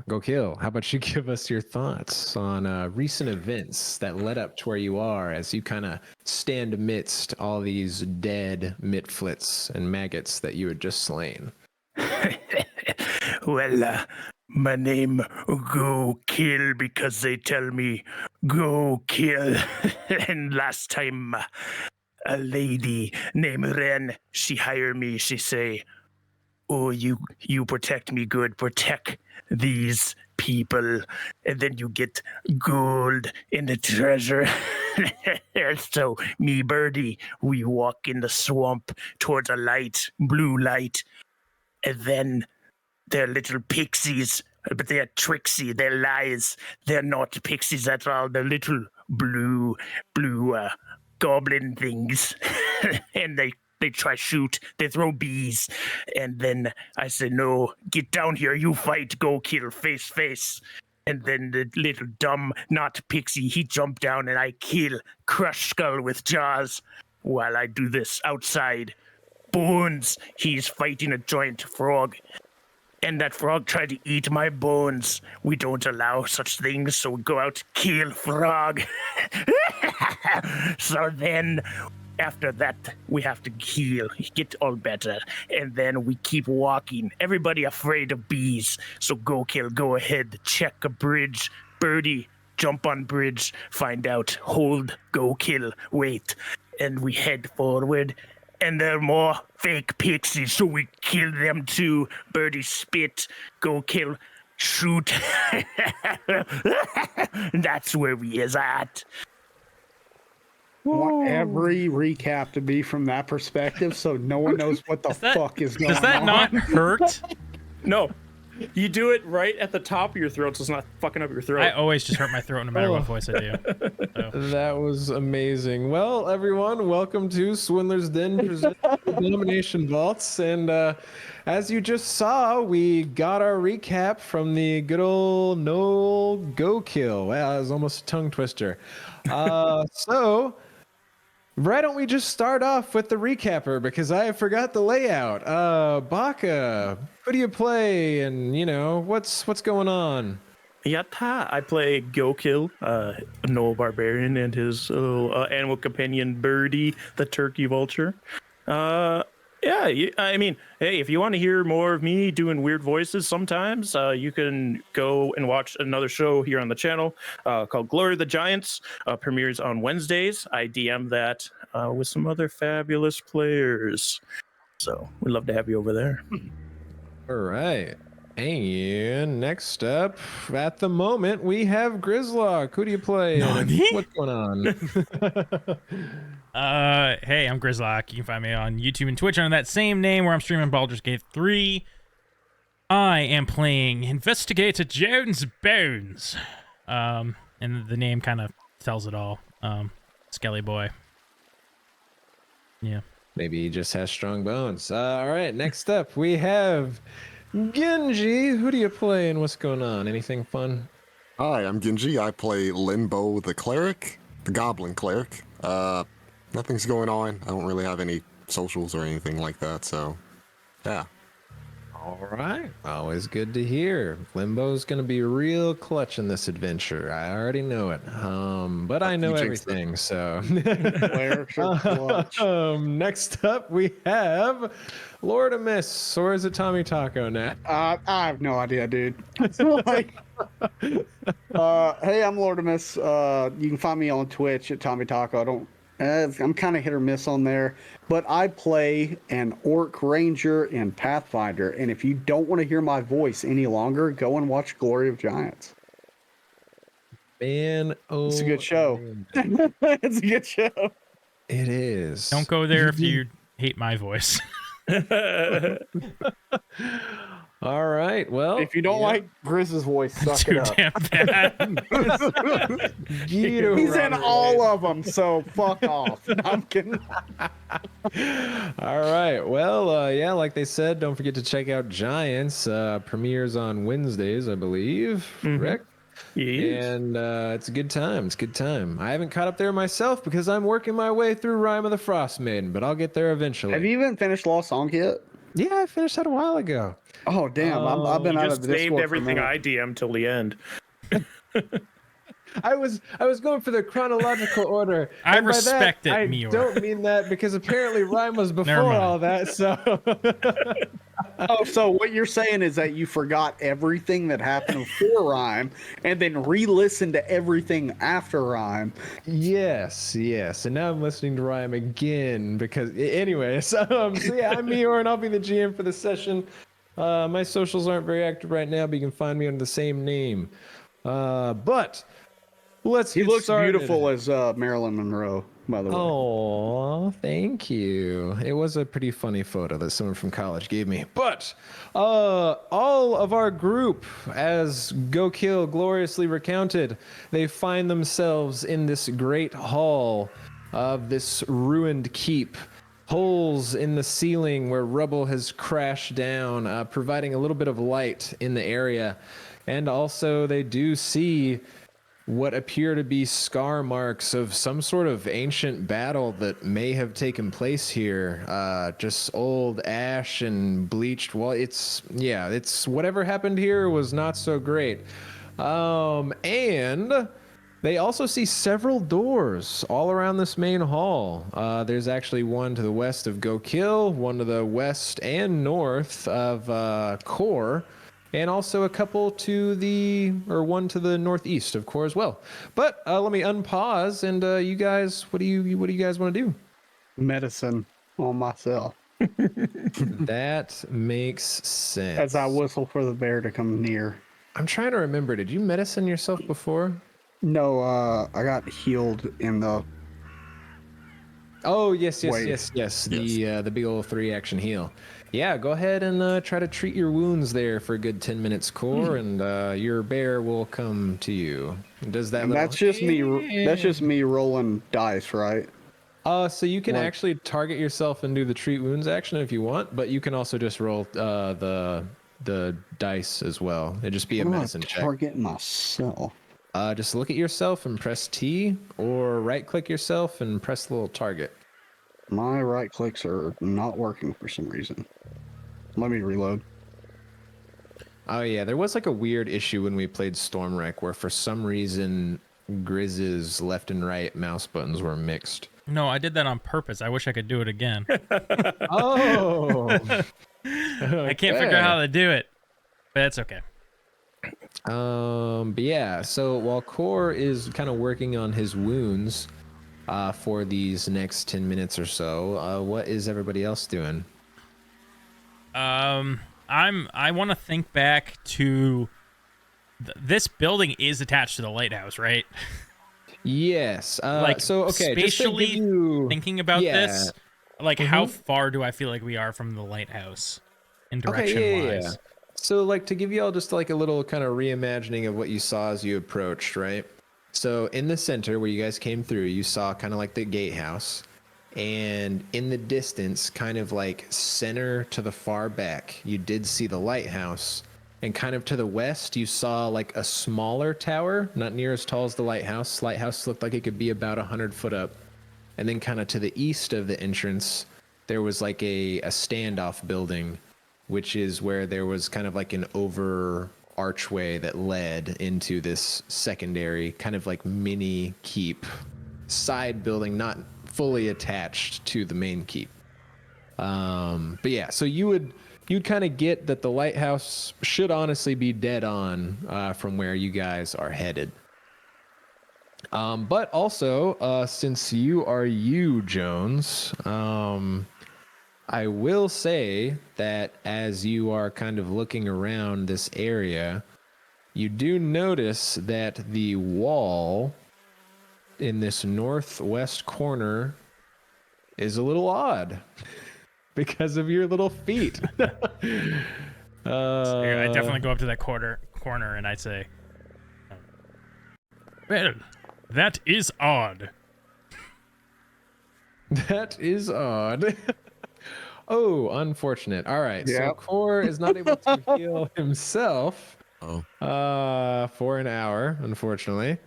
Go Kill, how about you give us your thoughts on recent events that led up to where you are as you kind of stand amidst all these dead mitflits and maggots that you had just slain? Well, my name Go Kill because they tell me Go Kill. And last time, a lady named Ren, she hired me. She say, "Oh, you protect me good. Protect these people, and then you get gold in the treasure." So me, Birdie, we walk in the swamp towards a light, blue light, and then they're little pixies, but they're tricksy. They're lies. They're not pixies at all. They're little blue goblin things, and they try shoot. They throw bees, and then I say, "No, get down here. You fight. Go Kill face." And then the little dumb, not pixie, he jumped down and I kill, crush skull with jaws, while I do this outside. Bones. He's fighting a giant frog. And that frog tried to eat my bones. We don't allow such things, so we go out, kill frog. So then, after that, we have to heal, get all better. And then we keep walking. Everybody afraid of bees. So Go Kill, go ahead, check a bridge. Birdie, jump on bridge, find out, hold, Go Kill, wait. And we head forward. And there are more fake pixies, so we kill them too. Birdie spit, Go Kill, shoot. That's where we is at. I want every recap to be from that perspective, so no one knows what the fuck is going on. Does that not hurt? No. You do it right at the top of your throat, so it's not fucking up your throat. I always just hurt my throat no matter what voice I do. So. That was amazing. Well, everyone, welcome to Swindler's Den presenting Abomination Vaults. And as you just saw, we got our recap from the good old Noel Go Kill. Wow, that was almost a tongue twister. So why don't we just start off with the recapper, because I forgot the layout. Baka, who do you play, and what's going on? Yatta, I play Go Kill, Noel Barbarian, and his little animal companion Birdie, the turkey vulture. Yeah, I mean, hey, if you want to hear more of me doing weird voices sometimes, you can go and watch another show here on the channel called Glory of the Giants. Premieres on Wednesdays. I DM that with some other fabulous players. So we'd love to have you over there. All right. And next up, at the moment, we have Grizlocke. Who do you play? What's going on? Hey, I'm Grizlocke. You can find me on YouTube and Twitch under that same name, where I'm streaming Baldur's Gate 3. I am playing Investigator Jones Bones. And the name kind of tells it all. Skelly boy. Yeah. Maybe he just has strong bones. All right, next up, we have Ginghi. Who do you play and what's going on? Anything fun? Hi, I'm Ginghi. I play Limbo the Cleric, the Goblin Cleric. Nothing's going on. I don't really have any socials or anything like that, so yeah. All right. Always good to hear. Limbo's going to be real clutch in this adventure. I already know it. But I know everything, so. Next up, we have Lortomas, or is it TommieTaco now? I have no idea, dude. Hey, I'm Lortomas. You can find me on Twitch at TommieTaco. I'm kind of hit or miss on there, but I play an Orc Ranger in Pathfinder, and if you don't want to hear my voice any longer, go and watch Glory of Giants. Man, it's a good show. It's a good show. It is. Don't go there if you hate my voice. All right. Well, if you don't like Grizz's voice, suck it up. Damn bad. He's in all of them, so fuck off. I'm kidding. All right. Well, yeah, like they said, don't forget to check out Giants. Premieres on Wednesdays, I believe. Correct? Yes. And it's a good time. It's a good time. I haven't caught up there myself because I'm working my way through Rime of the Frost Maiden, but I'll get there eventually. Have you even finished Lost Song yet? Yeah, I finished that a while ago. Oh damn! I've been You out just of the saved Discord everything for a minute. I DM'd till the end. I was going for the chronological order. I and by that, respect it, I Meyore. don't mean that because apparently rhyme was Never before mind. all that. So Oh, so what you're saying is that you forgot everything that happened before rhyme, and then re-listened to everything after rhyme. yes, and now I'm listening to rhyme again because anyways. So yeah, I'm Meyore and I'll be the GM for the session. My socials aren't very active right now, but you can find me under the same name. But let's He get looks started. beautiful as Marilyn Monroe, by the way. Oh, thank you. It was a pretty funny photo that someone from college gave me. But all of our group, as Go Kill gloriously recounted, they find themselves in this great hall of this ruined keep. Holes in the ceiling where rubble has crashed down, providing a little bit of light in the area. And also they do see what appear to be scar marks of some sort of ancient battle that may have taken place here. Just old ash and bleached wall. It's whatever happened here was not so great. And they also see several doors all around this main hall. There's actually one to the west of Go Kill, one to the west and north of Core, and also a couple one to the northeast of Core as well. But let me unpause, and you guys, what do you guys want to do? Medicine on myself That makes sense. as I whistle for the bear to come near. I'm trying to remember. Did you medicine yourself before? No, I got healed in the. Oh yes. Yes. The big old 3-action heal. Yeah, go ahead and try to treat your wounds there for a good 10 minutes, Core, and your bear will come to you. Does that? And little- that's just me. That's just me rolling dice, right? So you can Like- actually target yourself and do the treat wounds action if you want, but you can also just roll the dice as well. It'd just be a I'm medicine check. target myself. Just look at yourself and press T, or right-click yourself and press the little target. My right clicks are not working for some reason. Let me reload. Oh yeah, there was like a weird issue when we played Stormwreck where for some reason Grizz's left and right mouse buttons were mixed. No, I did that on purpose. I wish I could do it again. Oh! I can't figure out how to do it, but that's okay. But yeah, so while Core is kind of working on his wounds for these next 10 minutes or so, what is everybody else doing? I want to think back to this building is attached to the lighthouse, right? Yes. Like so okay, just to spatially give you... thinking about Yeah. this, like how far do I feel like we are from the lighthouse in direction wise? So like to give you all just like a little kind of reimagining of what you saw as you approached, right? So in the center where you guys came through, you saw kind of like the gatehouse, and in the distance, kind of like center to the far back, you did see the lighthouse, and kind of to the west, you saw like a smaller tower, not near as tall as the lighthouse. Lighthouse looked like it could be about 100 foot up. And then kind of to the east of the entrance, there was like a standoff building, which is where there was kind of like an over archway that led into this secondary kind of like mini keep side building, not fully attached to the main keep. But yeah, so you'd kind of get that the lighthouse should honestly be dead on from where you guys are headed. But also, since you are you, Jones, I will say that as you are kind of looking around this area, you do notice that the wall in this northwest corner is a little odd because of your little feet. I definitely go up to that corner and I say, "Well, that is odd." That is odd. Oh, unfortunate. All right, so Yep. Core is not able to heal himself Oh, for an hour, unfortunately.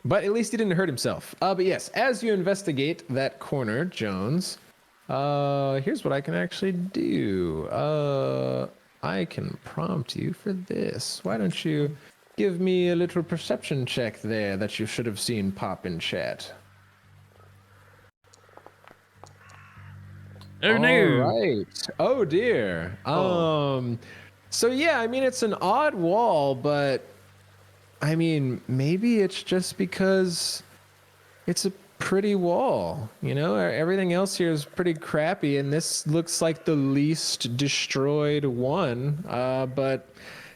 But at least he didn't hurt himself. But yes, as you investigate that corner, Jones, Here's what I can actually do. I can prompt you for this. Why don't you give me a little perception check there that you should have seen pop in chat? Oh no! All right. Oh dear. So yeah, I mean it's an odd wall, but I mean maybe it's just because it's a pretty wall, you know? Everything else here is pretty crappy, and this looks like the least destroyed one. But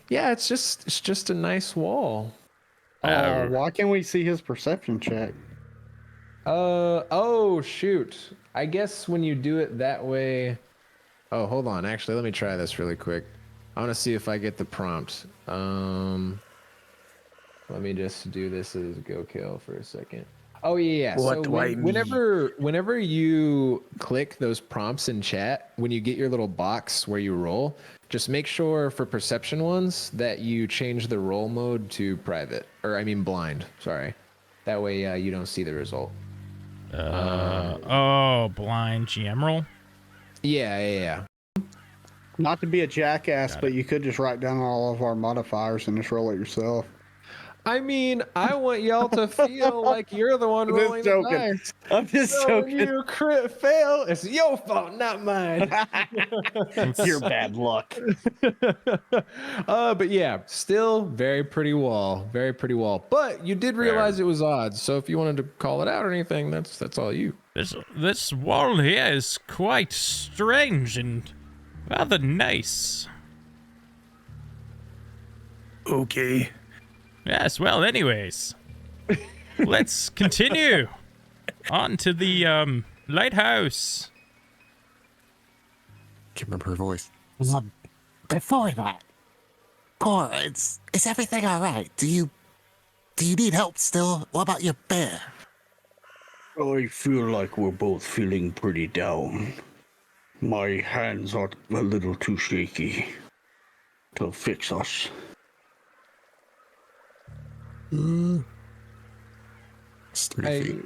yeah, it's just a nice wall. Oh, why can't we see his perception check? Oh shoot. I guess when you do it that way. Oh, hold on. Actually, let me try this really quick. I want to see if I get the prompt. Let me just do this as go kill for a second. Oh yeah. What So do I mean? whenever you click those prompts in chat, when you get your little box where you roll, just make sure for perception ones that you change the roll mode to private, or I mean blind. Sorry. That way you don't see the result. Oh, blind GM roll. Yeah. Not to be a jackass, but you could just write down all of our modifiers and just roll it yourself. I mean, I want y'all to feel like you're the one rolling the dice. I'm just So when joking. you crit fail, it's your fault, not mine. Your bad luck. But yeah, still very pretty wall, very pretty wall. But you did realize it was odd, so if you wanted to call it out or anything, that's all you. This wall here is quite strange and rather nice. Okay. Yes, well, anyways, let's continue on to the lighthouse. Can't remember her voice. Before that, Cora, is everything all right? Do you need help still? What about your bear? I feel like we're both feeling pretty down. My hands are a little too shaky to fix us. It's 3 feet.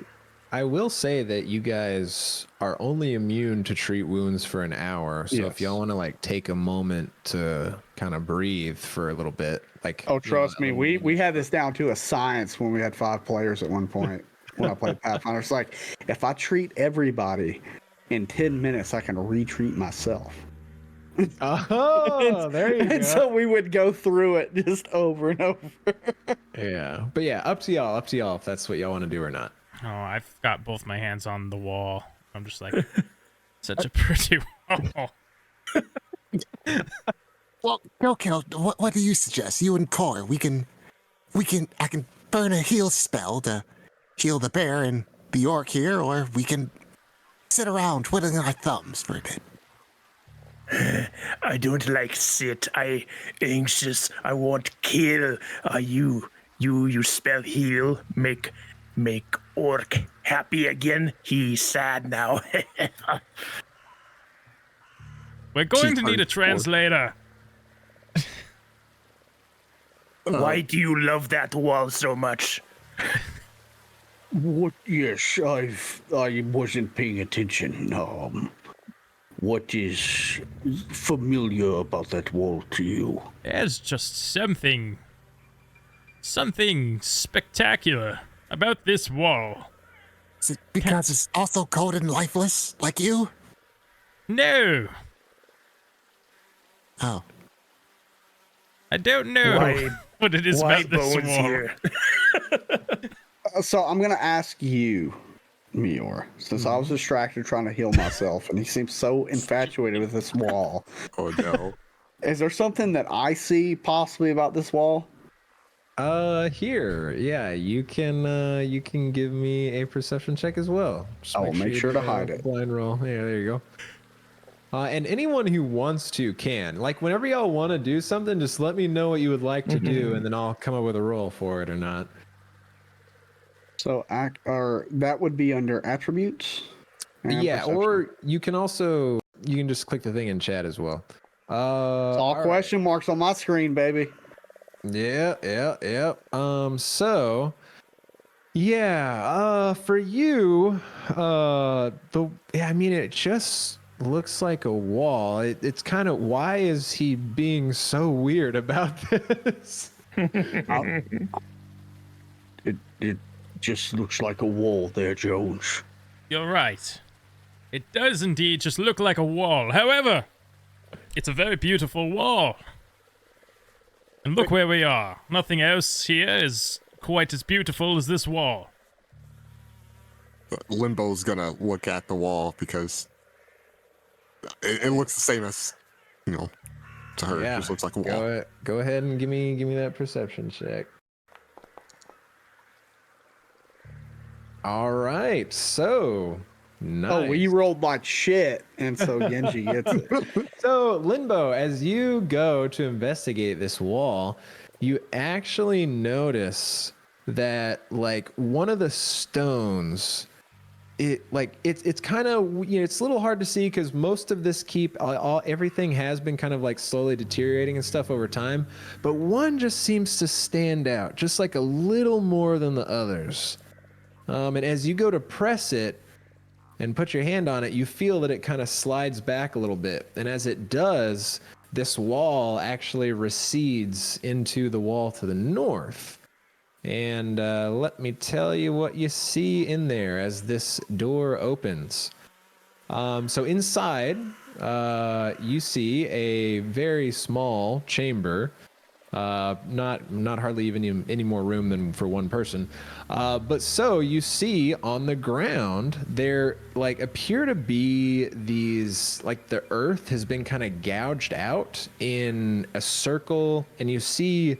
I will say that you guys are only immune to treat wounds for an hour. So if y'all want to like take a moment to kind of breathe for a little bit, like Oh, trust me, we had this down to a science when we had 5 players at one point when I played Pathfinder. It's like if I treat everybody in 10 minutes, I can retreat myself. Oh, there you go. And so we would go through it just over and over. Yeah, but yeah, up to y'all if that's what y'all want to do or not. Oh, I've got both my hands on the wall. I'm just like, such a pretty wall. Well, Kill, what do you suggest? You and Cora, I can burn a heal spell to heal the bear and the orc here, or we can sit around twiddling our thumbs for a bit. I don't like sit. I anxious. I want kill. You spell heal. Make orc happy again. He's sad now. We're going to need a translator. Why do you love that wall so much? What? Yes, I wasn't paying attention. What is familiar about that wall to you? There's just something spectacular about this wall. Is it because it's also cold and lifeless, like you? No, Oh. I don't know Why- what it is Why about this bones wall. here? So I'm gonna ask you, Meyore, since I was distracted trying to heal myself, and he seems so infatuated with this wall. Oh no. Is there something that I see possibly about this wall? Here, yeah, you can give me a perception check as well. Just I will make you sure to do a hide it. Blind roll. Yeah, there you go. And anyone who wants to can. Like, whenever y'all want to do something, just let me know what you would like to do, and then I'll come up with a roll for it or not. So that would be under attributes. and Yeah, perception. or you can just click the thing in chat as well. It's all right. question marks on my screen, baby. Yeah. So Yeah, for you, I mean, it just looks like a wall. It's kind of, why is he being so weird about this? It just looks like a wall there, Jones. You're right. It does indeed just look like a wall. However, it's a very beautiful wall. And look where we are. Nothing else here is quite as beautiful as this wall. Limbo's gonna look at the wall because it looks the same as, to her. It just looks like a wall. Go ahead and give me that perception check. All right, so nice. Oh, well, you rolled like shit, and so Genji gets it. So, Limbo, as you go to investigate this wall, you actually notice that, like, one of the stones, it's kind of, it's a little hard to see because most of this everything has been kind of like slowly deteriorating and stuff over time, but one just seems to stand out just like a little more than the others. And as you go to press it and put your hand on it, you feel that it kind of slides back a little bit. And as it does, this wall actually recedes into the wall to the north. And let me tell you what you see in there as this door opens. So inside, you see a very small chamber. Not hardly even any more room than for one person. But so you see on the ground, there appear to be these, the earth has been kind of gouged out in a circle, and you see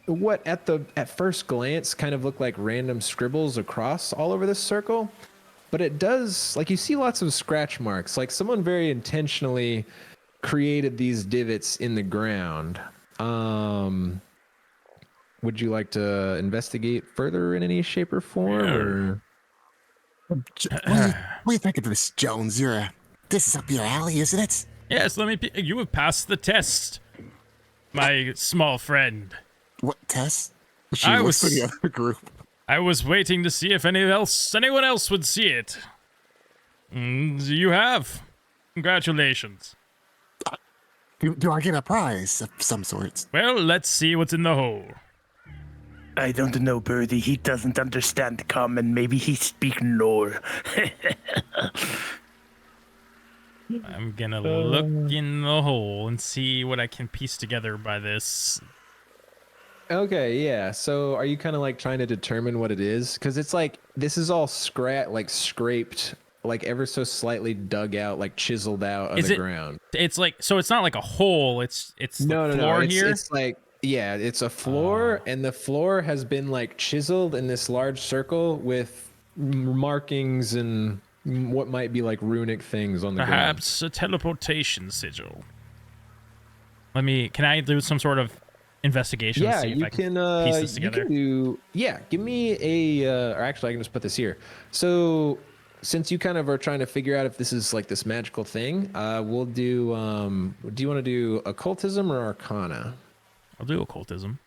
what at first glance kind of look like random scribbles across all over this circle. But it does, you see lots of scratch marks, like someone very intentionally created these divots in the ground. Would you like to investigate further in any shape or form? Or? What do you think of this, Jones? This is up your alley, isn't it? Yes, you have passed the test, my small friend. What test? She looks to the other group. I was waiting to see if anyone else would see it. You have. Congratulations. Do I get a prize of some sort? Well, let's see what's in the hole. I don't know, Birdie. He doesn't understand common. Maybe he speak Nor. I'm gonna look in the hole and see what I can piece together by this. Okay, yeah. So are you kind of trying to determine what it is? Because it's this is all scraped, ever so slightly dug out, chiseled out of the ground. It's so it's not like a hole. It's no, the floor It's, here. It's yeah, it's a floor, and the floor has been chiseled in this large circle with markings and what might be runic things on the ground. Perhaps a teleportation sigil. Can I do some sort of investigation? Yeah, see if you I can piece this together? Give me or actually I can just put this here. So since you kind of are trying to figure out if this is this magical thing, we'll do you want to do occultism or arcana? I'll do occultism.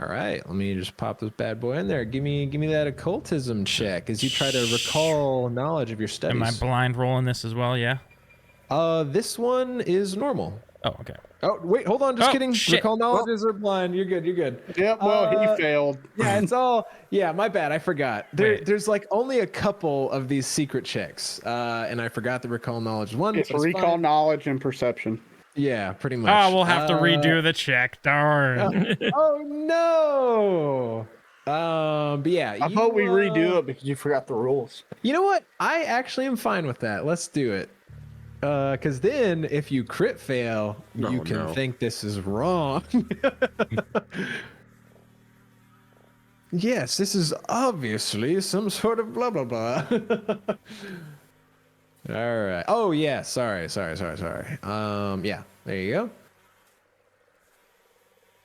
All right, let me just pop this bad boy in there. Give me that occultism check as you try to recall knowledge of your studies. Am I blind rolling this as well? Yeah. This one is normal. Oh, okay. Oh, wait, hold on. Just kidding. Shit. Recall knowledges are blind. You're good. You're good. Yep, well, he failed. Yeah, it's all. Yeah, my bad. I forgot. There's only a couple of these secret checks, and I forgot the recall knowledge one. It's recall knowledge and perception. Yeah, pretty much. Oh, we'll have to redo the check. Darn. Oh no. But yeah, I thought we redo it because you forgot the rules. You know what? I actually am fine with that. Let's do it. Because then if you crit fail, you can think this is wrong. Yes, this is obviously some sort of blah, blah, blah. All right. Oh, yeah. Sorry. Yeah, there you go.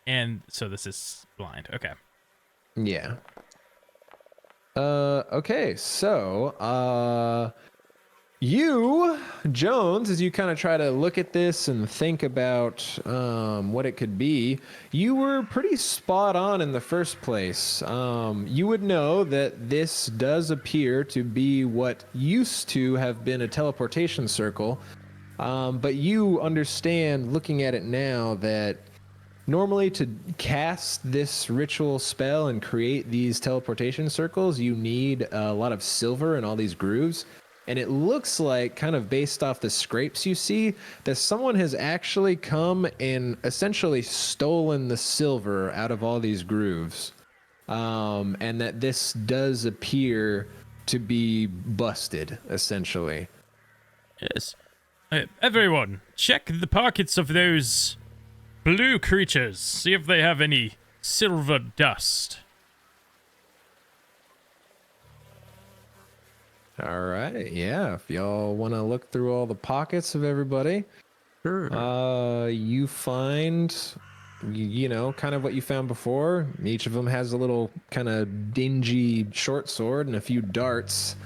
And so this is blind. Okay. Yeah. Okay, so, You, Jones, as you kind of try to look at this and think about what it could be, you were pretty spot on in the first place. You would know that this does appear to be what used to have been a teleportation circle, but you understand, looking at it now, that normally to cast this ritual spell and create these teleportation circles, you need a lot of silver in all these grooves. And it looks like, kind of based off the scrapes you see, that someone has actually come and essentially stolen the silver out of all these grooves. And that this does appear to be busted, essentially. Yes. Everyone, check the pockets of those blue creatures. See if they have any silver dust. All right, yeah. If y'all want to look through all the pockets of everybody, you find, you know, kind of what you found before. Each of them has a little kind of dingy short sword and a few darts.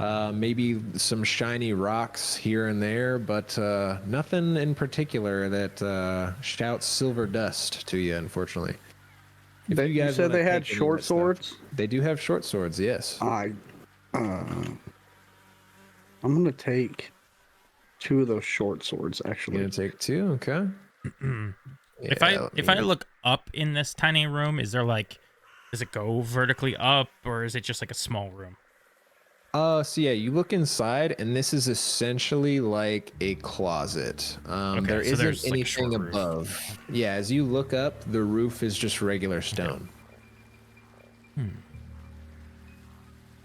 Maybe some shiny rocks here and there, but nothing in particular that shouts silver dust to you, unfortunately. If You guys said wanna they had take any of short that stuff- swords? They do have short swords, yes. I'm gonna take 2 of those short swords, You're actually. gonna take 2, okay? If I look up in this tiny room, is there like, does it go vertically up, or is it just like a small room? So yeah, you look inside, and this is essentially like a closet. There so there's, isn't like, a short anything roof. above. Yeah, as you look up, the roof is just regular stone.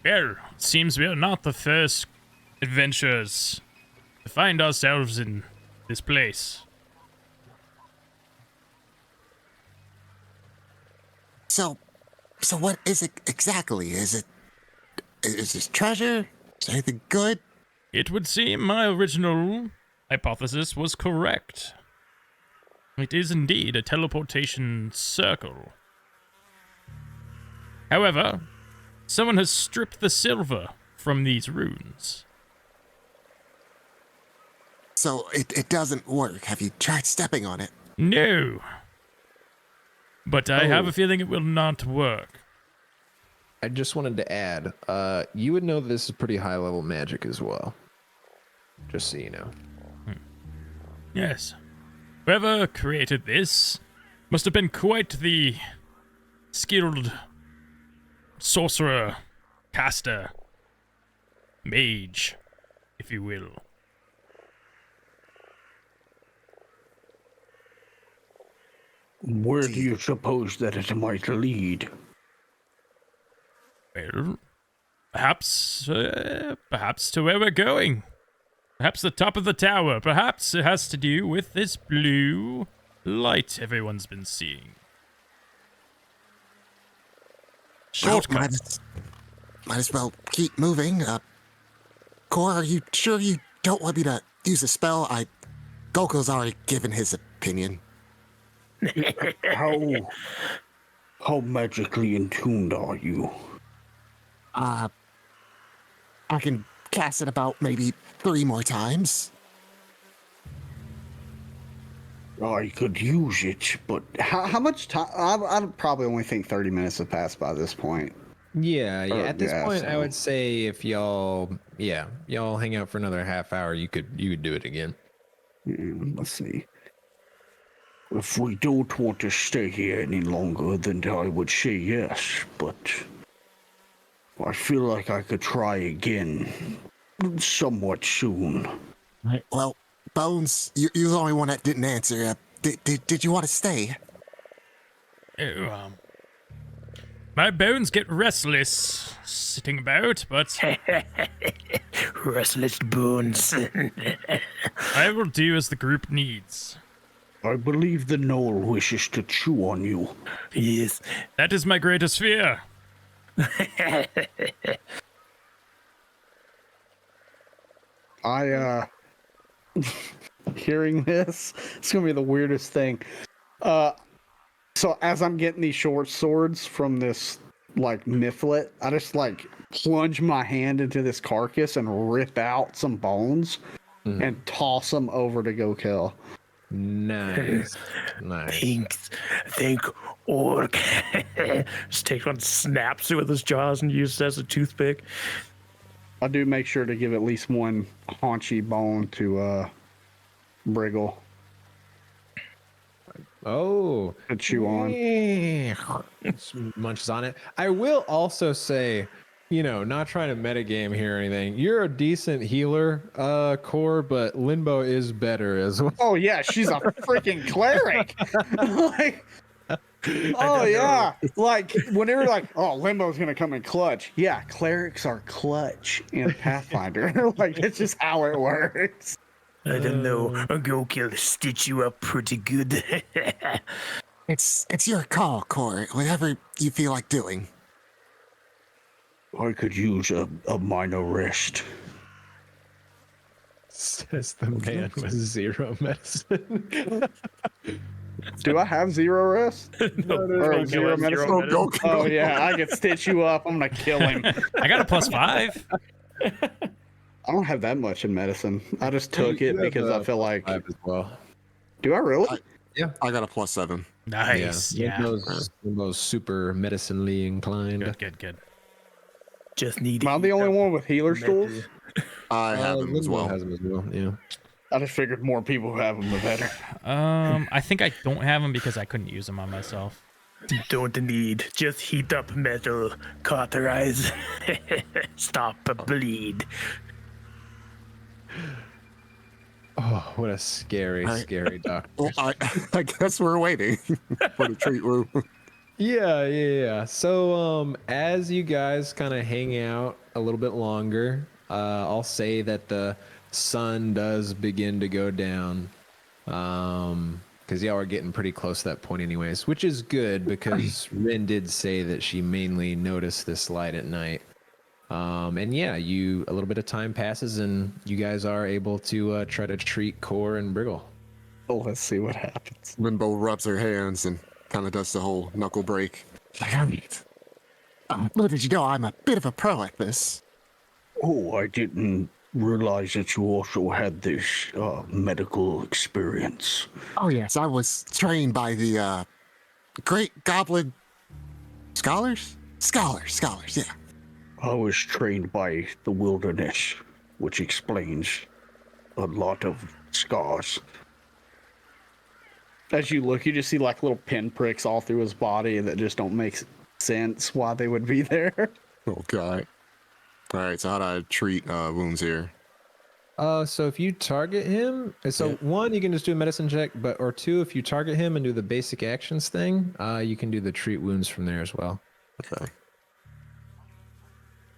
Well, it seems we are not the first adventurers to find ourselves in this place. So what is it exactly? Is this treasure? Is there anything good? It would seem my original hypothesis was correct. It is indeed a teleportation circle. However, someone has stripped the silver from these runes. So it doesn't work. Have you tried stepping on it? No. But I have a feeling it will not work. I just wanted to add, you would know this is pretty high level magic as well. Just so you know. Yes. Whoever created this must have been quite the skilled sorcerer, caster, mage, if you will. Where do you suppose that it might lead? Well, perhaps to where we're going. Perhaps the top of the tower. Perhaps it has to do with this blue light everyone's been seeing. Shortcut. Well, might as well keep moving. Core, are you sure you don't want me to use a spell? Goku's already given his opinion. How magically attuned are you? I can cast it about maybe 3 more times. I could use it, but how much time? I'd probably only think 30 minutes have passed by this point. Yeah. At this point, I so- would say if y'all hang out for another half hour, you could do it again. Let's see. If we don't want to stay here any longer, then I would say yes, but I feel like I could try again somewhat soon. Well, Bones, you're the only one that didn't answer. Did you want to stay? Oh, my bones get restless sitting about, but Restless bones. I will do as the group needs. I believe the Knoll wishes to chew on you. Yes. That is my greatest fear. Hearing this, it's gonna be the weirdest thing. So as I'm getting these short swords from this like mythlet, I just like plunge my hand into this carcass and rip out some bones and toss them over to go kill. Nice. Nice. Think, orc. Just takes one, snaps it with his jaws, and uses it as a toothpick. I do make sure to give at least one haunchy bone to Briggle Oh. to chew on. Yeah. Munches on it. I will also say, not trying to metagame here or anything. You're a decent healer, Core, but Limbo is better as well. Oh yeah, she's a freaking cleric. Like, oh yeah, like whenever oh, Limbo's gonna come in clutch. Yeah, clerics are clutch in Pathfinder. Like it's just how it works. I don't know. Go kill, stitch you up pretty good. It's your call, Core. Whatever you feel like doing. I could use a minor rest. Says the man with 0 medicine. Do I have 0 rest? Or 0 medicine? Oh yeah, I can stitch you up. I'm gonna kill him. I got a +5. I don't have that much in medicine. I just took it because I feel like. As well. Do I really? I got a +7. Nice. Yeah. Limbo's super medicinally inclined. Good. Just need. Am I the only one with healer stools? I have them as well. Has them as well. Yeah. I just figured more people who have them the better. I think I don't have them because I couldn't use them on myself. Don't need. Just heat up metal. Cauterize. Stop a bleed. Oh, what a scary doctor. Well, I guess we're waiting for the treat room. Yeah. So, as you guys kind of hang out a little bit longer, I'll say that the sun does begin to go down. Because y'all are getting pretty close to that point anyways, which is good because Rin did say that she mainly noticed this light at night. And yeah, a little bit of time passes and you guys are able to try to treat Core and Briggle. Oh, let's see what happens. Limbo rubs her hands and kind of does the whole knuckle break. Little did you know I'm a bit of a pro at this. Oh, I didn't realize that you also had this medical experience. Oh yes, I was trained by the great goblin scholars, yeah. I was trained by the wilderness, which explains a lot of scars. As you look, you just see like little pinpricks all through his body that just don't make sense why they would be there. Okay. All right, so how do I treat wounds here? So if you target him, one, you can just do a medicine check, or two, if you target him and do the basic actions thing, you can do the treat wounds from there as well. Okay.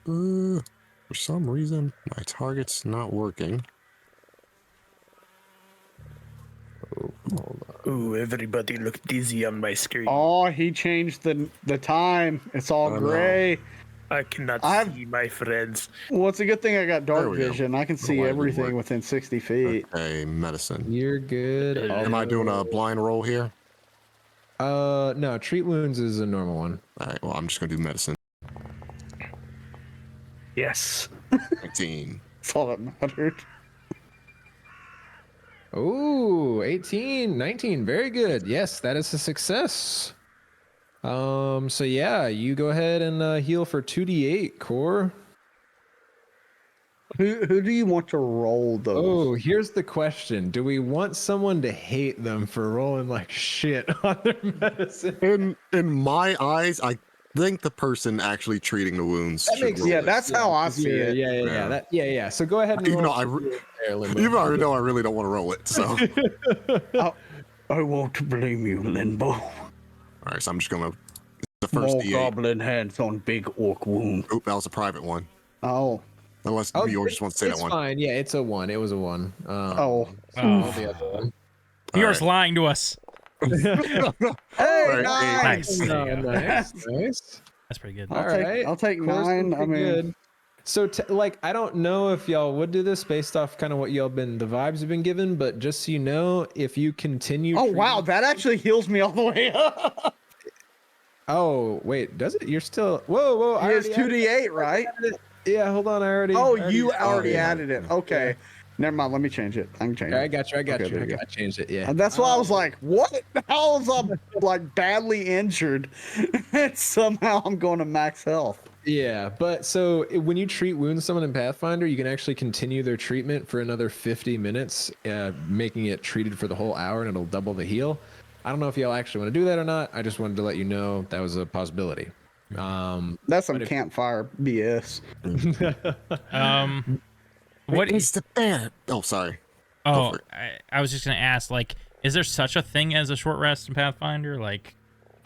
For some reason, my target's not working. Oh, hold on. Ooh, everybody look dizzy on my screen. Oh, he changed the time. It's all gray. I cannot see my friends. Well, it's a good thing I got There dark we go. vision. I can see Why it didn't everything work. within 60 feet. Okay, medicine. You're good. Am I doing a blind roll here? No, treat wounds is a normal one. All right, well, I'm just going to do medicine. Yes. 19. That's all that mattered. Ooh, 18, 19. Very good. Yes, that is a success. So yeah, you go ahead and heal for 2d8, Core. Who do you want to roll those? Oh, here's the question. Do we want someone to hate them for rolling like shit on their medicine? In my eyes, I think the person actually treating the wounds. That should makes roll Yeah, it. that's how I see it. Yeah. So go ahead and Even roll. though even though I know I really don't want to roll it, so. I won't blame you, Limbo. All right, so I'm just gonna. The first Small D8. goblin hands on big orc wound. Oop, that was a private one. Oh. Unless Meyore just wants to say that it's one. fine. Yeah, it's a 1. It was a 1. Oh. The other one. Yours lying to us. Hey, Right, nice. Nice. There you go. Nice. That's pretty good. I'll take Course 9. would I be mean, good. So, I don't know if y'all would do this based off kind of what y'all the vibes have been given, but just so you know, if you continue. oh wow, that actually heals me all the way up. Oh, wait, does it? You're still. Whoa, whoa. I It's already 2d8, right? added it. Yeah, hold on. Oh, you already yeah. added it. Okay. Yeah. Never mind. Let me change it. I can change it. I got you. Okay, there you go. I changed it. Yeah. And that's why I was like, what? How is I'm like badly injured? And somehow I'm going to max health. Yeah, but so when you treat wound someone in Pathfinder, you can actually continue their treatment for another 50 minutes, making it treated for the whole hour, and it'll double the heal. I don't know if y'all actually want to do that or not. I just wanted to let you know that was a possibility. That's some campfire BS. What is the bear? Oh, sorry. Oh, I was just gonna ask, like, is there such a thing as a short rest in Pathfinder? Like,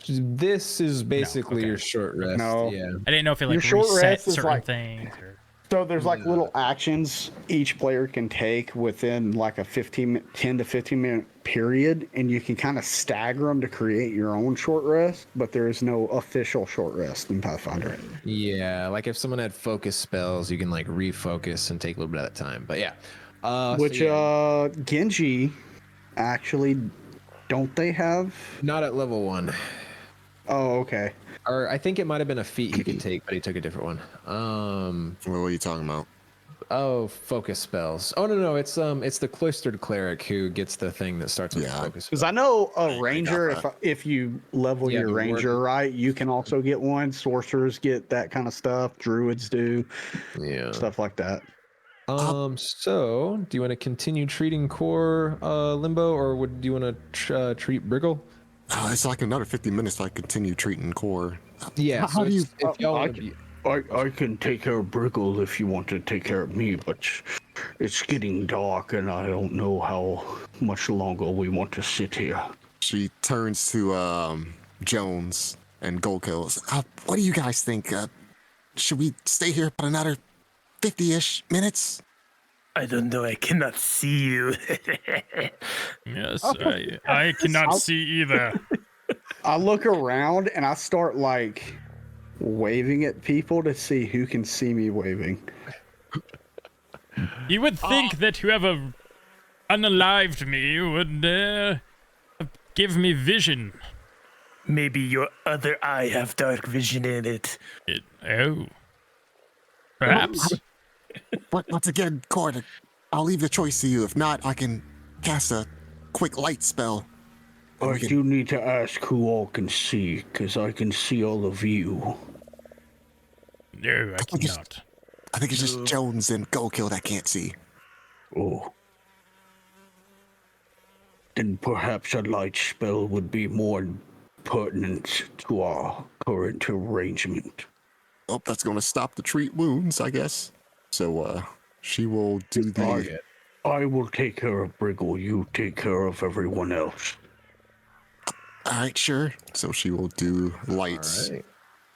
This is basically okay. your short rest. No. Yeah. I didn't know if it like Your short reset rest is certain like- things. Or... So there's like little actions each player can take within like a 10 to 15 minute period, and you can kind of stagger them to create your own short rest, but there is no official short rest in Pathfinder. Yeah, like if someone had focus spells, you can like refocus and take a little bit at a time. But yeah. Which Ginghi actually, don't they have? Not at level 1. Oh, okay. Or I think it might have been a feat he could take, but he took a different one. What are you talking about? Oh, focus spells. Oh no, it's the cloistered cleric who gets the thing that starts with Yeah. focus. Because I know a ranger, got if you level Yeah, your the ranger right, you can also get one. Sorcerers get that kind of stuff. Druids do Yeah. stuff like that. So do you want to continue treating core limbo, or do you want to treat Briggle? It's like another 50 minutes to continue treating core. Yeah. How do you? If y'all want to be. I can take care of Briggle if you want to take care of me, but it's getting dark and I don't know how much longer we want to sit here. She turns to Jones and Gold Kills. What do you guys think? Should we stay here about another 50-ish minutes? I don't know. I cannot see you. Yes, I cannot see either. I look around and I start like waving at people to see who can see me waving. You would think that whoever unalived me would give me vision. Maybe your other eye have dark vision in it. Oh. Perhaps. Once again, Cord, I'll leave the choice to you. If not, I can cast a quick light spell. I do need to ask who all can see, because I can see all of you. No, I cannot. I think it's just Jones and Gokill that can't see. Oh. Then perhaps a light spell would be more pertinent to our current arrangement. Oh, that's going to stop the treat wounds, I guess. So, she will do the... I will take care of Briggle, you take care of everyone else. All right, sure. So she will do lights. All right.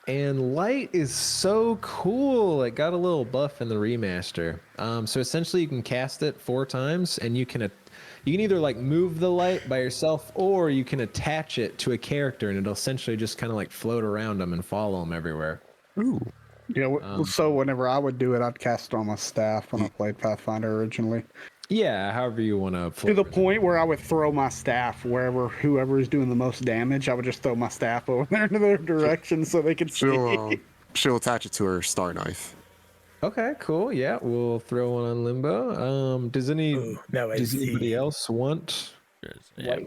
And light is so cool. It got a little buff in the remaster. So essentially you can cast it 4 times, and you can either like move the light by yourself, or you can attach it to a character, and it'll essentially just kind of like float around them and follow them everywhere. Ooh. Yeah, so whenever I would do it, I'd cast it on my staff when I played Pathfinder originally. Yeah, however you want to. To the point where I would throw my staff whoever is doing the most damage, I would just throw my staff over there in their direction so they could see. She'll attach it to her star knife. Okay, cool. Yeah, we'll throw one on Limbo. Does anybody else want? Yeah.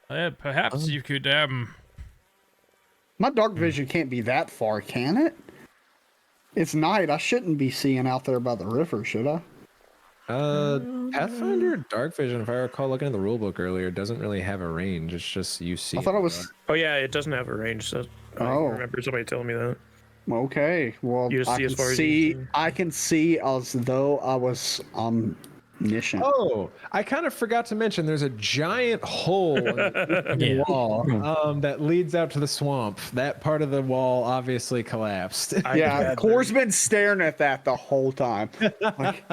Perhaps you could My dark vision can't be that far, can it? It's night. I shouldn't be seeing out there by the river, should I? Pathfinder Dark Vision, if I recall looking at the rulebook earlier, doesn't really have a range. It's just you see. I thought it was. Oh yeah, it doesn't have a range. So I remember somebody telling me that. Okay, well, You just see as far as you can see. I can see as though I was omniscient. Oh, I kind of forgot to mention there's a giant hole in the wall that leads out to the swamp. That part of the wall obviously collapsed. Yeah, Core's been staring at that the whole time. Like,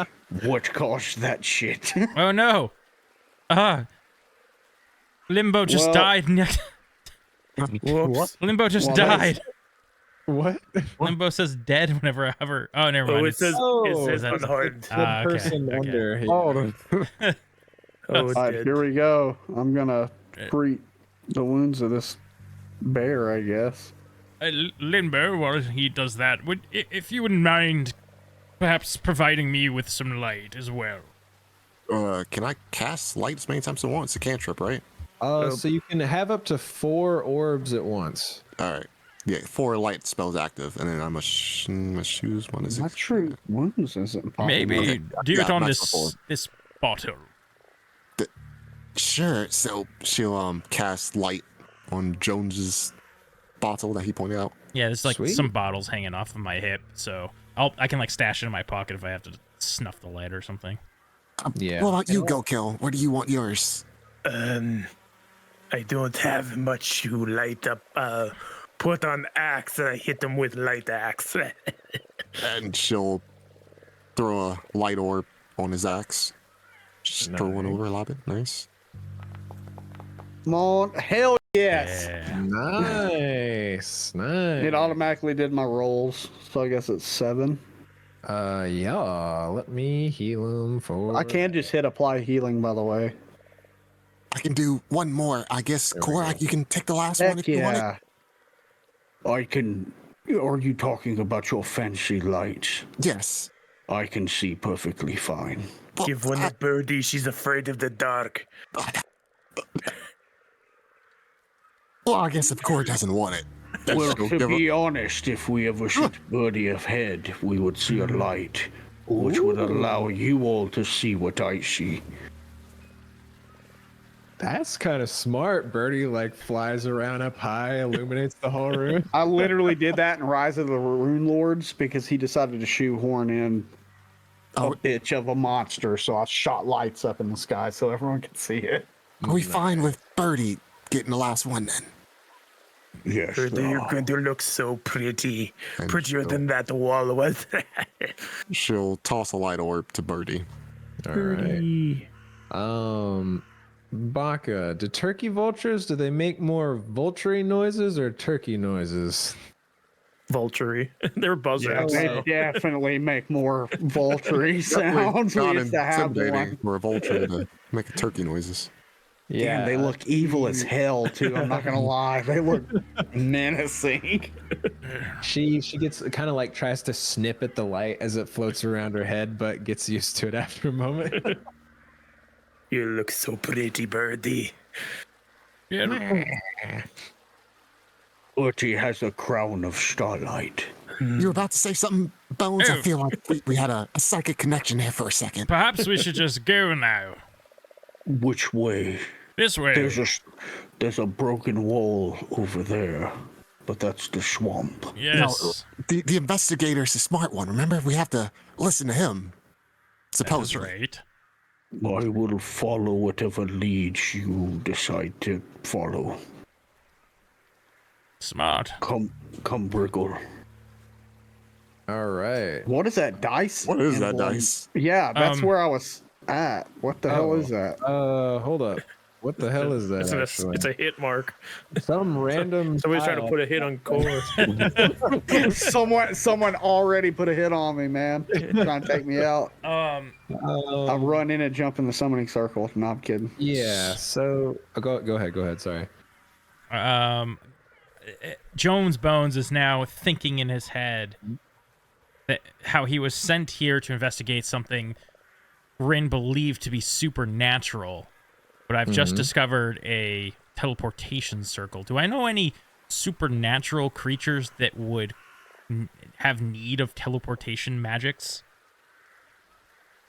what caused that shit? Oh no! Limbo just died. Whoops. Limbo just died. What? Limbo says dead whenever I ever. Oh, never mind. Oh, it says unhard. The person wonder. Oh, Oh, it's all right, dead. here we go. I'm gonna treat the wounds of this bear, I guess. Limbo, while he does that, if you wouldn't mind perhaps providing me with some light as well. Can I cast light as many times as I want? It's a cantrip, right? So you can have up to 4 orbs at once. All right. Yeah, 4 light spells active, and then I must choose one. Is My it? true wounds isn't popping. Maybe Okay. do Yeah, it on that's before. this bottle. Sure. So she'll cast light on Jones's bottle that he pointed out. Yeah, there's like Sweet. some bottles hanging off of my hip, so I can like stash it in my pocket if I have to snuff the light or something. Yeah. What about you, Go Kill? Where do you want yours? I don't have much to light up. Put on axe and I hit them with light axe. And she'll throw a light orb on his axe. Just throw one over a little bit. Nice. Come on. Hell yes. Yeah. Nice. Nice. It automatically did my rolls, so I guess it's 7. Yeah. Let me heal him for. I can just hit apply healing, by the way. I can do one more. I guess, Korak, you can take the last one Heck if you want it. yeah. I can. Are you talking about your fancy lights? Yes. I can see perfectly fine. Well, Give one to Birdie. She's afraid of the dark. well, I guess if Core doesn't want it. then Well, she'll to give be her- honest, if we ever sent Birdie ahead, we would see a light, which would allow you all to see what I see. That's kind of smart. Birdie like flies around up high, illuminates the whole room. I literally did that in Rise of the Rune Lords because he decided to shoehorn in a bitch of a monster, so I shot lights up in the sky so everyone could see it. Are we fine with Birdie getting the last one then? Yes. Birdie, you're going to look so pretty. And Prettier she'll- than that wall was. She'll toss a light orb to Birdie. All right. Baka, do turkey vultures, do they make more vulture noises or turkey noises? Vulture. They're buzzards. They definitely make more vulture sounds. We Not used to have intimidating one. for a vulture to make turkey noises. Damn, they look evil as hell too. I'm not gonna lie, they look menacing. She gets kind of like tries to snip at the light as it floats around her head, but gets used to it after a moment. You look so pretty, Birdie. Yeah. Urti has a crown of starlight. You were about to say something, Bones? I Oh. feel like we had a psychic connection here for a second. Perhaps we should just go now. Which way? This way. There's a broken wall over there, but that's the swamp. Yes. The investigator's a smart one. Remember, we have to listen to him. That's Supposedly. right. I will follow whatever leads you decide to follow. Smart. Come, Briggle. All right. What is that dice? What is that emblem? dice? Yeah, that's where I was at. What the hell is that? Hold up. What the hell is that? It's a hit mark. Some random. Somebody's trying to tile. put a hit on Core. Someone already put a hit on me, man. Trying to take me out. I run in and jump in the summoning circle. No, I'm kidding. Yeah. So go ahead. Sorry. Jones Bones is now thinking in his head that how he was sent here to investigate something Rin believed to be supernatural, but I've just discovered a teleportation circle. Do I know any supernatural creatures that would have need of teleportation magics?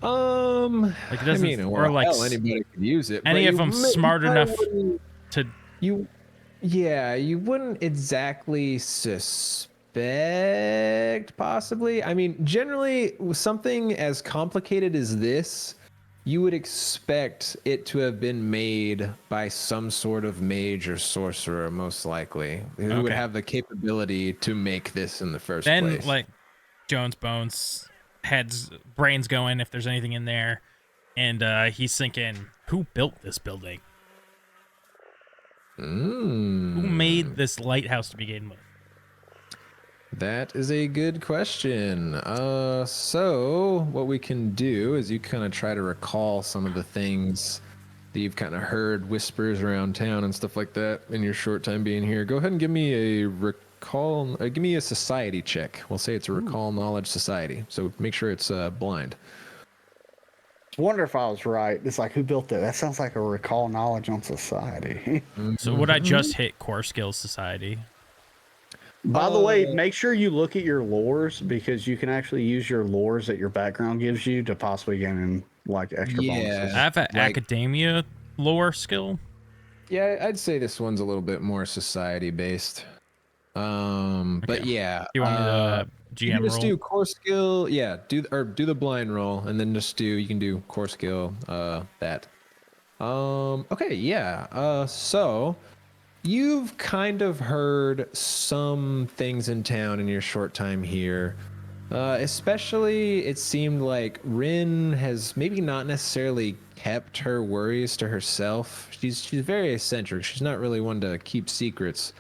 Like it I doesn't, mean, or like hell, anybody could use it. any but of them you smart probably enough wouldn't- to. you wouldn't exactly suspect, possibly. I mean, generally, with something as complicated as this, you would expect it to have been made by some sort of mage or sorcerer, most likely, who would Okay. have the capability to make this in the first Then place. like Jones Bones brains going if there's anything in there, and he's thinking, who built this building? Who made this lighthouse to begin with? That is a good question. So what we can do is you kind of try to recall some of the things that you've kind of heard whispers around town and stuff like that in your short time being here. Go ahead and give me a recall. Give me a society check. We'll say it's a recall knowledge society. So make sure it's blind. I wonder if I was right. It's like, who built it? That sounds like a recall knowledge on society. So would I just hit core skills society? By the way, make sure you look at your lores, because you can actually use your lores that your background gives you to possibly gain in, like, extra bonuses. I have an Like- academia lore skill. Yeah, I'd say this one's a little bit more society based. But yeah. You want me to You GM can just roll? do core skill, yeah. Do the blind roll, and then you can do core skill. That. Okay, yeah. So you've kind of heard some things in town in your short time here. Especially, it seemed like Rin has maybe not necessarily kept her worries to herself. She's very eccentric. She's not really one to keep secrets.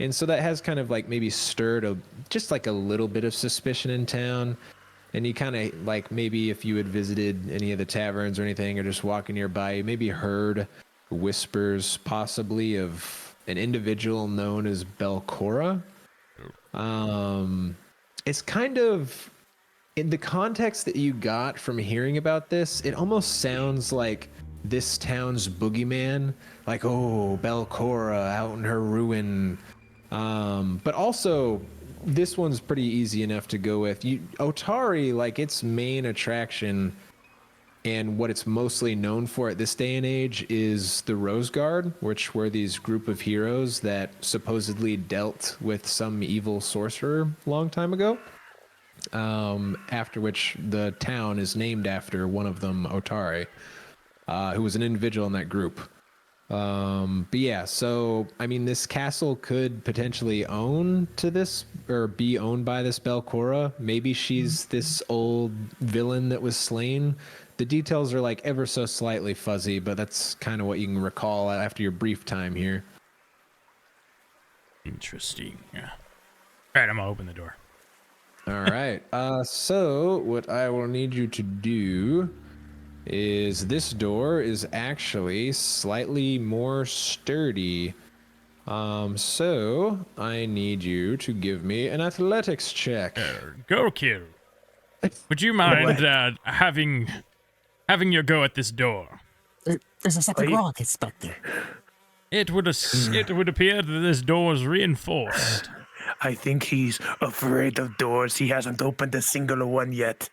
And so that has kind of like maybe stirred just like a little bit of suspicion in town. And you kind of like, maybe if you had visited any of the taverns or anything, or just walking nearby, you maybe heard whispers possibly of an individual known as Belcorra. It's kind of, in the context that you got from hearing about this, it almost sounds like this town's boogeyman. Like, oh, Belcorra out in her ruin. But also, this one's pretty easy enough to go with. Otari, like, its main attraction and what it's mostly known for at this day and age is the Rose Guard, which were these group of heroes that supposedly dealt with some evil sorcerer a long time ago. After which the town is named after one of them, Otari, who was an individual in that group. But yeah, so I mean, this castle could potentially own to this, or be owned by this Belcorra. Maybe she's this old villain that was slain. The details are like ever so slightly fuzzy, but that's kind of what you can recall after your brief time here. Interesting. Yeah. All right, I'm gonna open the door. All right. So what I will need you to do is, this door is actually slightly more sturdy. So I need you to give me an athletics check. Go, Kieran. Would you mind having your go at this door? There's something wrong, Inspector. It would appear that this door is reinforced. I think he's afraid of doors. He hasn't opened a single one yet.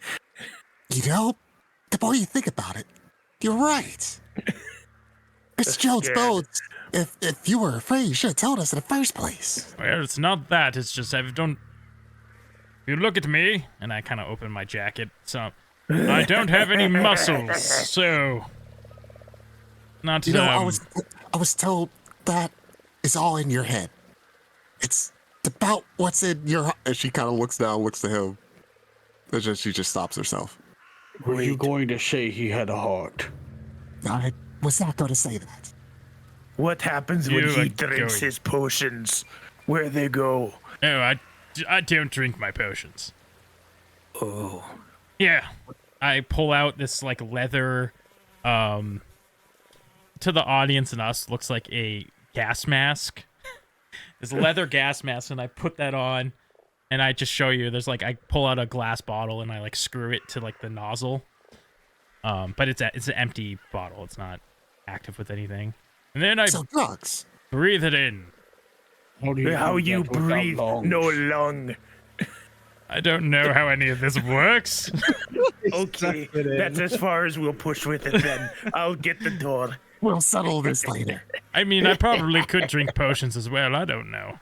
You know, the more you think about it, you're right. Mr. Jones Bones, if you were afraid, you should have told us in the first place. Well, it's not that. It's just you look at me, and I kind of open my jacket. So I don't have any muscles. So not. You know, I was told that is all in your head. It's about what's in your. And she kind of looks down, looks to him. And she just stops herself. Were you going to say he had a heart? I was not going to say that. What happens when he drinks his potions? Where they go? No, I don't drink my potions. Oh. Yeah, I pull out this like leather, to the audience and us looks like a gas mask. This leather gas mask, and I put that on, and I just show you. There's like, I pull out a glass bottle and I like screw it to like the nozzle. But it's an empty bottle. It's not active with anything. And then I drugs. Breathe it in. How you breathe? No lung. I don't know how any of this works. Okay, that's as far as we'll push with it then. I'll get the door. We'll settle this later. I mean, I probably could drink potions as well. I don't know.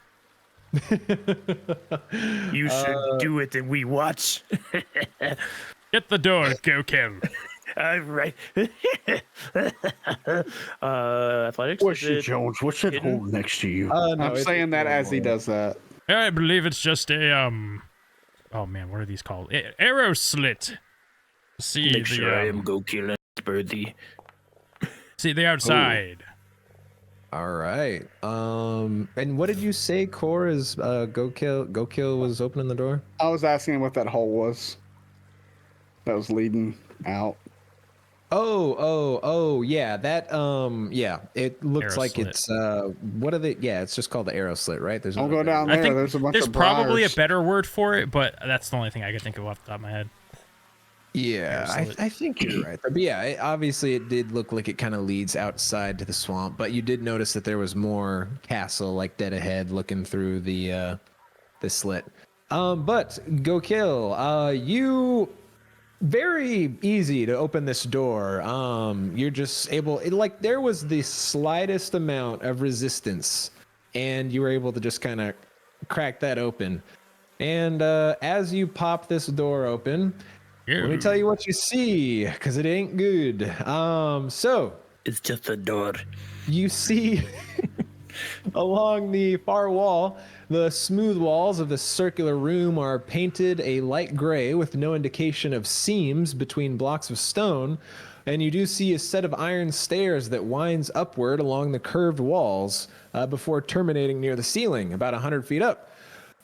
You should do it and we watch. Get the door, go kill. All right. Athletics. What's it, Jones? What's that hole next to you? No, I'm saying that as he does that. I believe it's just a oh man, what are these called? Arrow slit. See Make the sure I am go kill it, birdie. see the outside. All right. And what did you say, Core, is go kill was opening the door? I was asking him what that hole was that was leading out. Oh, yeah. That, yeah. It looks Arrow like slit. it's, what are they? Yeah, it's just called the arrow slit, right? There's Don't no go other- down I there. think There's a bunch there's of probably a briars. better word for it, but that's the only thing I could think of off the top of my head. Yeah, Arrow slit. I think you're right. But yeah, obviously it did look like it kind of leads outside to the swamp, but you did notice that there was more castle like dead ahead looking through the slit. But go kill. You very easy to open this door. You're just able like there was the slightest amount of resistance and you were able to just kind of crack that open. And as you pop this door open, let me tell you what you see, because it ain't good. So It's just a door. you see along the far wall, the smooth walls of the circular room are painted a light gray with no indication of seams between blocks of stone. And you do see a set of iron stairs that winds upward along the curved walls before terminating near the ceiling, about 100 feet up.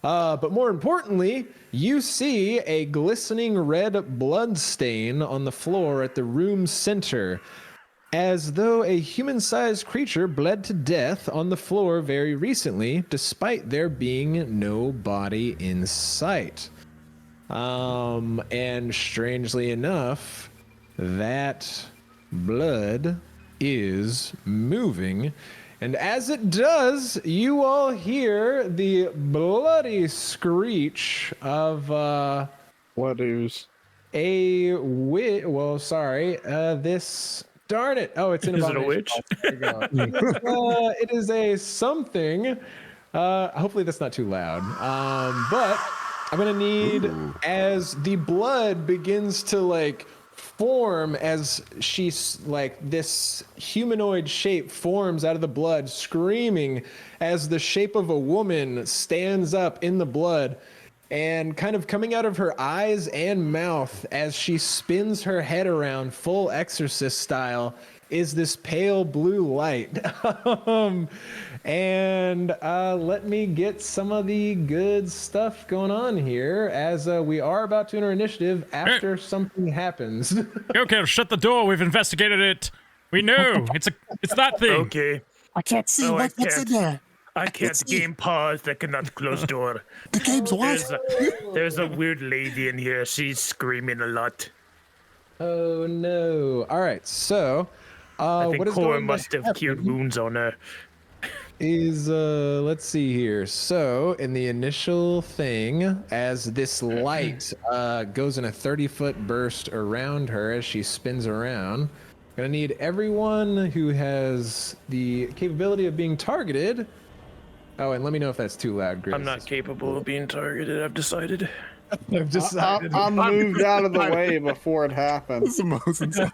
But more importantly, you see a glistening red blood stain on the floor at the room's center, as though a human-sized creature bled to death on the floor very recently, despite there being no body in sight. And strangely enough, that blood is moving. And as it does, you all hear the bloody screech of What is? this darn it. Oh, it's an Is it a abomination. witch? There you go. It is a something. Hopefully that's not too loud. But I'm gonna need as the blood begins to like form as she's like this humanoid shape forms out of the blood, screaming as the shape of a woman stands up in the blood, and kind of coming out of her eyes and mouth as she spins her head around full exorcist style is this pale blue light. Let me get some of the good stuff going on here as we are about to enter initiative after something happens. Okay, shut the door. We've investigated it. We know it's that thing. Okay. I can't see No, I what's in can't. there. I can't see. game pause. I cannot close door. The game's what? There's a weird lady in here. She's screaming a lot. Oh no. All right, so I think what is Kool going to must have cured happen wounds on her. is let's see here. So in the initial thing, as this light goes in a 30-foot burst around her as she spins around, gonna need everyone who has the capability of being targeted. Oh, and let me know if that's too loud, Grizz. I'm not capable of being targeted, I've decided. I've decided. I moved out of the way before it happened. It's the most insane.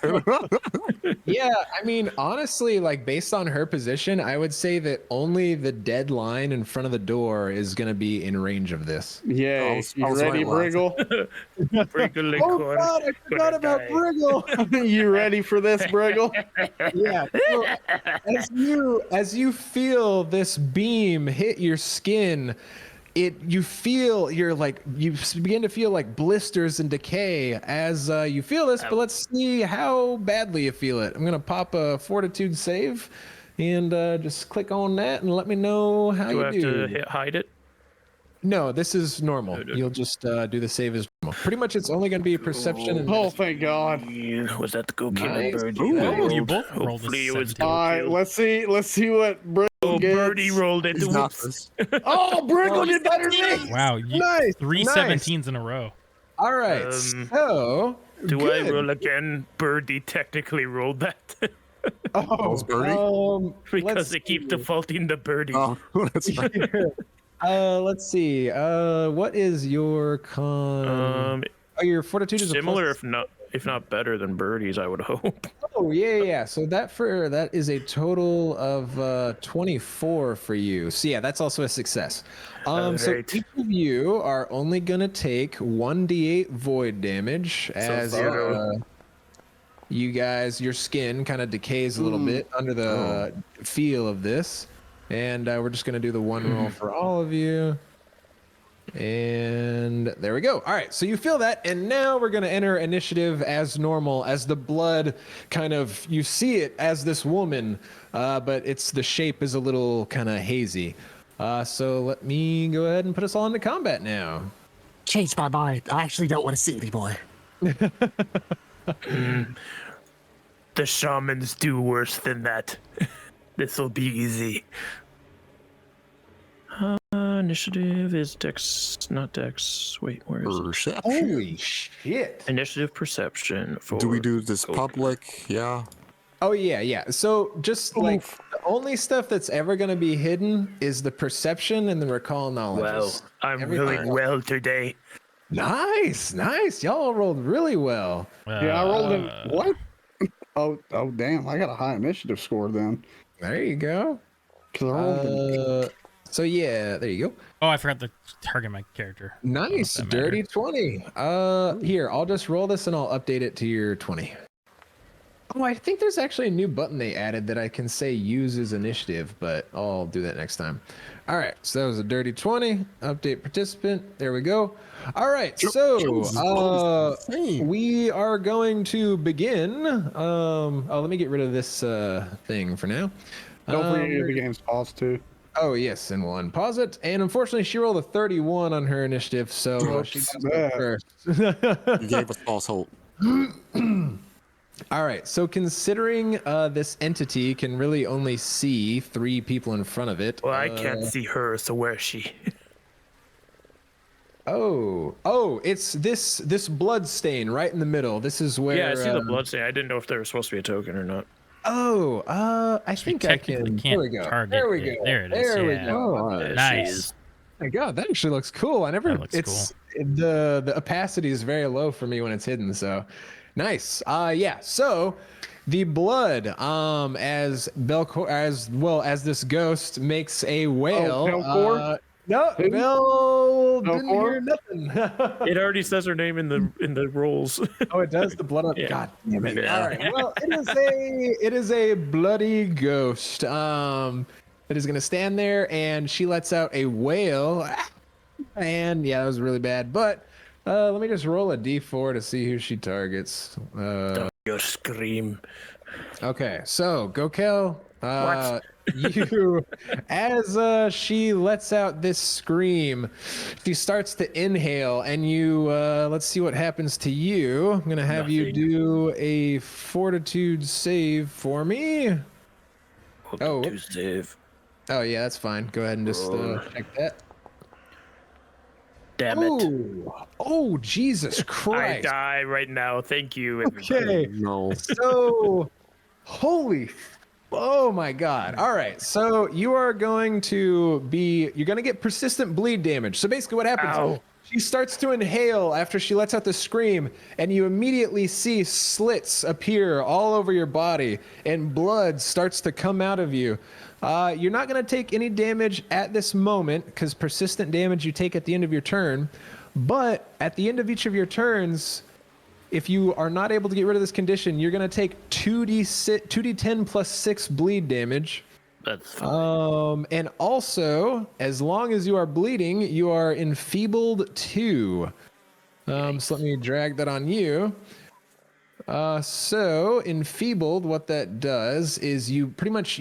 Yeah, I mean, honestly, like based on her position, I would say that only the dead line in front of the door is gonna be in range of this. Yay. I You was ready, right, Lance. Briggle Oh God, I forgot about Briggle. You ready for this, Briggle? Yeah. So, as you feel this beam hit your skin, you begin to feel like blisters and decay as you feel this. But let's see how badly you feel it. I'm gonna pop a fortitude save, and just click on that and let me know how Do I you have do. to hide it? No, this is normal. You'll just do the save as normal. Pretty much, it's only gonna be perception and. Oh, thank God. Was that the go killing Nice. bird? Oh, you both rolled a Hopefully it was 17. All right, let's see what Briggle Oh, gets. birdie rolled it. He's not Whoops. this. Oh, Briggle did better than me. Wow, Nice, three nice. 17s in a row. All right, so Do I good. roll again? Birdie technically rolled that. Those birdie? Because let's they keep defaulting to birdie. Oh, that's right. let's see. What is your con? Your fortitude is Similar, a plus... if not better than birdies, I would hope. Oh yeah. So that is a total of 24 for you. So yeah, that's also a success. So Alright. each of you are only gonna take 1d8 void damage as you guys, your skin kind of decays a little bit under the feel of this, and we're just gonna do the one roll for all of you. And there we go. All right, so you feel that, and now we're going to enter initiative as normal, as the blood kind of, you see it as this woman, but the shape is a little kind of hazy. So let me go ahead and put us all into combat now. Change my mind. I actually don't want to see anymore. The shamans do worse than that. This'll be easy. Initiative is Dex, not Dex. Wait, where is it? Perception. Holy shit. Initiative perception for. Do we do this Kool. public? Yeah. Oh, yeah. So just like the only stuff that's ever going to be hidden is the perception and the recall knowledge. Well, I'm Everything really else. well today. Nice. Y'all rolled really well. Yeah, I rolled in. What? Oh, damn. I got a high initiative score then. There you go. Because I rolled So yeah, there you go. Oh, I forgot to target my character. Nice, that dirty 20. Here, I'll just roll this and I'll update it to your 20. Oh, I think there's actually a new button they added that I can say uses initiative, but I'll do that next time. All right, so that was a dirty 20. Update participant. There we go. All right, so we are going to begin. Let me get rid of this thing for now. Don't forget the game's pause too. Oh, yes, and we'll unpause it. And unfortunately, she rolled a 31 on her initiative, so she got bad. first. You gave us false hope. All right, so considering this entity can really only see 3 people in front of it. Well, I can't see her, so where is she? Oh, it's this blood stain right in the middle. This is where. Yeah, I see the bloodstain. I didn't know if there was supposed to be a token or not. I think I can. There we go. Target There we it. go. There it is. There we Yeah. go. There she Nice. is. My God, that actually looks cool. That looks The opacity is very low for me when it's hidden. So, nice. Yeah. So, the blood, as Belcorra, as well as this ghost makes a wail. Belcorra? No, Bell didn't hear Belcorra? nothing. It already says her name in the rolls. Oh, it does. The blood. Yeah. God damn it! Yeah. All right. Well, it is a bloody ghost. That is going to stand there, and she lets out a wail, and yeah, that was really bad. But let me just roll a d4 to see who she targets. Your scream. Okay, so Gokel, What? you, as she lets out this scream, she starts to inhale, and you, let's see what happens to you. I'm gonna have you Nothing. do a fortitude save for me. Oh. To save. Oh yeah, that's fine. Go ahead and just check that. Damn it. Oh, Jesus I Christ. die right now. Thank you. everybody. Okay. No. So, oh my God. All right. So you are going to you're going to get persistent bleed damage. So basically what happens, Ow. she starts to inhale after she lets out the scream, and you immediately see slits appear all over your body, and blood starts to come out of you. You're not going to take any damage at this moment, because persistent damage you take at the end of your turn. But at the end of each of your turns, if you are not able to get rid of this condition, you're going to take 2d10 plus 6 bleed damage. That's fine. And also, as long as you are bleeding, you are enfeebled 2. So let me drag that on you. So enfeebled, what that does is you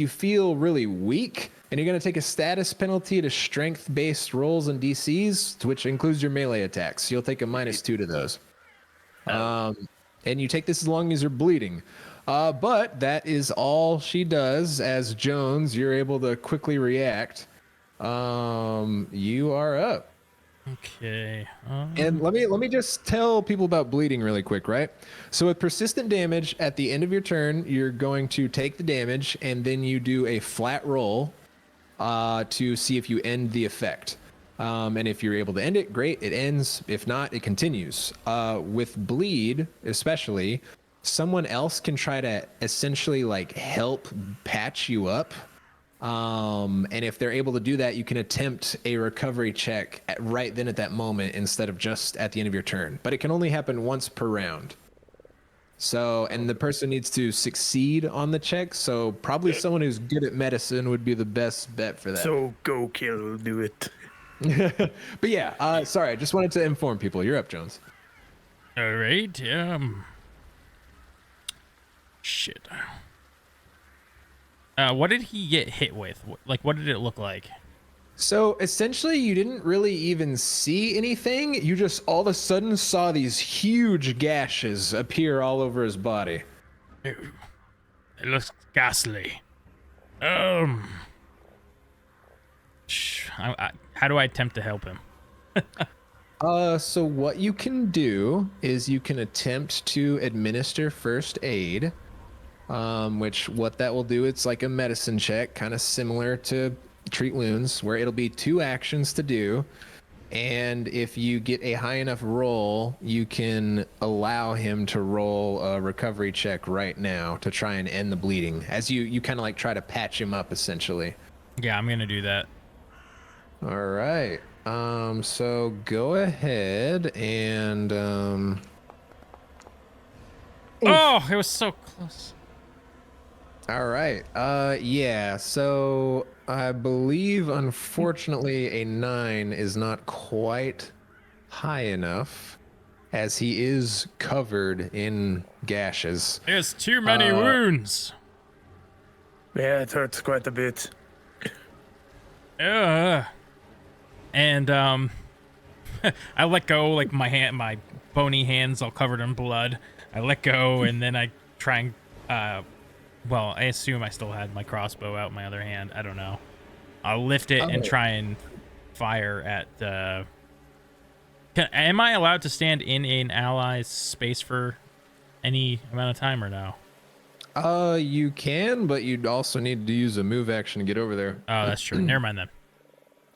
feel really weak, and you're going to take a status penalty to strength-based rolls and DCs, which includes your melee attacks. You'll take a -2 to those. And you take this as long as you're bleeding. But that is all she does. As Jones, you're able to quickly react. You are up. Okay. And let me just tell people about bleeding really quick, right? So with persistent damage, at the end of your turn, you're going to take the damage, and then you do a flat roll to see if you end the effect. And if you're able to end it, great, it ends. If not, it continues. With bleed, especially, someone else can try to essentially like help patch you up. And if they're able to do that, you can attempt a recovery check right then at that moment instead of just at the end of your turn. But it can only happen once per round. So, and the person needs to succeed on the check. So probably someone who's good at medicine would be the best bet for that. So go kill, do it. But yeah, sorry, I just wanted to inform people. You're up, Jones. All right. Shit. What did he get hit with? Like, what did it look like? So essentially, you didn't really even see anything. You just all of a sudden saw these huge gashes appear all over his body. It looks ghastly. How do I attempt to help him? So what you can do is you can attempt to administer first aid, which what that will do, it's like a medicine check, kind of similar to treat wounds, where it'll be 2 actions to do. And if you get a high enough roll, you can allow him to roll a recovery check right now to try and end the bleeding, as you kind of like try to patch him up, essentially. Yeah, I'm gonna do that. All right. So go ahead and Oh, it was so close. all right. Yeah. So I believe, unfortunately, a 9 is not quite high enough, as he is covered in gashes. There's too many wounds. Yeah, it hurts quite a bit. And I let go, like my bony hands all covered in blood. I let go, and then I try and well, I assume I still had my crossbow out in my other hand. I don't know. I'll lift it and try and fire at the... Am I allowed to stand in an ally's space for any amount of time or no? You can, but you'd also need to use a move action to get over there. Oh, that's true. Never mind then.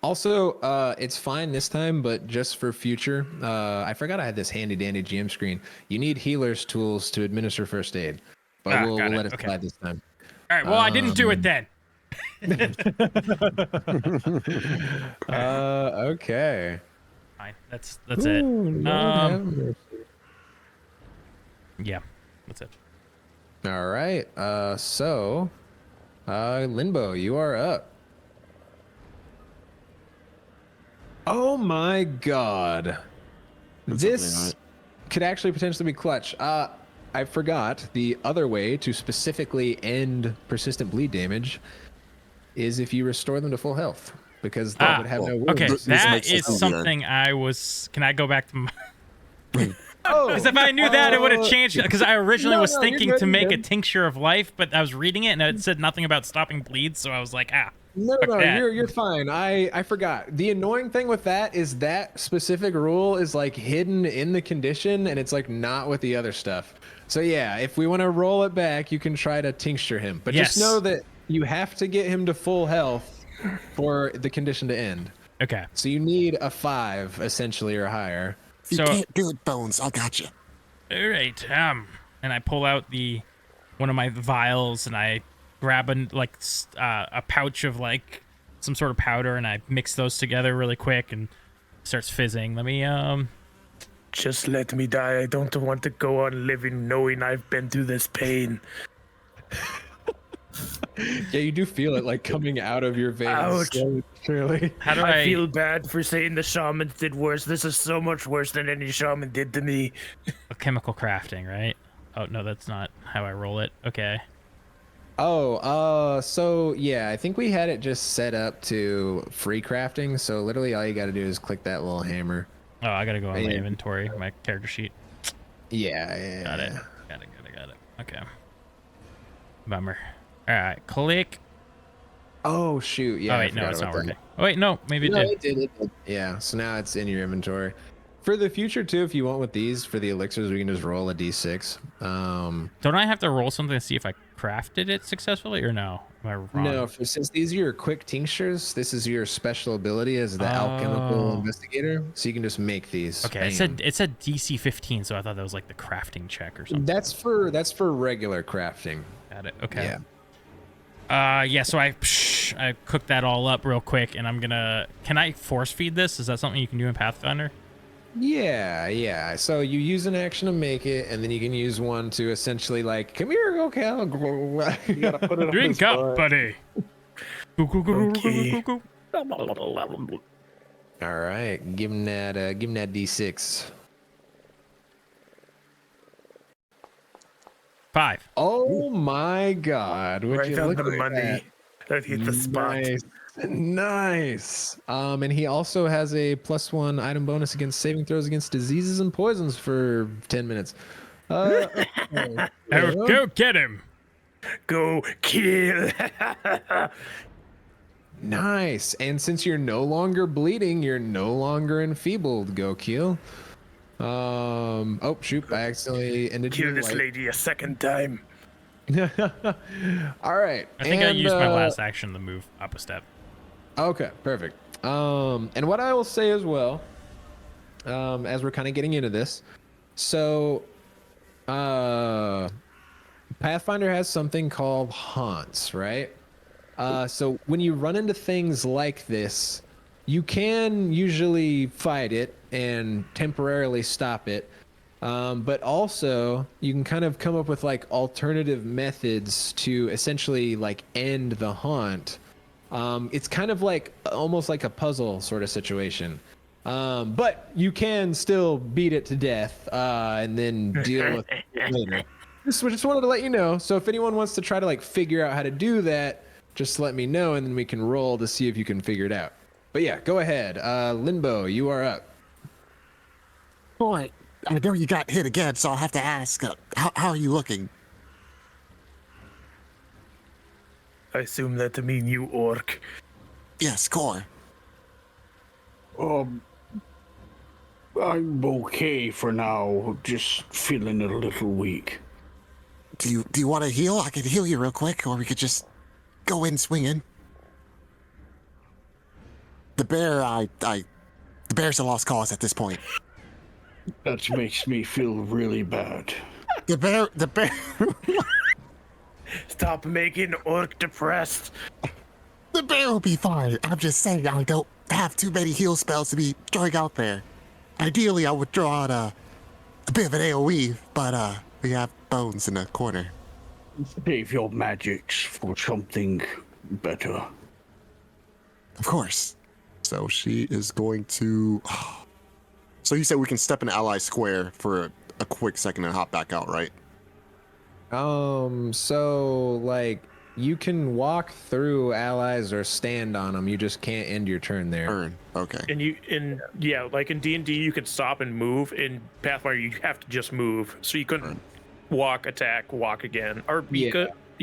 Also, it's fine this time, but just for future, I forgot I had this handy dandy GM screen. You need healer's tools to administer first aid, but we'll let it slide this time. All right. Well, I didn't do it then. Okay. Fine. That's it. Yeah, that's it. All right. So, Limbo, you are up. Oh my God. This could actually potentially be clutch. I forgot the other way to specifically end persistent bleed damage is if you restore them to full health, because they would have no wounds. Okay, that is something I was... Can I go back to my... Because if I knew that, it would have changed. Because I originally was thinking to make a tincture of life, but I was reading it and it said nothing about stopping bleeds, so I was like, No, you're fine. I forgot. The annoying thing with that is that specific rule is like hidden in the condition, and it's like not with the other stuff. So yeah, if we want to roll it back, you can try to tincture him, but just know that you have to get him to full health for the condition to end. Okay. So you need a 5 essentially or higher. You can't do it, Bones. I got you. All right. And I pull out one of my vials and I grab a pouch of like some sort of powder and I mix those together really quick and it starts fizzing. Let me Just let me die. I don't want to go on living knowing I've been through this pain. Yeah, you do feel it like coming out of your veins. Ouch. Surely. How do I feel bad for saying the shamans did worse. This is so much worse than any shaman did to me. Chemical crafting, right? Oh no, that's not how I roll it. Okay. So yeah, I think we had it just set up to free crafting. So literally all you got to do is click that little hammer. Oh, I gotta go on my inventory, my character sheet. Yeah. Got it. Okay. Bummer. All right, click. Oh shoot! Yeah. Oh wait, no, it's not working. Oh wait, no, maybe it did. It did. Yeah. So now it's in your inventory. For the future too, if you want with these for the elixirs, we can just roll a d6. Don't I have to roll something to see if I crafted it successfully or no? Am I wrong? No, since these are your quick tinctures, this is your special ability as the alchemical investigator. So you can just make these. Okay, it said DC 15, so I thought that was like the crafting check or something. That's for regular crafting. Got it. Okay. Yeah. So I cooked that all up real quick, and I'm gonna. Can I force feed this? Is that something you can do in Pathfinder? Yeah. So you use an action to make it, and then you can use one to essentially like, come here, go Cal. You gotta put it Drink up, buddy. Okay. All right, give him that D6. 5. Oh my God! Would Right you on look the at money. That hit the spot. Nice. And he also has a +1 item bonus against saving throws against diseases and poisons for 10 minutes. Okay. Oh, go get him. Go kill. Nice. And since you're no longer bleeding, you're no longer enfeebled, Gokil. Oh shoot! I accidentally ended Kill your this light. lady a second time. All right. I think I used my last action to move up a step. Okay, perfect. And what I will say as well, as we're kind of getting into this, so Pathfinder has something called haunts, right? So when you run into things like this, you can usually fight it and temporarily stop it. But also you can kind of come up with like alternative methods to essentially like end the haunt. It's kind of like almost like a puzzle sort of situation. But you can still beat it to death and then deal with it later. Just wanted to let you know. So if anyone wants to try to like figure out how to do that, just let me know and then we can roll to see if you can figure it out. But yeah, go ahead. Limbo, you are up. Boy, I know you got hit again, so I'll have to ask, how are you looking? I assume that to mean you orc. Yes, Core. I'm okay for now. Just feeling a little weak. Do you want to heal? I can heal you real quick, or we could just go in swinging. The bear's a lost cause at this point. That makes me feel really bad. The bear. Stop making orc depressed. The bear will be fine. I'm just saying I don't have too many heal spells to be throwing out there. Ideally, I would draw out a bit of an AoE, but we have bones in the corner. Save your magics for something better. Of course. So she is going to. So you said we can step in ally square for a quick second and hop back out, right? So like you can walk through allies or stand on them. You just can't end your turn there. Turn. Okay. And like in D&D, you could stop and move. In Pathfinder, you have to just move. So you couldn't walk, attack, walk again. Or you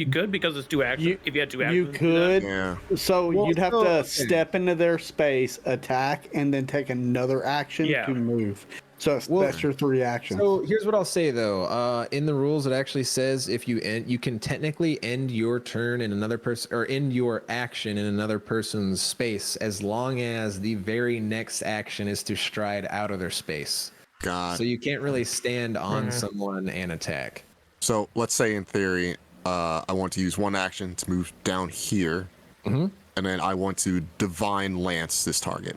could because it's 2 actions. If you had 2 actions. You could. Yeah. So Well, you'd have so- to okay. step into their space, attack, and then take another action to move. So that's your 3 actions. So here's what I'll say though. In the rules, it actually says if you end, you can technically end your turn in another person or end your action in another person's space as long as the very next action is to stride out of their space. God. So you can't really stand on someone and attack. So let's say in theory, I want to use 1 action to move down here, and then I want to divine lance this target.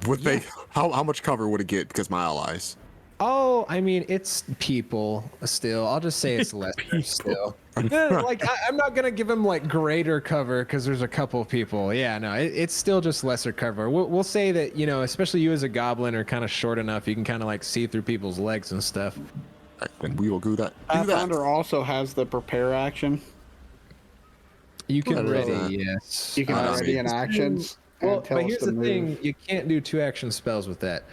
Would they? How much cover would it get because my allies? Oh, I mean, it's people still. I'll just say it's lesser still. Like, I'm not going to give him like greater cover because there's a couple people. Yeah, no, it's still just lesser cover. We'll say that, you know, especially you as a goblin are kind of short enough. You can kind of like see through people's legs and stuff. And we will do that. Pathfinder also has the prepare action. You can That is ready, a- yes. You can already in actions. Well, and tell but us here's to the move. thing. You can't do 2 action spells with that.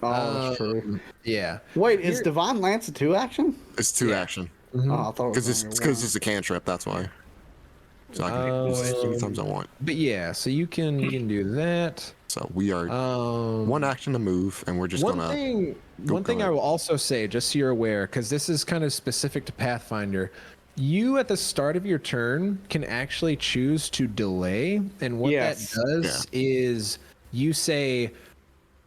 Oh, that's true. Yeah. Wait, is Divine Lance a 2 action? It's 2 action Oh, I thought it was because it's a cantrip. That's why. So I can use it as many times I want. But yeah, so you can do that. So we are 1 action to move, and we're just One gonna. thing I will also say, just so you're aware, because this is kind of specific to Pathfinder, you at the start of your turn can actually choose to delay, and what that does is you say,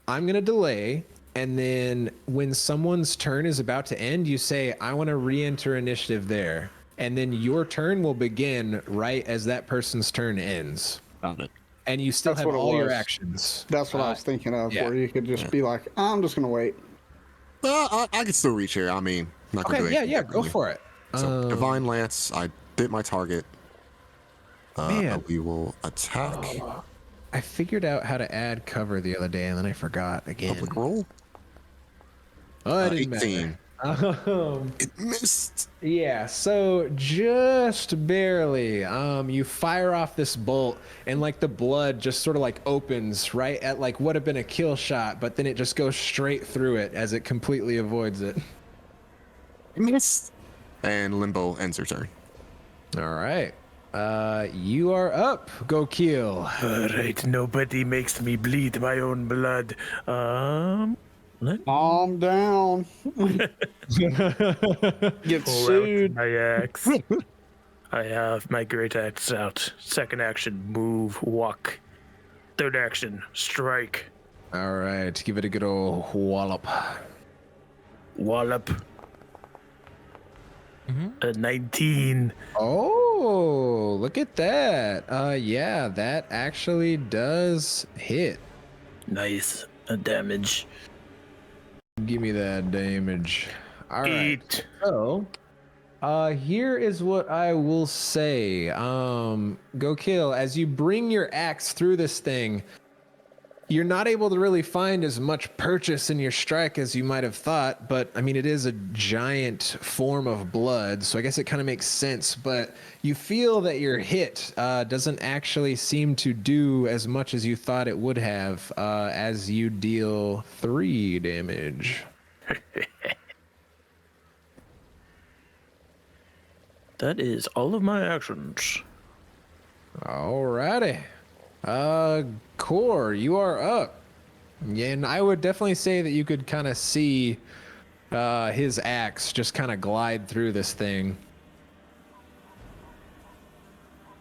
I'm going to delay, and then when someone's turn is about to end, you say, I want to re-enter initiative there, and then your turn will begin right as that person's turn ends. Got it. And you still That's have what it all your was. actions. That's what I was thinking of, yeah. where you could just be like, I'm just going to wait. I can still reach here. I mean, I'm not gonna do Okay, anything yeah, go differently. for it. So divine lance. I bit my target. Man. We will attack. I figured out how to add cover the other day, and then I forgot again. Public roll. Oh, it didn't 18. matter. It missed. Yeah, so just barely, you fire off this bolt, and like the blood just sort of like opens right at like what have been a kill shot, but then it just goes straight through it as it completely avoids it. It missed. And Limbo ends her turn. All right, you are up. Go kill. All right, nobody makes me bleed my own blood. Calm down. Get Pull sued. out my axe. I have my great axe out. Second action, move, walk. Third action, strike. All right, give it a good old wallop. Wallop. A 19. Oh, look at that. Yeah, that actually does hit. Nice. A damage. Give me that damage. All right. 8. So, here is what I will say. Go kill. As you bring your axe through this thing, you're not able to really find as much purchase in your strike as you might have thought, but I mean, it is a giant form of blood, so I guess it kind of makes sense, but you feel that your hit doesn't actually seem to do as much as you thought it would have, as you deal 3 damage. That is all of my actions. Alrighty. Core, you are up. Yeah, and I would definitely say that you could kind of see his axe just kind of glide through this thing.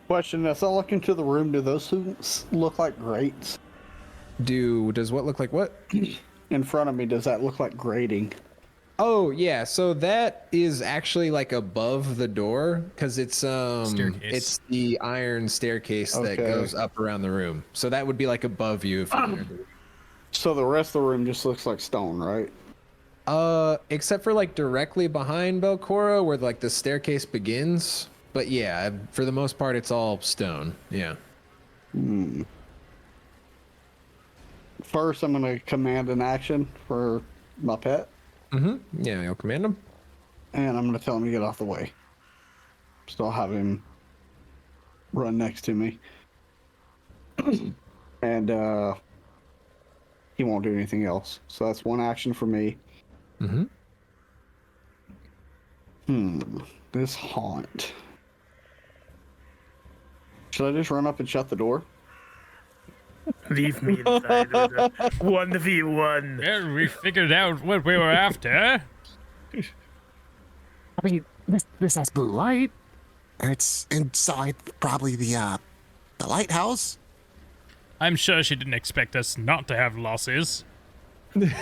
Question: as I look into the room, do those suits look like grates? Does what look like what? In front of me, does that look like grating? Oh yeah, so that is actually like above the door because it's Staircase. it's the iron staircase that Okay. goes up around the room. So that would be like above you if you entered the room. So the rest of the room just looks like stone, right? Except for like directly behind Belcorra where like the staircase begins. But yeah, for the most part it's all stone. Yeah. First, I'm going to command an action for my pet, Yeah, you'll command him. and I'm going to tell him to get off the way. So I'll have him run next to me. And he won't do anything else. So that's one action for me. This haunt. Should I just run up and shut the door? Leave me inside with a 1v1. Well, we figured out what we were after. I mean, this has blue light. And it's inside probably the lighthouse. I'm sure she didn't expect us not to have losses. Let's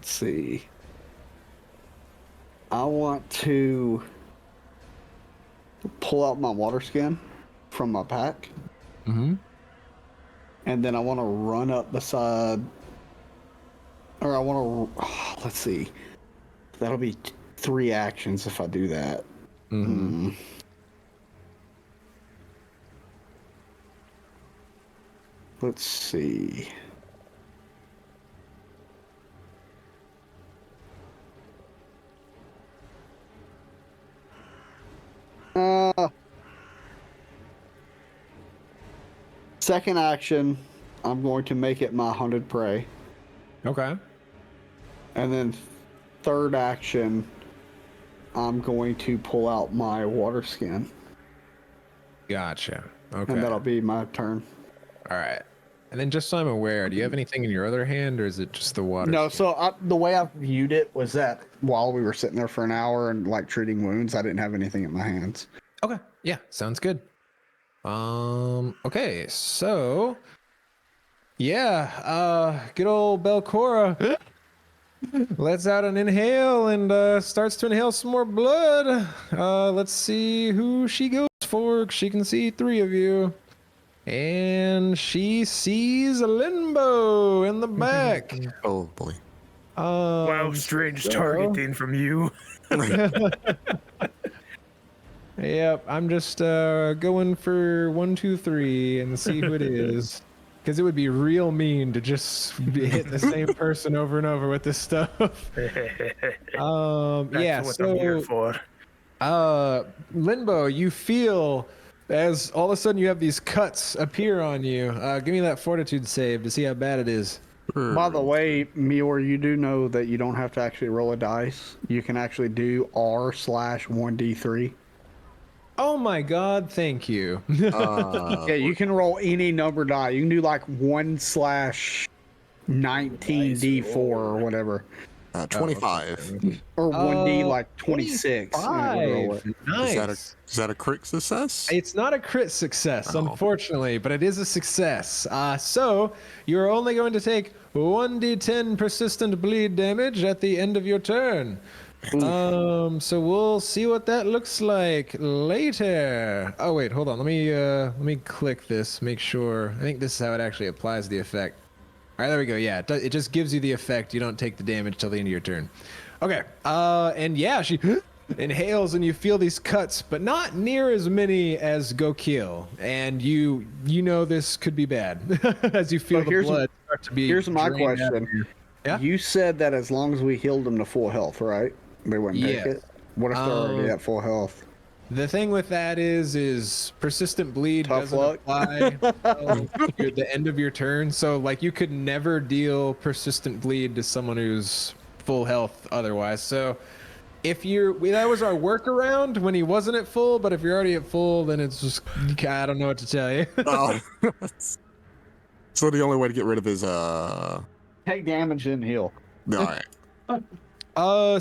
see. I want to pull out my water skin from my pack. And then I want to run up beside, or I want to, let's see. That'll be 3 actions if I do that. Let's see. Second action, I'm going to make it my hunted prey. Okay. And then third action, I'm going to pull out my water skin. Gotcha. Okay. And that'll be my turn. All right. And then just so I'm aware, do you have anything in your other hand or is it just the water? No, so the way I viewed it was that while we were sitting there for an hour and like treating wounds, I didn't have anything in my hands. Okay. Yeah, sounds good. Okay, so yeah, good old Belcorra lets out an inhale and starts to inhale some more blood. Let's see who she goes for. She can see 3 of you. And she sees a Limbo in the back. Oh boy. Wow, strange targeting from you. Yep, I'm just going for 1, 2, 3 and see who it is. Because it would be real mean to just hit the same person over and over with this stuff. Yeah, what so I'm here for. Limbo, you feel as all of a sudden you have these cuts appear on you. Give me that fortitude save to see how bad it is. By the way, Meyore, you do know that you don't have to actually roll a dice. You can actually do R/1d3. Oh my god, thank you. Yeah, you can roll any number die. You can do like 1/19d4 or whatever. 25. Or 1d like 26. Five. Nice. Is that a crit success? It's not a crit success, Oh. unfortunately, but it is a success. So you're only going to take 1d10 persistent bleed damage at the end of your turn. So we'll see what that looks like later. Oh wait, hold on. Let me click this. Make sure. I think this is how it actually applies the effect. All right, there we go. Yeah, it just gives you the effect. You don't take the damage till the end of your turn. Okay. And yeah, she inhales and you feel these cuts, but not near as many as Go Kill. And you know this could be bad as you feel the blood start to be. Here's my drained out of question. you. Yeah? You said that as long as we healed them to full health, right? They wouldn't take it. What if they're already at full health? The thing with that is persistent bleed Tough doesn't luck. apply to the end of your turn. So like you could never deal persistent bleed to someone who's full health otherwise. So if that was our workaround when he wasn't at full, but if you're already at full, then it's just, I don't know what to tell you. Oh. So the only way to get rid of his Take damage and heal. all right.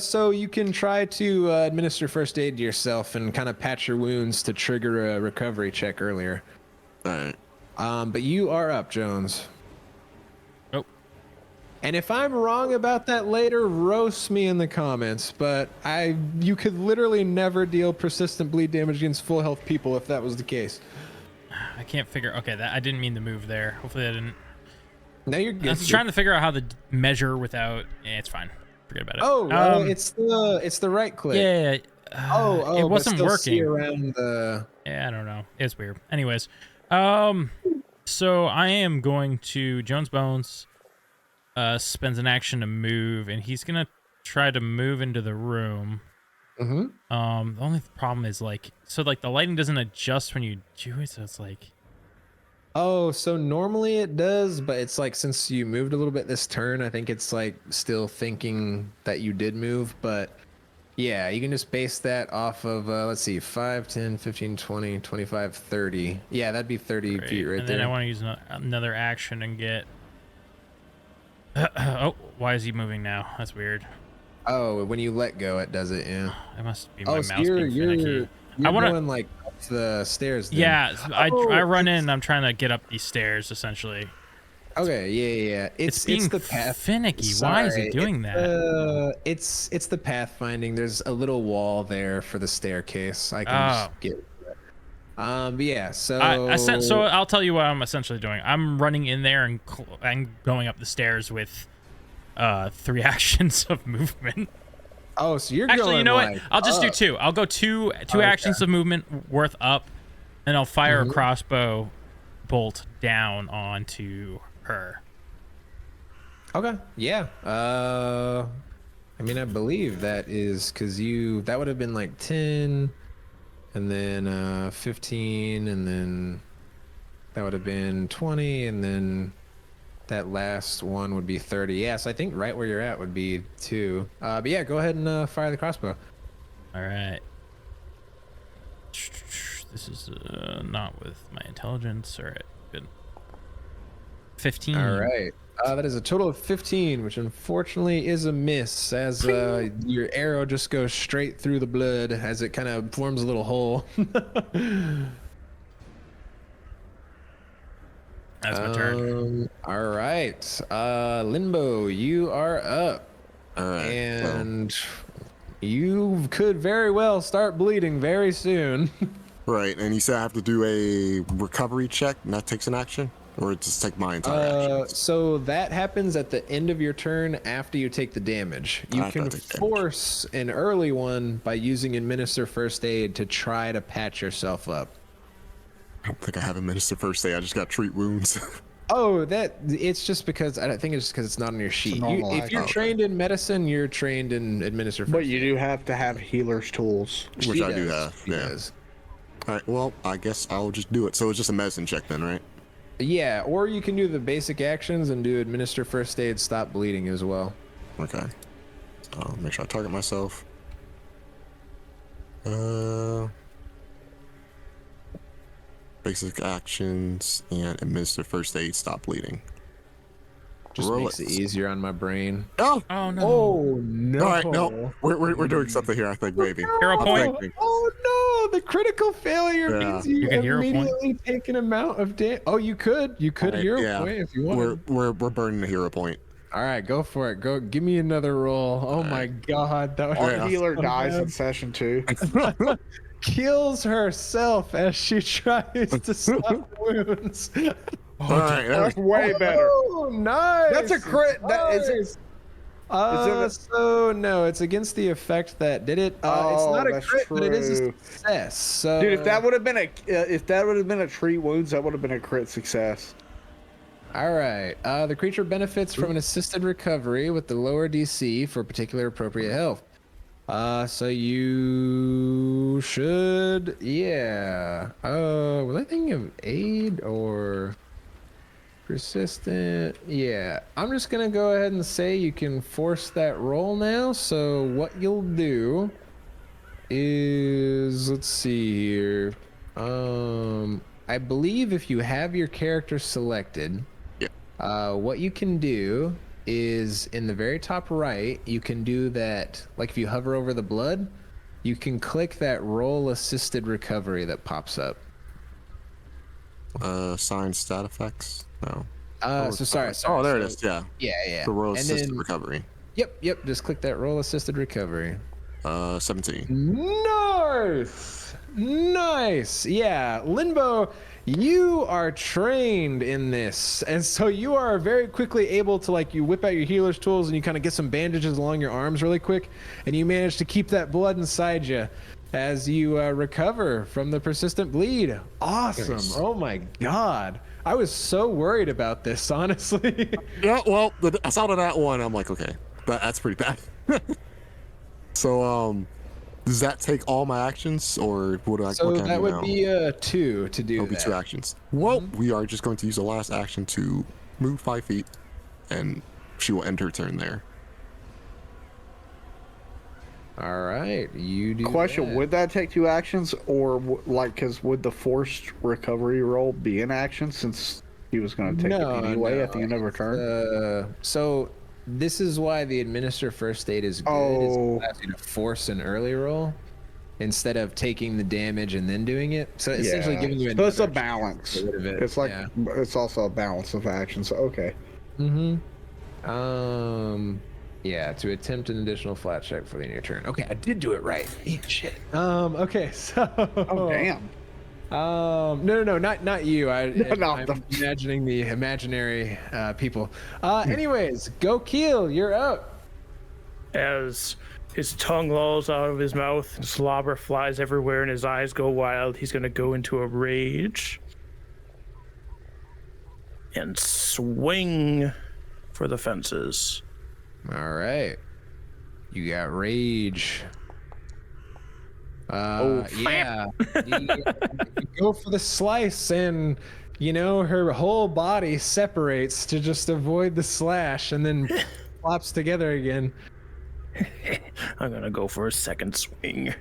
So you can try to administer first aid to yourself and kind of patch your wounds to trigger a recovery check earlier. All right. But you are up, Jones. Oh. And if I'm wrong about that later, roast me in the comments. But you could literally never deal persistent bleed damage against full health people if that was the case. I can't figure. Okay, I didn't mean to move there. Hopefully, I didn't. No, you're good. I was trying to figure out how to measure without. It's fine. Forget about it. Oh, it's the right click. Yeah. Oh, it but wasn't still working. see around the. Yeah, I don't know. It's weird. Anyways, so I am going to Jones Bones. Spends an action to move, and he's gonna try to move into the room. Mm-hmm. The only problem is the lighting doesn't adjust when you do it, so it's like. Oh, so normally it does, but it's like since you moved a little bit this turn, I think it's like still thinking that you did move, but yeah, you can just base that off of, let's see, 5, 10, 15, 20, 25, 30. Yeah, that'd be 30 feet right and there. then I want to use another action and get... oh, why is he moving now? That's weird. Oh, when you let go, it does it, yeah. It must be my mouse so being finicky. You're going like up the stairs then. Yeah, I run in and I'm trying to get up these stairs, essentially. Okay, yeah. It's being the path finicky. Sorry, Why is it doing that? It's the pathfinding. There's a little wall there for the staircase. I can just get. But yeah, so so I'll tell you what I'm essentially doing. I'm running in there and going up the stairs with 3 actions of movement. Oh, so you're actually, going you know like, what? I'll just do 2. I'll go two actions of movement worth up, and I'll fire a crossbow bolt down onto her. Okay. Yeah. I mean, I believe that is because that would have been like 10, and then 15, and then that would have been 20, and then that last one would be 30. Yeah, so I think right where you're at would be 2. But yeah, go ahead and fire the crossbow. All right. This is not with my intelligence. All right, good. 15. All right. That is a total of 15, which unfortunately is a miss, as your arrow just goes straight through the blood as it kind of forms a little hole. That's my turn. All right. Limbo, you are up. All right. And you could very well start bleeding very soon. Right, and you said I have to do a recovery check, and that takes an action? or just take my entire action? So that happens at the end of your turn after you take the damage. You After I can take damage. force an early one by using Administer First Aid to try to patch yourself up. I don't think I have administer first aid. I just got treat wounds. Oh, it's just because I think it's just because it's not on your sheet. normal If you're action. trained in medicine, you're trained in Administer First But you Aid. do have to have healer's tools. Which She I do does, have, she yeah. does. All right, well, I guess I'll just do it. So it's just a medicine check then, right? Yeah, or you can do the basic actions and do Administer First Aid, stop bleeding as well. Okay. So I'll make sure I target myself. Basic actions and administer first aid, stop bleeding. Just Roll makes it. it easier on my brain. Oh! Oh no. Oh no! All right, no, we're doing something here, I think, maybe. Hero I'm point. thinking. Oh no! The critical failure Yeah. means you can hero point. immediately take an amount of damage. Oh, you could Alright, hero yeah. point if you want. We're burning the hero point. All right, go for it. Go, give me another roll. Oh my God, that was Our Yeah. healer so dies bad. in session 2. Kills herself as she tries to stop wounds. All right, there we That's way better. Oh, nice. That's a crit. That is Nice. it- So no, it's against the effect that did it. It's Oh, not a that's crit, but it is a true. success. So Dude, if that would have been a treat wounds, that would have been a crit success. All right. The creature benefits from an assisted recovery with the lower DC for particular appropriate health. So you should, yeah. Was I thinking of aid or persistent? Yeah. I'm just gonna go ahead and say you can force that roll now. So what you'll do is, let's see here. I believe if you have your character selected, what you can do is in the very top right, you can do that, like if you hover over the blood, you can click that roll assisted recovery that pops up. Sign stat effects. No. So sorry. Oh, there it so- is. Yeah. Yeah. The roll And assisted then- recovery. Yep. Just click that roll assisted recovery. 17. Nice. Yeah, Limbo, you are trained in this, and so you are very quickly able to, like, you whip out your healer's tools and you kind of get some bandages along your arms really quick, and you manage to keep that blood inside you as you recover from the persistent bleed. Awesome. Nice. Oh my God, I was so worried about this, honestly. Yeah, well, I saw that one. I'm like, okay, that's pretty bad. So, does that take all my actions, or what do I? So what can I that do would now? be 2 to do It'll be that. 2 actions. Well, we are just going to use the last action to move 5 feet, and she will end her turn there. All right, you do Question: that. would that take 2 actions, or because would the forced recovery roll be an action since he was going to take it anyway at the end of her turn? So this is why the administer first aid is good. Is it allows you to force an early roll instead of taking the damage and then doing it. So essentially giving you So it's a another chance balance. to get rid of it. It's like Yeah. it's also a balance of actions. Okay. Yeah, to attempt an additional flat check for the end of your turn. Okay, I did do it right. Shit. Okay, so. Oh damn. No, not you. I'm the- imagining the imaginary people. Anyways, go Keel, you're up. As his tongue lolls out of his mouth and slobber flies everywhere and his eyes go wild, he's going to go into a rage and swing for the fences. All right. You got rage. Yeah. You go for the slice, and her whole body separates to just avoid the slash, and then flops together again. I'm going to go for a second swing.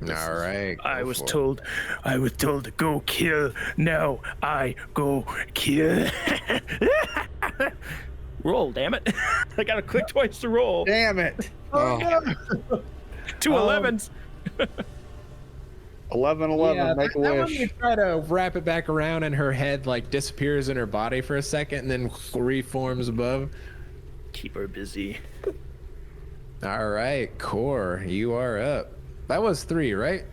All right. I was told to go kill. Now I go kill. Roll, damn it. I got to click twice to roll. Damn it. Two 11s. 11, Yeah, make a that one you wish. try to wrap it back around, and her head like disappears in her body for a second, and then reforms above. Keep her busy. All right, Core, you are up. That was 3, right?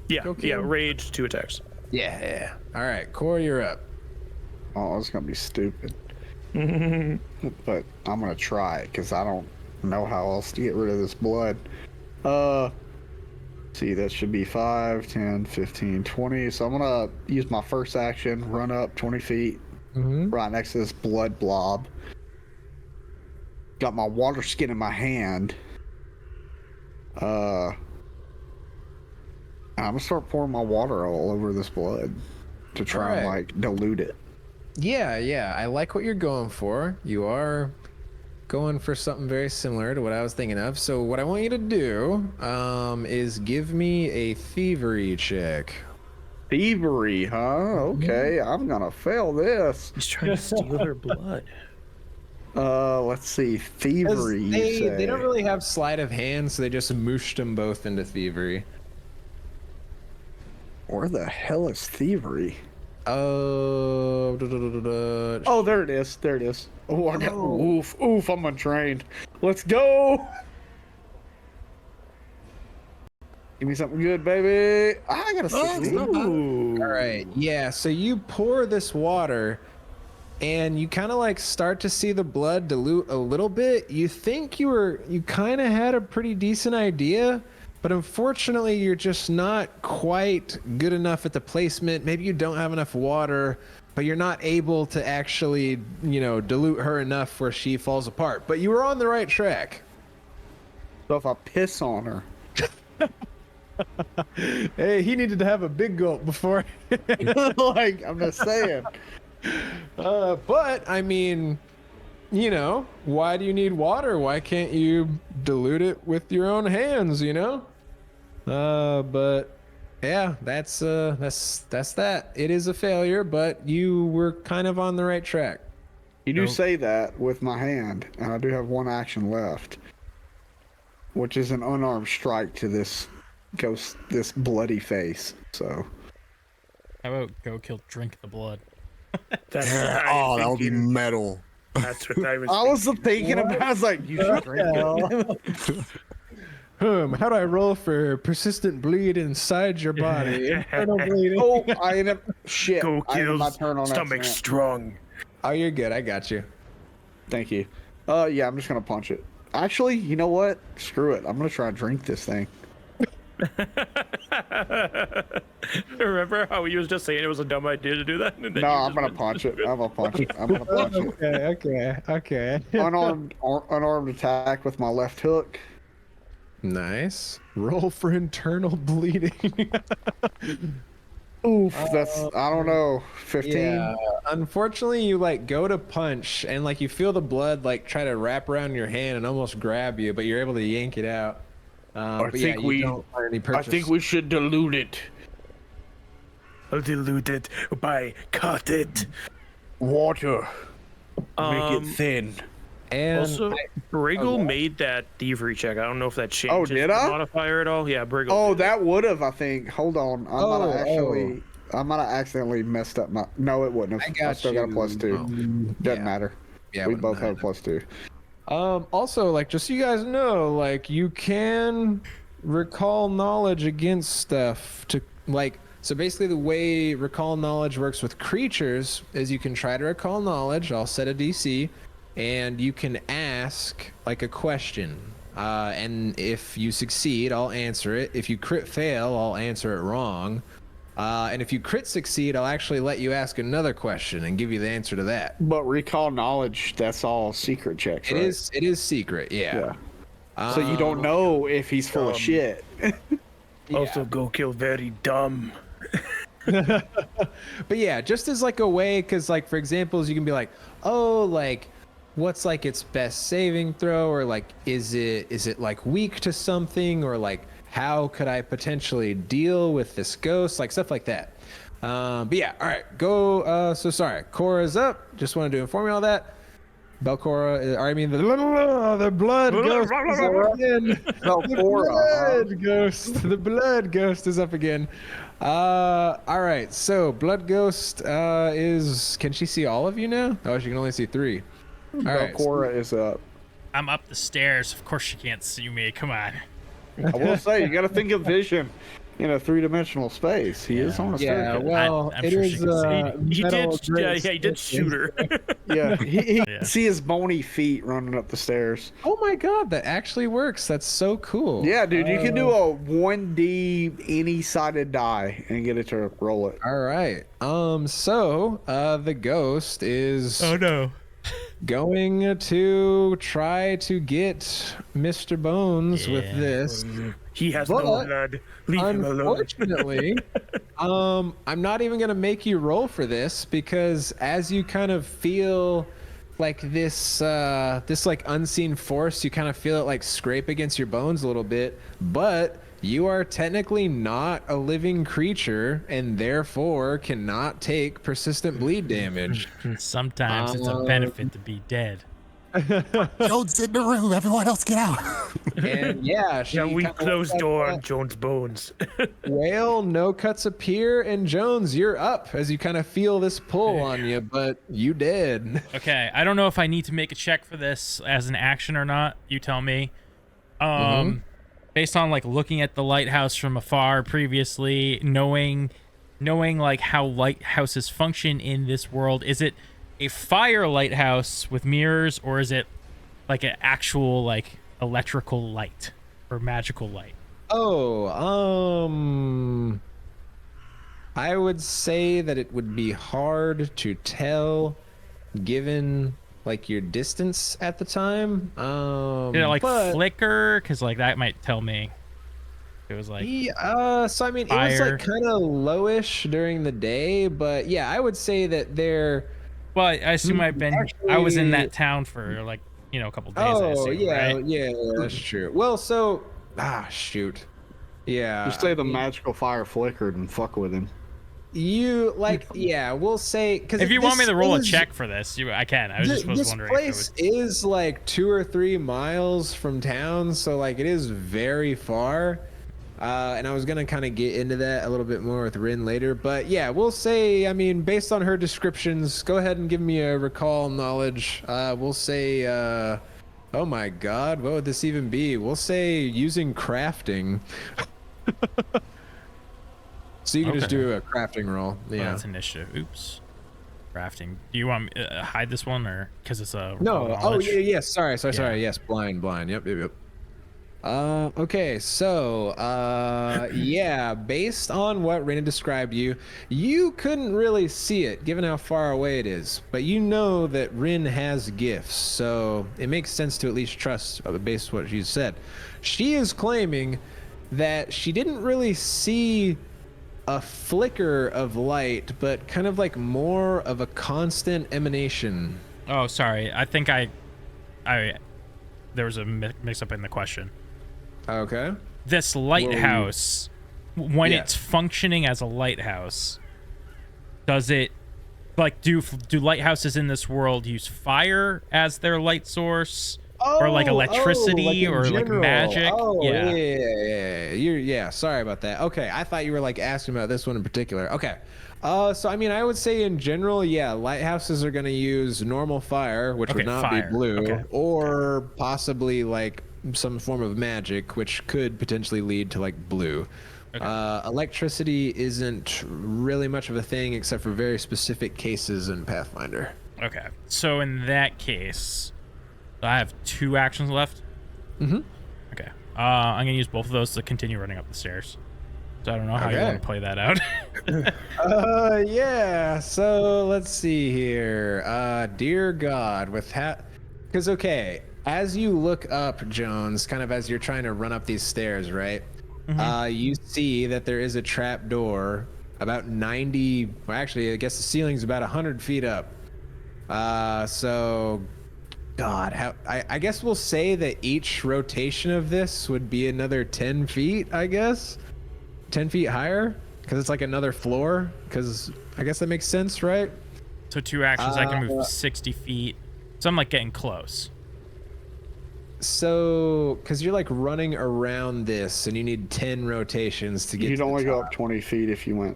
Yeah, Okay. rage, 2 attacks. Yeah. All right, Core, you're up. Oh, it's gonna be stupid. But I'm gonna try it because I don't know how else to get rid of this blood. See, that should be 5, 10, 15, 20. So I'm gonna use my first action, run up 20 feet, right next to this blood blob. Got my water skin in my hand. I'm gonna start pouring my water all over this blood to try and like dilute it. Yeah, I like what you're going for. You are going for something very similar to what I was thinking of. So what I want you to do is give me a thievery check. Thievery, huh? Okay, I'm gonna fail this. He's trying to steal her blood. Let's see, thievery. They don't really have sleight of hand, so they just mooshed them both into thievery. Where the hell is thievery? Oh, Oh, there it is. There it is. Oh, I got oof. I'm untrained. Let's go. Give me something good, baby. I got a 16. All right, yeah. So you pour this water, and you kind of like start to see the blood dilute a little bit. You think you kind of had a pretty decent idea, but unfortunately you're just not quite good enough at the placement. Maybe you don't have enough water, but you're not able to actually, dilute her enough where she falls apart. But you were on the right track. So if I piss on her. Hey, he needed to have a big gulp before. Like, I'm just saying. But I mean, why do you need water? Why can't you dilute it with your own hands? But yeah, that's that. It is a failure, but you were kind of on the right track. You do say that with my hand, and I do have one action left, which is an unarmed strike to this ghost, this bloody face. So How about go kill, drink the blood? That's Oh, that would be metal. That's what I was. I was thinking about. I was like, you should drink it. How do I roll for persistent bleed inside your body? Internal bleeding. Oh, I end up shit. Go I ended kill. my turn on Stomach accident. strong. Oh, you're good. I got you. Thank you. Yeah, I'm just gonna punch it. Actually, you know what? Screw it. I'm gonna try and drink this thing. Remember how he was just saying it was a dumb idea to do that? And then No, you I'm just gonna went- punch it. I'm gonna punch it. I'm gonna punch it. Okay. Unarmed attack with my left hook. Nice. Roll for internal bleeding. Oof, that's I don't know, 15. Yeah. Unfortunately, you go to punch and you feel the blood try to wrap around your hand and almost grab you, but you're able to yank it out. But think you we- don't find any I purchase. think we should dilute it. I'll dilute it by cut it. Water. Make it thin. And Also, Briggle made that thievery check. I don't know if that changes did the I? modifier at all. Yeah, Briggle. Oh, did. that would have, I think. Hold on. I might have accidentally messed up my. No, it wouldn't have. I got still got a you. +2. Doesn't yeah. matter. Yeah, we wouldn't both have a matter. +2. Also, just so you guys know, you can recall knowledge against stuff to so basically the way recall knowledge works with creatures is you can try to recall knowledge. I'll set a DC, and you can ask a question. And if you succeed, I'll answer it. If you crit fail, I'll answer it wrong. And if you crit succeed, I'll actually let you ask another question and give you the answer to that. But recall knowledge, that's all secret checks, right? It is secret, yeah. So you don't know if he's full of shit. Also, go kill very dumb. But yeah, just as a way, because for examples, you can be what's its best saving throw, or is it weak to something, or how could I potentially deal with this ghost, stuff like that. But yeah, all right, go. So sorry, Cora's up. Just wanted to inform you all that. Belcorra, the blood ghost is up again. The blood ghost is up again. All right, so blood ghost can she see all of you now? Oh, she can only see 3. All right, Belcorra is up. I'm up the stairs. Of course she can't see me. Come on. I will say, you gotta think of vision. in a three-dimensional space. He is on a Yeah, staircase. well, I'm it sure is she can He metal did. Yeah, grate he did shoot her. Yeah, he Yeah. can see his bony feet running up the stairs. Oh my god, that actually works. That's so cool. Yeah, dude, you can do a 1D any-sided die and get it to roll it. All right. So the ghost is no. going to try to get Mr. Bones with Yeah. this. He has But, no blood. Leave him alone. Unfortunately, I'm not even gonna make you roll for this because as you kind of feel like this like unseen force, you kind of feel it like scrape against your bones a little bit, but you are technically not a living creature and therefore cannot take persistent bleed damage. Sometimes it's a benefit to be dead. Jones in the room. Everyone else get out. And yeah, she Yeah, we kinda closed looks door like on Jones' bones. Whale, no cuts appear, and Jones, you're up as you kind of feel this pull on you, but you did. Okay, I don't know if I need to make a check for this as an action or not. You tell me. Based on like looking at the lighthouse from afar previously, knowing like how lighthouses function in this world, is it a fire lighthouse with mirrors, or is it like an actual like electrical light or magical light? I would say that it would be hard to tell given like your distance at the time. Did it like but flicker? Because like that might tell me. It was like so I mean, it was fire. like kind of lowish during the day, but yeah, I would say that they're. Well, I assume I was in that town for like a couple days. I assume, yeah, right? yeah, that's true. Well, so shoot, yeah. Just say the magical fire flickered and fuck with him. You like, yeah, we'll say because If you want me to roll a check for this, I can. I was just this wondering. place is like 2 or 3 miles from town, so like it is very far. And I was gonna kind of get into that a little bit more with Rin later, but yeah, we'll say, I mean, based on her descriptions, go ahead and give me a recall knowledge. We'll say, oh my god, what would this even be? We'll say using crafting. So you can just do a crafting roll. Well, Yeah. that's initiative. Oops. Crafting. Do you want me to hide this one, or because it's a No. Oh knowledge? yeah. Yes. Sorry. Yes. Blind. Yep. Okay, so yeah, based on what Raina described you couldn't really see it given how far away it is, but you know that Rin has gifts, so it makes sense to at least trust based on what she said. She is claiming that she didn't really see a flicker of light, but kind of like more of a constant emanation. Oh, sorry. I think there was a mix-up in the question. Okay. This lighthouse, when Yeah. it's functioning as a lighthouse, does it like do lighthouses in this world use fire as their light source, or like electricity, in or like general. magic? Yeah. Sorry about that. Okay, I thought you were like asking about this one in particular. Okay. So I mean, I would say in general, yeah, lighthouses are going to use normal fire, which would not fire. be blue, Okay. or possibly like some form of magic, which could potentially lead to like blue. Electricity isn't really much of a thing except for very specific cases in Pathfinder. Okay. So in that case, I have 2 actions left. Mm-hmm. Okay. I'm gonna use both of those to continue running up the stairs. So I don't know how you want to play that out. Yeah. So let's see here. Dear God, with because okay, as you look up, Jones, kind of as you're trying to run up these stairs, right? You see that there is a trap door about 90. Well, actually, I guess the ceiling's about 100 feet up. So, God, I guess we'll say that each rotation of this would be another 10 feet. I guess 10 feet higher because it's like another floor. Because I guess that makes sense, right? So 2 actions, I can move 60 feet. So I'm like getting close. So, because you're like running around this and you need 10 rotations to get You'd to the only go top. up 20 feet if you went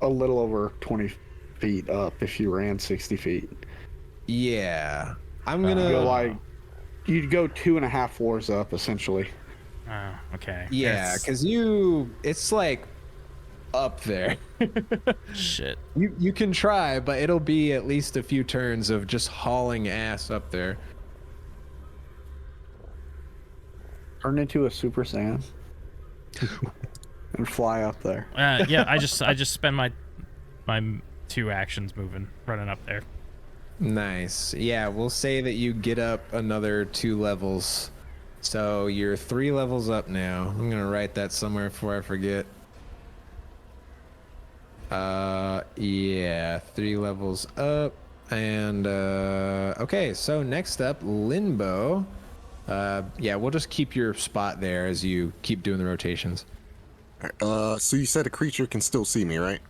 a little over 20 feet up if you ran 60 feet. Yeah. I'm gonna Go like, you'd go 2.5 floors up essentially. Oh, okay. Yeah, because it's like up there. Shit. You can try, but it'll be at least a few turns of just hauling ass up there. Turn into a Super Saiyan and fly up there. Yeah, I just spend my 2 actions moving, running up there. Nice. Yeah, we'll say that you get up another 2 levels. So you're 3 levels up now. I'm gonna write that somewhere before I forget. Yeah, 3 levels up. And okay, so next up, Limbo. Yeah, we'll just keep your spot there as you keep doing the rotations. So you said a creature can still see me, right?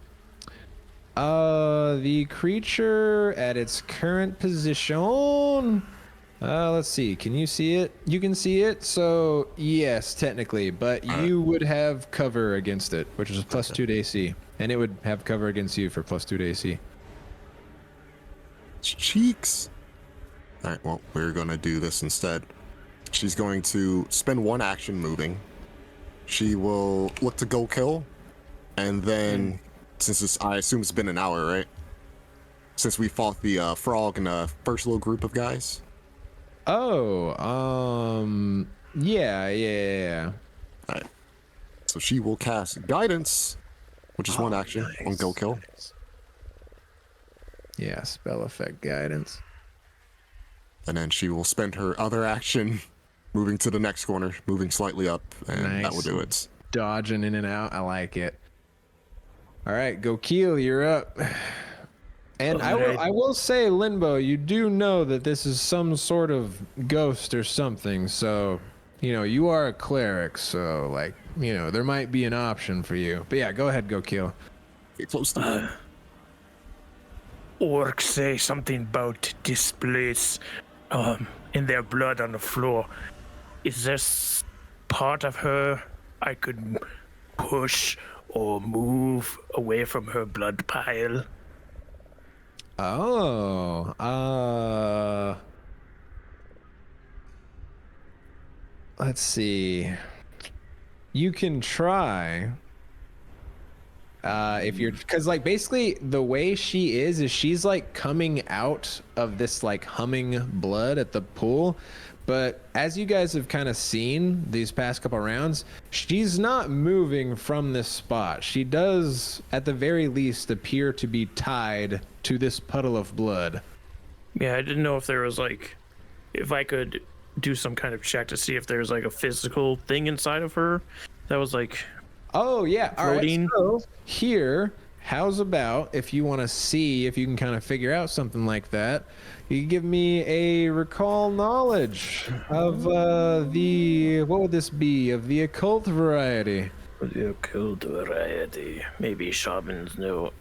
The creature at its current position. Let's see. Can you see it? You can see it. So yes, technically, but you would have cover against it, which is +2 to AC, and it would have cover against you for +2 to AC. Cheeks. All right. Well, we're gonna do this instead. She's going to spend 1 action moving. She will look to go kill, and then since I assume it's been an hour, right? Since we fought the frog and the first little group of guys. Oh, yeah. All right. So she will cast Guidance, which is 1 action on go kill. Yeah, spell effect guidance. And then she will spend her other action moving to the next corner, moving slightly up, and that will do it. Dodging in and out. I like it. All right, go Keel, you're up. And I will say, Limbo, you do know that this is some sort of ghost or something, so, you know, you are a cleric, so, like, you know, there might be an option for you. But yeah, go ahead, go Keel. Get close to me. Orcs say something about this place, in their blood on the floor. Is there part of her I could push or move away from her blood pile? Oh, let's see. You can try. If you're, because like basically the way she is she's like coming out of this like humming blood at the pool, but as you guys have kind of seen these past couple rounds, she's not moving from this spot. She does at the very least appear to be tied to this puddle of blood. Yeah, I didn't know if there was like, if I could do some kind of check to see if there's like a physical thing inside of her that was like. Oh yeah, all right. Floating. So here, how's about if you want to see if you can kind of figure out something like that? You give me a recall knowledge of the, what would this be, of the occult variety? The occult variety. Maybe shamans know.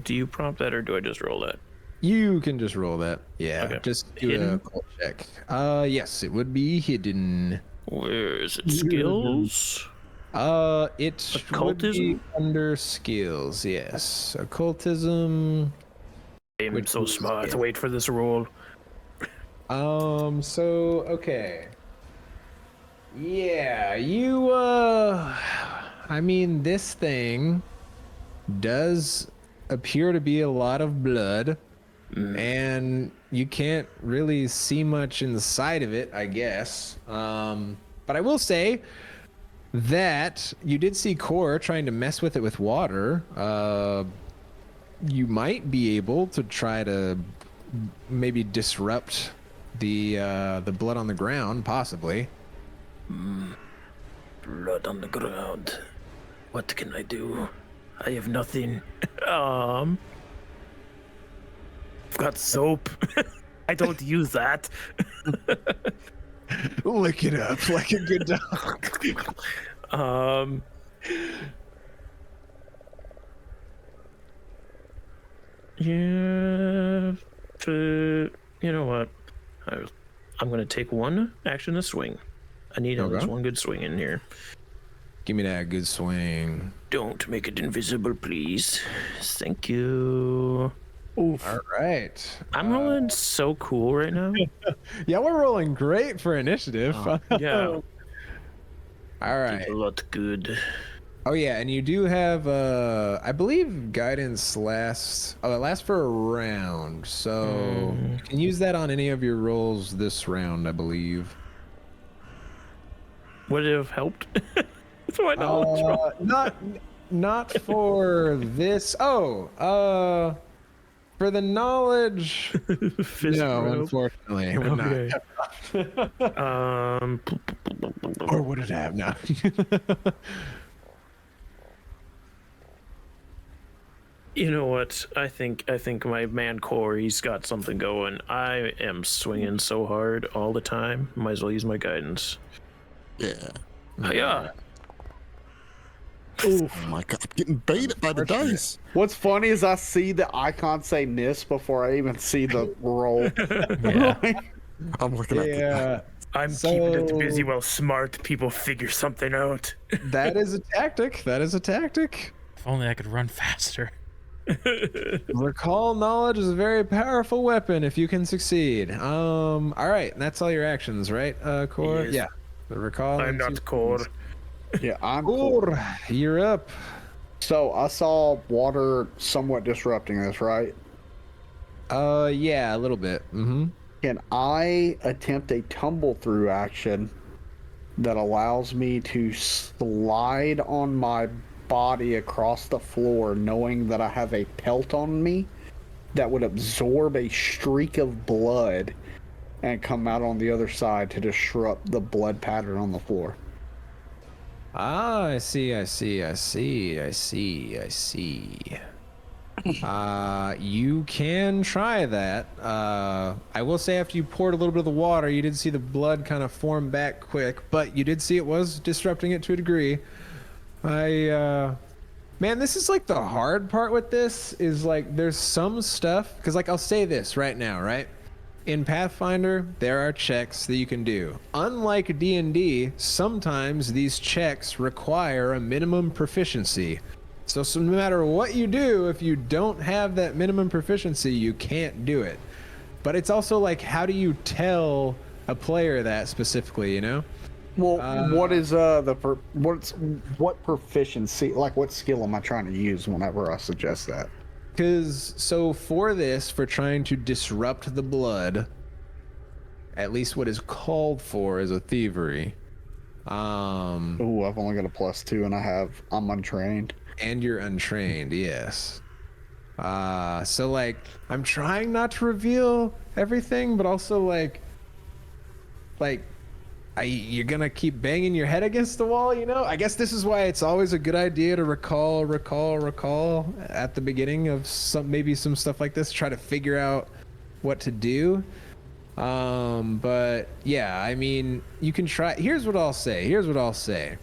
Do you prompt that or do I just roll that? You can just roll that. Yeah, Okay. just do Hidden? a occult check. Yes, it would be hidden. Where is it? Skills? It would Occultism? be under skills. Yes, occultism. I'm Which so is- smart. yeah. Wait for this roll. So, okay. Yeah, you, I mean, this thing does appear to be a lot of blood, and you can't really see much inside of it, I guess. But I will say that you did see Core trying to mess with it with water. You might be able to try to maybe disrupt the blood on the ground, possibly. Blood on the ground. What can I do? I have nothing. I've got soap. I don't use that. Lick it up like a good dog. Yeah. You know what? I'm gonna take 1 action to swing. I need at least Okay. 1 good swing in here. Give me that good swing. Don't make it invisible, please. Thank you. Oof. All right. I'm rolling so cool right now. Yeah, we're rolling great for initiative. Yeah. All right. A lot good. Oh yeah, and you do have I believe guidance lasts it lasts for a round. So you can use that on any of your rolls this round, I believe. Would it have helped? That's my knowledge. Not for this. Oh, for the knowledge. Fist No, rope. unfortunately, it would not. Or would it have? No. You know what? I think my man Corey's got something going. I am swinging so hard all the time. Might as well use my guidance. Yeah. Yeah. Oh my god, I'm getting baited by the dice. What's funny is I see the icon say miss before I even see the roll. Yeah. I'm looking at the Yeah. I'm keeping it busy while smart people figure something out. That is a tactic. That is a tactic. If only I could run faster. Recall knowledge is a very powerful weapon if you can succeed. All right, and that's all your actions, right, Core? Yes. Yeah. The recall. I'm and not two- Core. Yeah, I'm cool. Core, you're up. So I saw water somewhat disrupting this, right? Yeah, a little bit. Mm-hmm. Can I attempt a tumble through action that allows me to slide on my body across the floor, knowing that I have a pelt on me that would absorb a streak of blood and come out on the other side to disrupt the blood pattern on the floor? Ah, I see. You can try that. I will say after you poured a little bit of the water, you did see the blood kind of form back quick, but you did see it was disrupting it to a degree. Man, this is like the hard part with this is like there's some stuff, because like I'll say this right now, right? In Pathfinder, there are checks that you can do. Unlike D&D, sometimes these checks require a minimum proficiency. So no matter what you do, if you don't have that minimum proficiency, you can't do it. But it's also like, how do you tell a player that specifically, you know? Well, what is what proficiency, like what skill am I trying to use whenever I suggest that? Because, so for this, for trying to disrupt the blood, at least what is called for is a thievery. Ooh, I've only got a +2 and I'm untrained. And you're untrained, yes. So like, I'm trying not to reveal everything, but also like, you're gonna keep banging your head against the wall, you know? I guess this is why it's always a good idea to recall at the beginning of maybe some stuff like this, try to figure out what to do. But yeah, I mean, you can try. Here's what I'll say.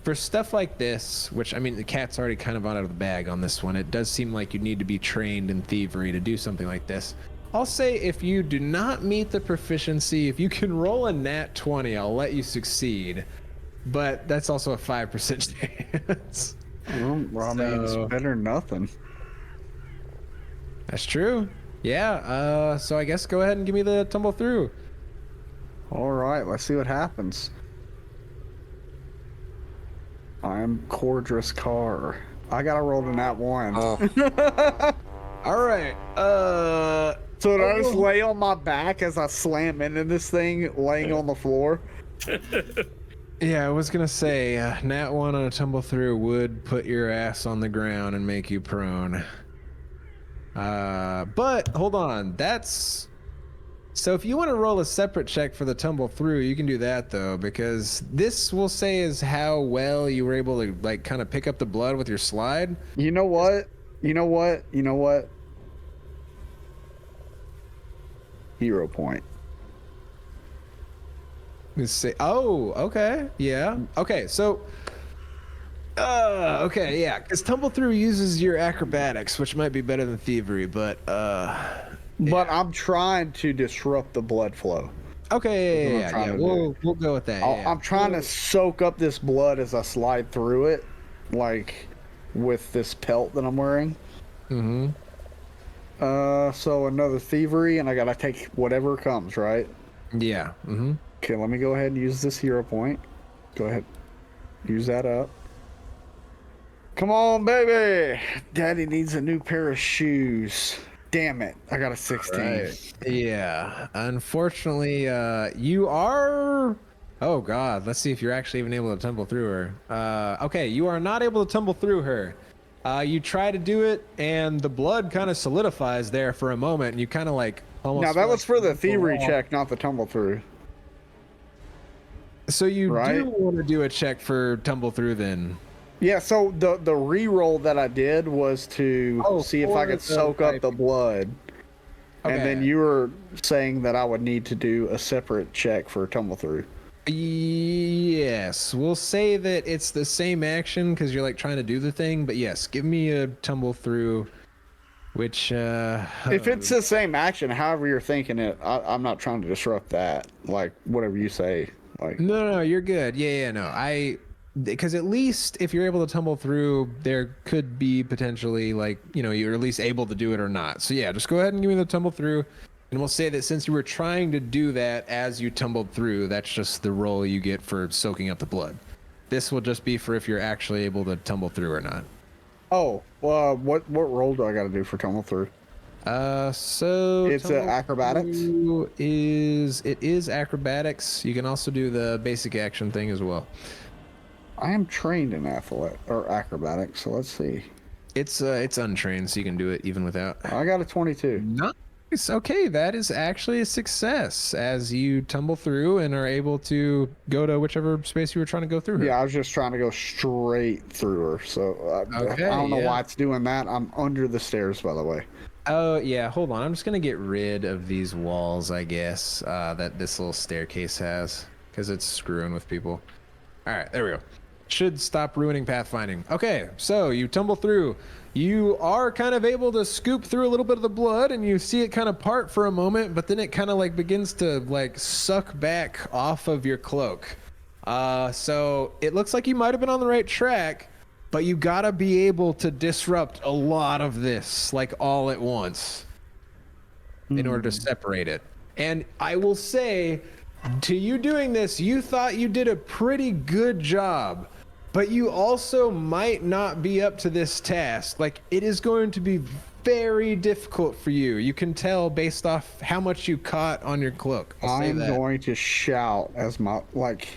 For stuff like this, which, I mean, the cat's already kind of out of the bag on this one. It does seem like you need to be trained in thievery to do something like this. I'll say if you do not meet the proficiency, if you can roll a nat 20, I'll let you succeed. But that's also a 5% chance. Well, I mean, it's better than nothing. That's true. Yeah, so I guess go ahead and give me the tumble through. All right, let's see what happens. I'm Cordris Carr. I gotta roll to nat 1. Oh, All right. So did I just lay on my back as I slam into this thing, laying on the floor? Yeah, I was gonna say, nat 1 on a tumble through would put your ass on the ground and make you prone. But hold on, that's so if you want to roll a separate check for the tumble through, you can do that though, because this will say is how well you were able to like kind of pick up the blood with your slide. You know what? Hero point. Let's say, oh, okay, yeah, okay, so, okay, yeah, because tumble through uses your acrobatics, which might be better than thievery, but But I'm trying to disrupt the blood flow. okay, That's what I'm yeah, trying to we'll go with that. Yeah. I'm trying to soak up this blood as I slide through it, like with this pelt that I'm wearing. Mm-hmm. So another thievery, and I gotta take whatever comes, right? Yeah. Mm-hmm. Okay, let me go ahead and use this hero point. Go ahead. Use that up. Come on, baby. Daddy needs a new pair of shoes. Damn it. I got a 16. Right. Yeah. Unfortunately, you are... Oh, God. Let's see if you're actually even able to tumble through her. Okay, you are not able to tumble through her. You try to do it, and the blood kind of solidifies there for a moment, and you kind of like almost... Now, that was for the thievery check, not the tumble through. So you Right? do want to do a check for tumble through then? Yeah, so the re-roll that I did was to see if I could soak up the blood. And then you were saying that I would need to do a separate check for tumble through. Yes, we'll say that it's the same action because you're like trying to do the thing, but yes, give me a tumble through, which If it's the same action, however you're thinking it, I'm not trying to disrupt that. Like, whatever you say. Like, no, you're good. Yeah, no, because at least if you're able to tumble through, there could be potentially like, you're at least able to do it or not. So yeah, just go ahead and give me the tumble through. And we'll say that since you were trying to do that as you tumbled through, that's just the roll you get for soaking up the blood. This will just be for if you're actually able to tumble through or not. oh, well, what roll do I got to do for tumble through? So It's acrobatics? It is acrobatics. You can also do the basic action thing as well. I am trained in acrobatics, so let's see. It's untrained, so you can do it even without. I got a 22. Nice. Okay, that is actually a success as you tumble through and are able to go to whichever space you were trying to go through her. Yeah, I was just trying to go straight through her, so I don't know why it's doing that. I'm under the stairs, by the way. Oh, yeah, hold on. I'm just going to get rid of these walls, I guess, that this little staircase has, because it's screwing with people. All right, there we go. Should stop ruining pathfinding. Okay, so you tumble through. You are kind of able to scoop through a little bit of the blood, and you see it kind of part for a moment, but then it kind of like begins to like suck back off of your cloak. So it looks like you might have been on the right track, but you gotta be able to disrupt a lot of this, like all at once, in order to separate it. And I will say, to you doing this, you thought you did a pretty good job, but you also might not be up to this task. Like, it is going to be very difficult for you. You can tell based off how much you caught on your cloak. I'm going to shout as my, like,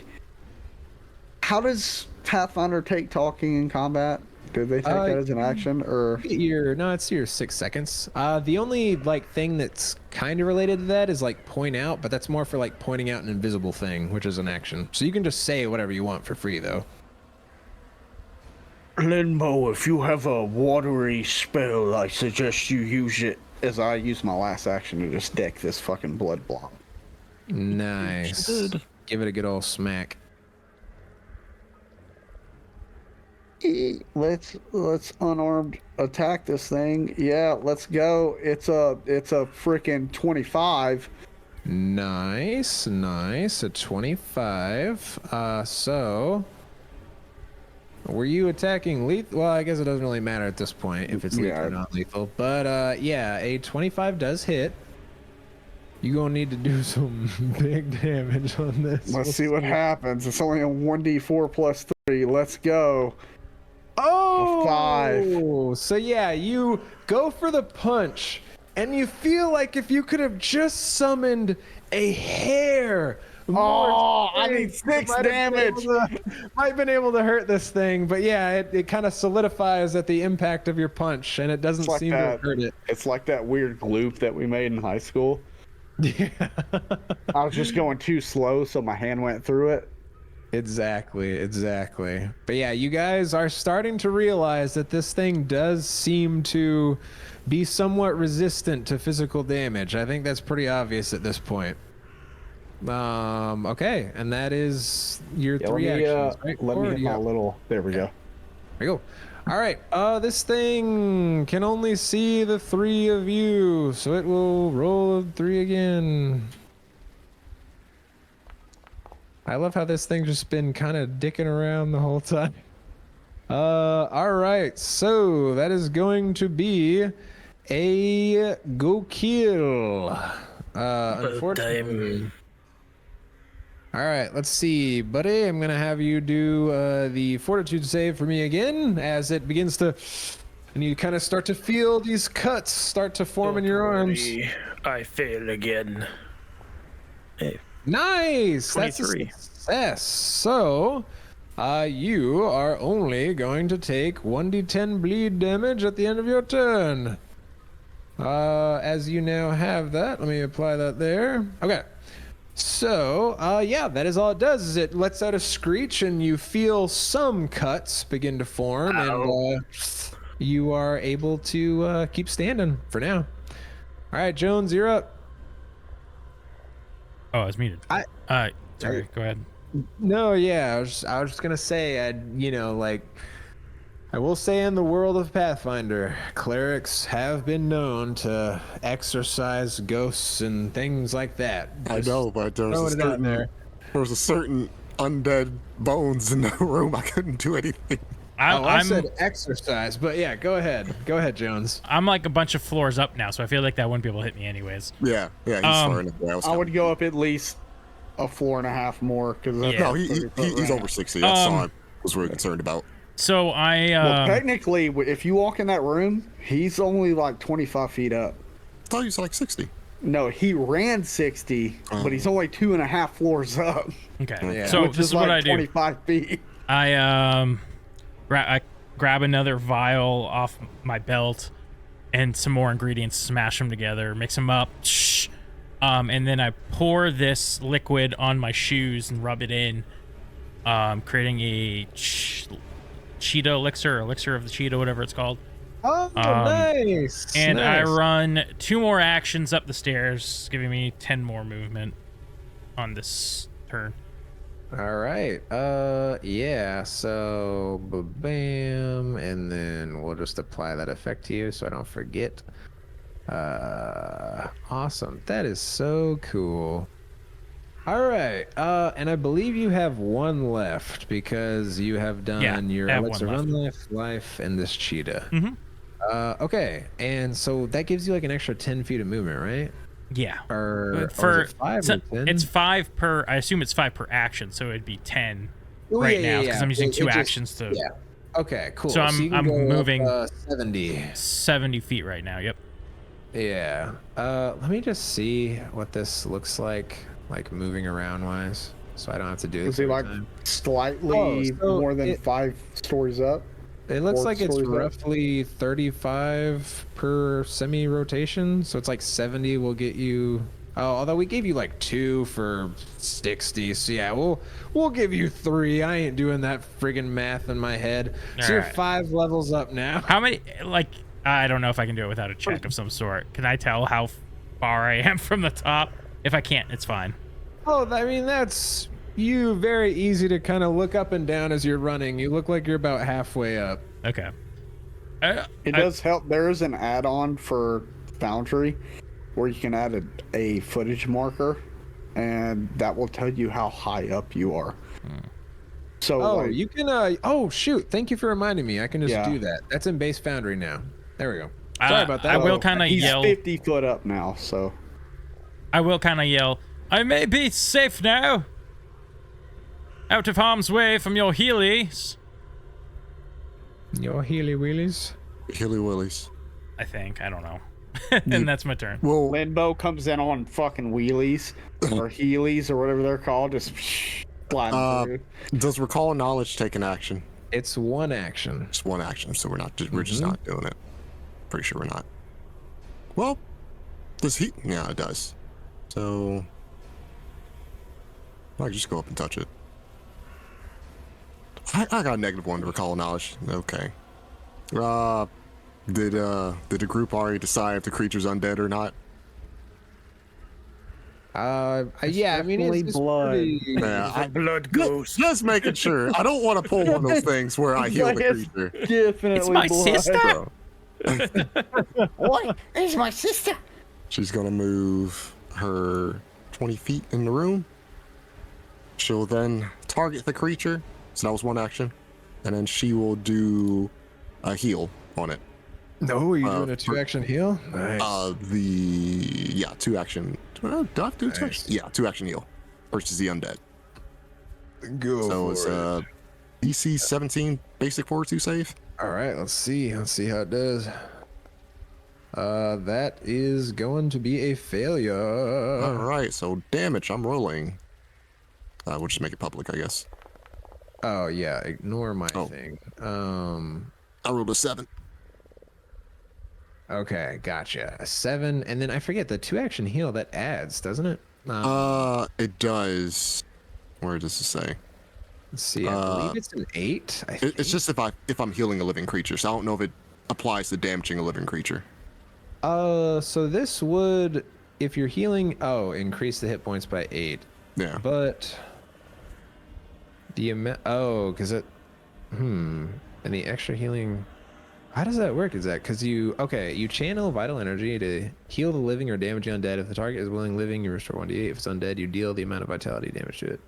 how does Pathfinder take talking in combat? Do they take that as an action, or no? It's your 6 seconds. The only like thing that's kind of related to that is like point out, but that's more for like pointing out an invisible thing, which is an action. So you can just say whatever you want for free, though. Limbo, if you have a watery spell, I suggest you use it. as I use my last action to just deck this fucking blood block. Nice. Give it a good old smack. Let's unarmed attack this thing. Yeah, let's go. It's a freaking 25. Nice. A 25. So were you attacking lethal? Well, I guess it doesn't really matter at this point if it's lethal or not lethal. But yeah, a 25 does hit. You're gonna need to do some big damage on this. Let's see what happens. It's only a 1d4 plus 3. Let's go. Oh, 5. So yeah, you go for the punch, and you feel like if you could have just summoned a hair. I need 6 damage. Might have been able to hurt this thing, but yeah, it kind of solidifies at the impact of your punch, and it doesn't seem to hurt it. It's like that weird gloop that we made in high school. Yeah. I was just going too slow, so my hand went through it. Exactly. But yeah, you guys are starting to realize that this thing does seem to be somewhat resistant to physical damage. I think that's pretty obvious at this point. Okay, and that is your 3 actions, right? Let me hit my little... There we go. There you go. All right, this thing can only see the 3 of you, so it will roll a 3 again. I love how this thing's just been kind of dicking around the whole time. All right, so that is going to be a go kill. Unfortunately, All right, let's see, buddy. I'm gonna have you do the fortitude save for me again as it begins to, and you kind of start to feel these cuts start to form in your arms. I fail again. Nice. That's a 23. success. So, you are only going to take 1d10 bleed damage at the end of your turn. As you now have that, let me apply that there. Okay. So, yeah, that is all it does, is it lets out a screech and you feel some cuts begin to form. Ow. And you are able to keep standing for now. All right, Jones, you're up. Oh, I was muted. Sorry, go ahead. No, yeah, I was just gonna say, I will say in the world of Pathfinder, clerics have been known to exorcise ghosts and things like that. I know, but there throwing it out there. was a certain undead bones in the room. I couldn't do anything. I said exercise, but yeah, go ahead. Go ahead, Jones. I'm like a bunch of floors up now, so I feel like that wouldn't be able to hit me anyways. Yeah, he's far enough. I would go up at least a floor and a half more because Yeah. No, he's over 60. That's all I was really concerned about. So well, technically, if you walk in that room, he's only like 25 feet up. I thought he was like 60. No, he ran 60, but he's only 2.5 floors up. okay. Yeah. So which this is is what like I do. 25 feet. I grab another vial off my belt and some more ingredients, smash them together, mix them up, and then I pour this liquid on my shoes and rub it in, creating a cheetah elixir of the cheetah, whatever it's called. Oh, nice. And nice. I run 2 more actions up the stairs, giving me 10 more movement on this turn. All right. Yeah. So, bam, and then we'll just apply that effect to you, so I don't forget. Awesome. That is so cool. All right. And I believe you have 1 left because you have done your I have elixir 1 run life, and this cheetah. Mhm. Okay. And so that gives you like an extra 10 feet of movement, right? Yeah. Or is For it 5 so or 10? it's 5 per. I assume it's 5 per action, so it'd be 10 Oh, right yeah, now yeah, because yeah. I'm using It 2 just- actions to Yeah. Okay, cool. So you can I'm go up, moving 70. 70 feet right now. Yep. Yeah. Let me just see what this looks like moving around wise, so I don't have to do this Is he every like time. slightly so more than it- 5 stories up? It looks 4 like it's stories up? roughly 35 per semi-rotation, so it's like 70 will get you. Oh, although we gave you like 2 for 60, so yeah, we'll give you 3. I ain't doing that friggin' math in my head. So you're Alright. 5 levels up now. How many? Like, I don't know if I can do it without a check of some sort. Can I tell how far I am from the top? If I can't, it's fine. Oh, I mean, that's you very easy to kind of look up and down as you're running. You look like you're about halfway up. Okay. It does help. There is an add-on for Foundry where you can add a footage marker, and that will tell you how high up you are. So, Oh, like, you can. Oh, shoot! Thank you for reminding me. I can just Yeah. do that. That's in base Foundry now. There we go. Sorry about that. I will so kind of he's yell. 50 foot up now, so. I will kind of yell. I may be safe now. Out of harm's way from your Heelys. Your Healy Wheelies. Hilly Willies. I think. I don't know. And that's my turn. Well, Limbo comes in on fucking wheelies or heelys or whatever they're called, just sliding through. does Recall Knowledge take an action? It's 1 action. Just 1 action, so we're just not doing it. Pretty sure we're not. Well, does he? Yeah, it does. So I can just go up and touch it. I got a -1 to Recall Knowledge. Okay. Did the group already decide if the creature's undead or not? Yeah, I mean, it's blood. pretty... Yeah, Blood ghost. just making sure. I don't want to pull one of those things where I heal the creature. Definitely It's my blood. sister. So What? There's my sister. she's gonna move her 20 feet in the room. She'll then target the creature. So that was 1 action, and then she will do a heal on it. No, you're doing a 2-action heal? Nice. 2 action. Do I have to do 2 Nice. action? Yeah, 2 action heal versus the undead. Go So for it's DC 17 basic fortitude save. All right, let's see. Let's see how it does. That is going to be a failure. All right, so damage I'm rolling. We'll just make it public, I guess. Oh yeah, ignore my Oh. thing. I rolled a 7. Okay, gotcha. A 7, and then I forget the 2-action heal that adds, doesn't it? It does. Where does it say? Let's see. I believe it's an 8. It's just if I'm healing a living creature, so I don't know if it applies to damaging a living creature. So this would, if you're healing, increase the hit points by 8. Yeah. But the amount, because it, and the extra healing. How does that work? Is that because you channel vital energy to heal the living or damage the undead. If the target is willing living, you restore 1d8. If it's undead, you deal the amount of vitality damage to it.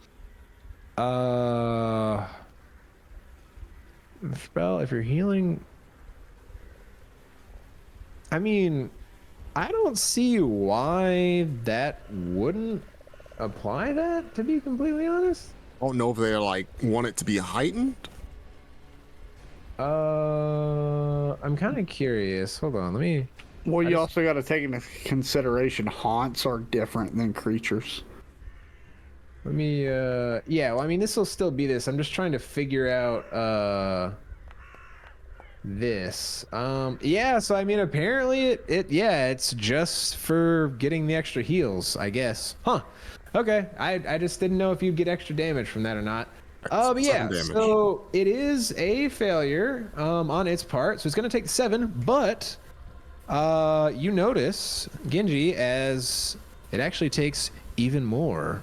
Spell, if you're healing, I mean, I don't see why that wouldn't apply that, to be completely honest. I don't know if they like want it to be heightened. I'm kind of curious. Hold on, let me. Well, you also got to take into consideration haunts are different than creatures. Let me. Yeah. Well, I mean, this will still be this. I'm just trying to figure out. This. Yeah. So I mean, apparently it's just for getting the extra heals, I guess. Huh. Okay. I just didn't know if you'd get extra damage from that or not. But yeah, so it is a failure on its part, so it's going to take 7, but you notice, Ginghi, as it actually takes even more,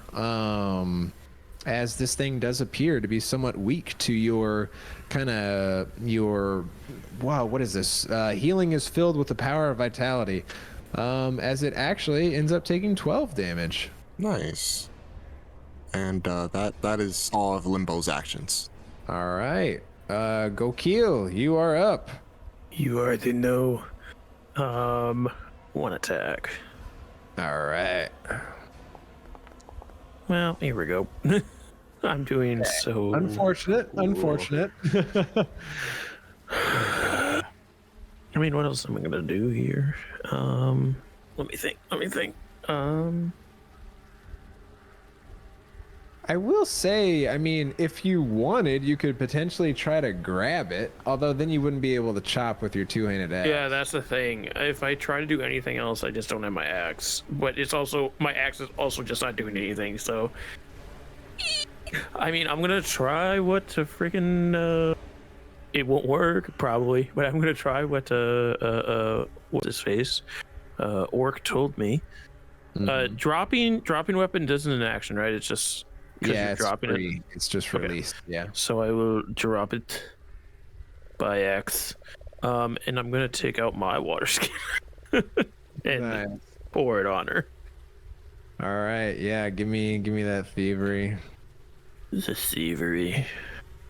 as this thing does appear to be somewhat weak to your wow, what is this? Healing is filled with the power of vitality, as it actually ends up taking 12 damage. Nice. And that is all of Limbo's actions. All right. Go Kool, you are up. You already know. 1 attack. All right. Well, here we go. I'm doing so. Unfortunate. I mean, what else am I gonna do here? Let me think. I will say, I mean, if you wanted, you could potentially try to grab it, although then you wouldn't be able to chop with your two-handed axe. Yeah, that's the thing. If I try to do anything else, I just don't have my axe. But it's also, my axe is also just not doing anything, so. I mean, I'm gonna try what to freaking, it won't work, probably, but I'm gonna try what, what's his face? Orc told me. Dropping weapon isn't an action, right? It's just. Yeah, it's dropping free. It's just released. Yeah. So I will drop it by axe, and I'm gonna take out my water skin and pour it on her. All right. Yeah. Give me that thievery. The thievery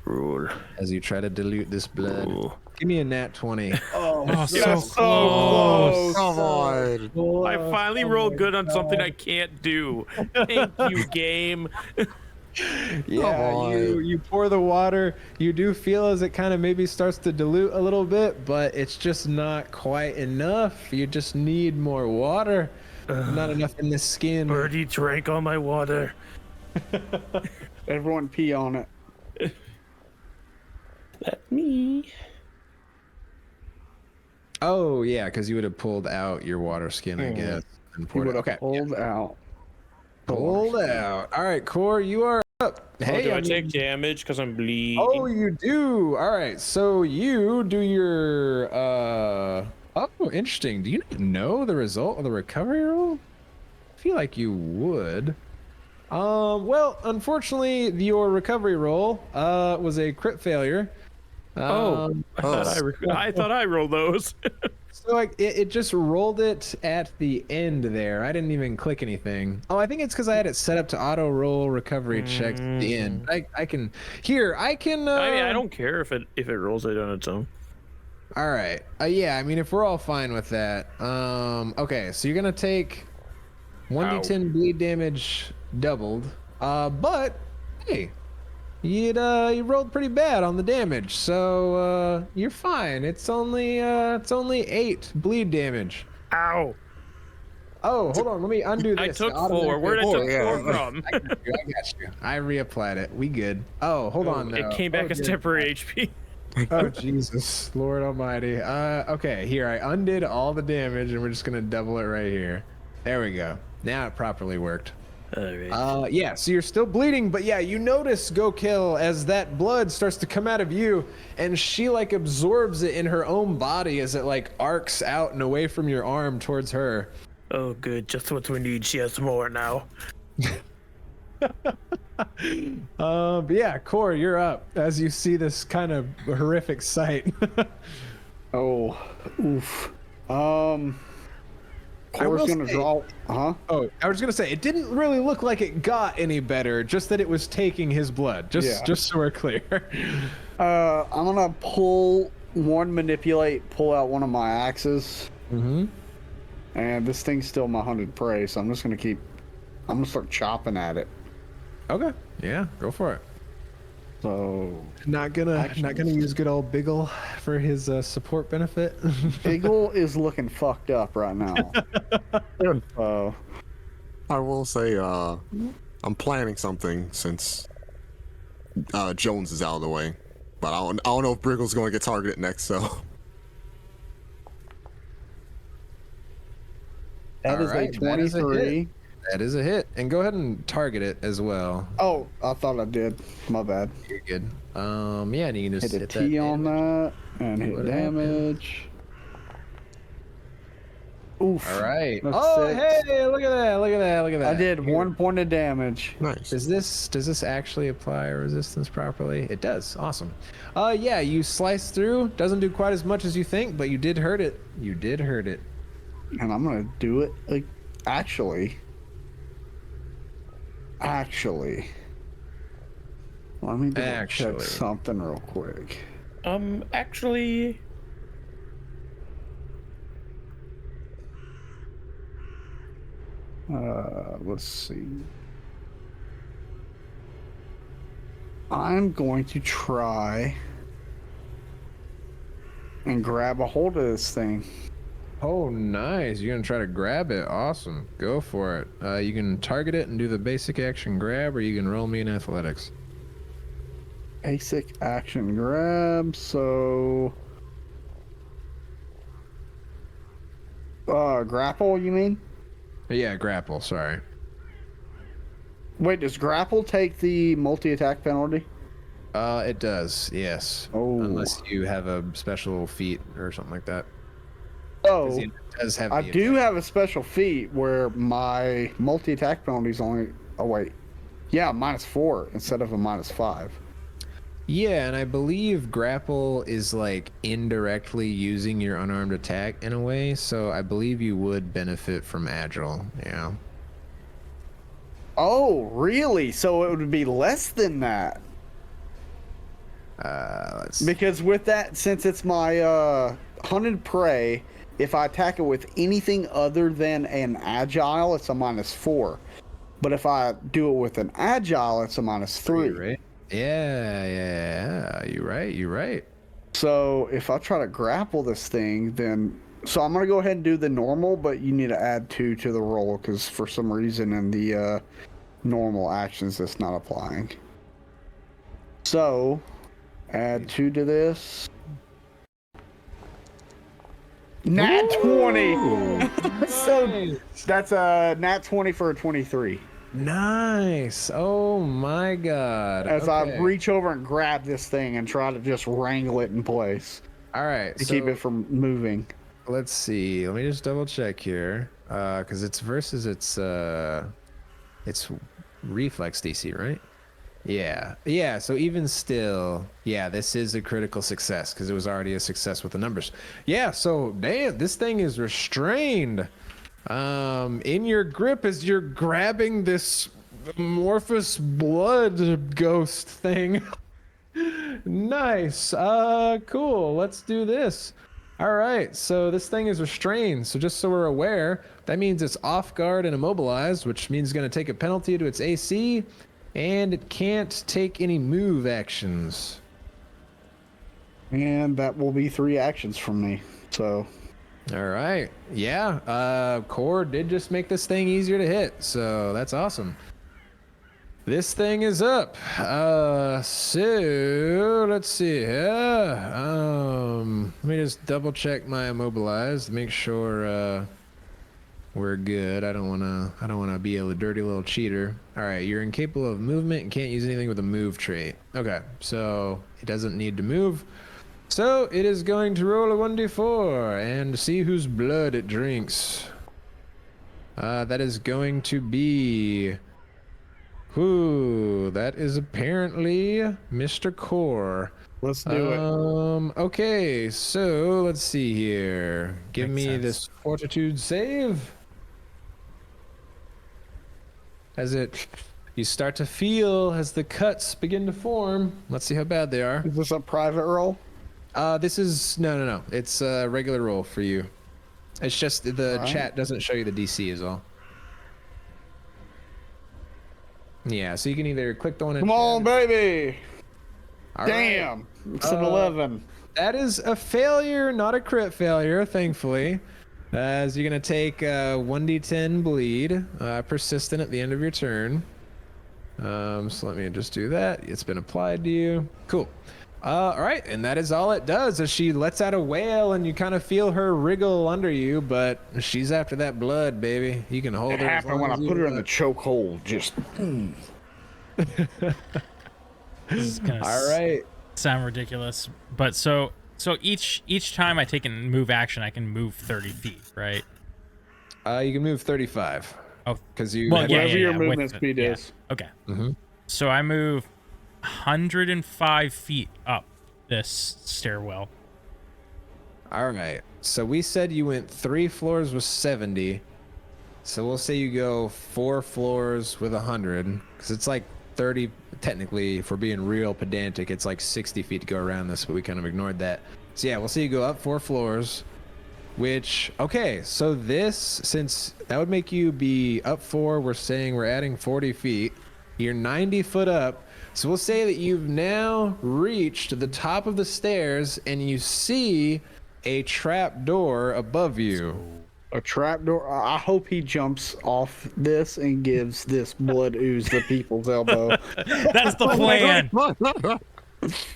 roll. As you try to dilute this blood. Ooh. Give me a nat 20. Oh, so close. Come on. I finally rolled good on something I can't do. Thank you, game. Yeah, you pour the water. You do feel as it kind of maybe starts to dilute a little bit, but it's just not quite enough. You just need more water. Not enough in the skin. Birdie drank all my water. Everyone pee on it. That's me. Oh yeah, because you would have pulled out your water skin, I guess, and poured it. Okay, Pulled out. pulled out. All right, Core, you are up. Hey, do I I mean- take damage because I'm bleeding? Oh, you do. All right, so you do your. Oh, interesting. Do you know the result of the recovery roll? I feel like you would. Well, unfortunately, your recovery roll was a crit failure. I thought I rolled those. So like it just rolled it at the end there. I didn't even click anything. Oh, I think it's because I had it set up to auto roll recovery checks at the end. I can. I mean, I don't care if it rolls it on its own. All right. Yeah. I mean, if we're all fine with that. Okay. So you're gonna take 1d10 bleed damage doubled. But hey, you rolled pretty bad on the damage, so you're fine. It's only 8 bleed damage. Ow! Oh, hold on, let me undo this. I took The automatic 4. Where'd I damage. took yeah. 4 from? I got you. I reapplied it. We good. Oh, hold on. It though. came back Oh, as dear. temporary HP. Oh Jesus, Lord Almighty. Okay, here I undid all the damage, and we're just gonna double it right here. There we go. Now it properly worked. Alright. Yeah. So you're still bleeding, but yeah, you notice Go Kill as that blood starts to come out of you, and she like absorbs it in her own body as it like arcs out and away from your arm towards her. Oh, good. Just what we need. She has more now. But yeah, Core, you're up as you see this kind of horrific sight. Oh, oof. will Core's gonna say- draw. Huh? Oh, I was gonna say it didn't really look like it got any better, just that it was taking his blood. Just so we're clear. I'm gonna pull out one of my axes. Mm-hmm. And this thing's still my hunted prey, so I'm gonna start chopping at it. Okay. Yeah, go for it. So Not gonna use good old Biggle for his support benefit. Eagle is looking fucked up right now. So I will say, I'm planning something since Jones is out of the way, but I don't know if Briggle's going to get targeted next. So that is Alright, a that is a hit. 23. That is a hit, and go ahead and target it as well. Oh, I thought I did. My bad. You're good. Yeah, and you can just Hit a hit T that on damage. that and hit What happened? damage. Oof. All right. That's Oh, 6. hey, look at that! Look at that! Look at that! I did Here. 1 point of damage. nice. Does this actually apply resistance properly? It does. Awesome. Yeah, you slice through. Doesn't do quite as much as you think, but you did hurt it. You did hurt it. And I'm gonna do it like actually. Let me check Actually. something real quick. Actually, Let's see. I'm going to try and grab a hold of this thing. Oh, nice. You're gonna try to grab it. Awesome. Go for it. You can target it and do the basic action grab, or you can roll me in athletics. Basic action grab, so grapple, you mean? Yeah, grapple. Sorry. Wait, does grapple take the multi-attack penalty? It does. Yes. Oh. Unless you have a special feat or something like that. 'Cause Oh, it does have. I the do attack. have a special feat where my multi-attack penalty is only. Oh wait, yeah, -4 instead of a -5. Yeah, and I believe grapple is like indirectly using your unarmed attack in a way, so I believe you would benefit from agile. Yeah. Oh, really? So it would be less than that? Let's. Because with that, since it's my hunted prey, if I attack it with anything other than an agile, it's a -4. But if I do it with an agile, it's a -3. Right? Yeah. You're right. So if I try to grapple this thing, then so I'm gonna go ahead and do the normal, but you need to add 2 to the roll because for some reason in the normal actions it's not applying. So add 2 to this. Nat 20. So that's a nat 20 for a 23. Nice. Oh my God. As Okay. I reach over and grab this thing and try to just wrangle it in place All right. to So keep it from moving. let's see. Let me just double check here. Because it's versus its reflex DC, right? Yeah. So even still, yeah, this is a critical success because it was already a success with the numbers. Yeah. So damn, this thing is restrained. In your grip as you're grabbing this amorphous blood ghost thing. Nice. Cool. Let's do this. All right. So this thing is restrained. So just so we're aware, that means it's off guard and immobilized, which means it's going to take a penalty to its AC. And it can't take any move actions. And that will be 3 actions from me. So, All right. Yeah. Core did just make this thing easier to hit, so that's awesome. This thing is up. So let's see here. Let me just double check my immobilized, make sure we're good. I don't wanna be a dirty little cheater. All right, you're incapable of movement and can't use anything with a move trait. Okay, so it doesn't need to move. So it is going to roll a 1d4 and see whose blood it drinks. That is going to be... Whoo, that is apparently Mr. Core. let's do it. Okay, so let's see here. Give Makes me sense. this fortitude save. As you start to feel as the cuts begin to form. Let's see how bad they are. Is this a private roll? This is no. It's a regular roll for you. It's just the Alright. chat doesn't show you the DC is all. Yeah, so you can either click the one in Come on, baby! All right. Damn! It's an 11. That is a failure, not a crit failure, thankfully. As you're going to take 1d10 bleed, persistent at the end of your turn. So let me just do that. It's been applied to you. Cool. All right, and that is all it does, as she lets out a wail, and you kind of feel her wriggle under you, but she's after that blood, baby. You can hold It her as happened long when I as you put her in the want. chokehold. Just. This is gonna All right. sound ridiculous, but so each time I take a move action, I can move 30 feet, right? You can move 35. Oh, Because you... well, had- yeah, Whatever your with movement the- speed yeah. is. Okay. Mhm. So I move 105 feet up this stairwell. All right. So we said you went 3 floors with 70. So we'll say you go 4 floors with 100. Because it's like 30, technically, if we're being real pedantic, it's like 60 feet to go around this, but we kind of ignored that. So yeah, we'll say you go up 4 floors, which, okay, so this, since that would make you be up 4, we're saying we're adding 40 feet. You're 90 foot up. So we'll say that you've now reached the top of the stairs and you see a trap door above you. A trapdoor. I hope he jumps off this and gives this blood ooze the people's elbow. That's the plan.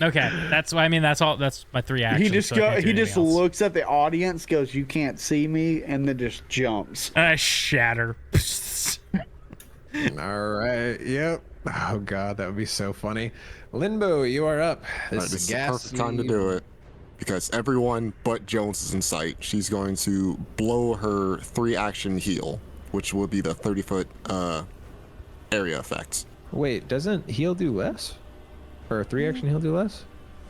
Okay, that's why I mean that's all. That's my 3 actions. He just so I can't do he just anything else. looks at the audience, goes, "You can't see me," and then just jumps. And I shatter. All right. Yep. Oh god, that would be so funny. Limbo, you are up. This is the perfect time to do it. Because everyone but Jones is in sight. She's going to blow her 3-action heal, which will be the 30-foot area effect. Wait, doesn't heal do less? Or 3-action heal do less?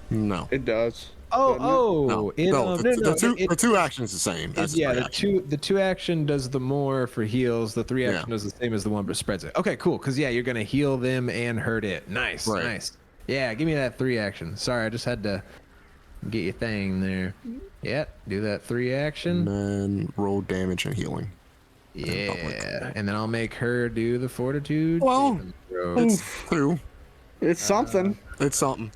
No. It does. Oh, No, it, no, no, the 2 actions the same. As yeah, the the 3-action. two action does the more for heals. The 3-action Yeah. does the same as the one, but spreads it. Okay, cool. Because yeah, you're gonna heal them and hurt it. Nice, Right. nice. Yeah, give me that 3-action. Sorry, I just had to get your thing there. Yeah, do that 3-action. And then roll damage and healing. Yeah, and then I'll make her do the fortitude. Well, saving throw. It's 2. It's something. It's something.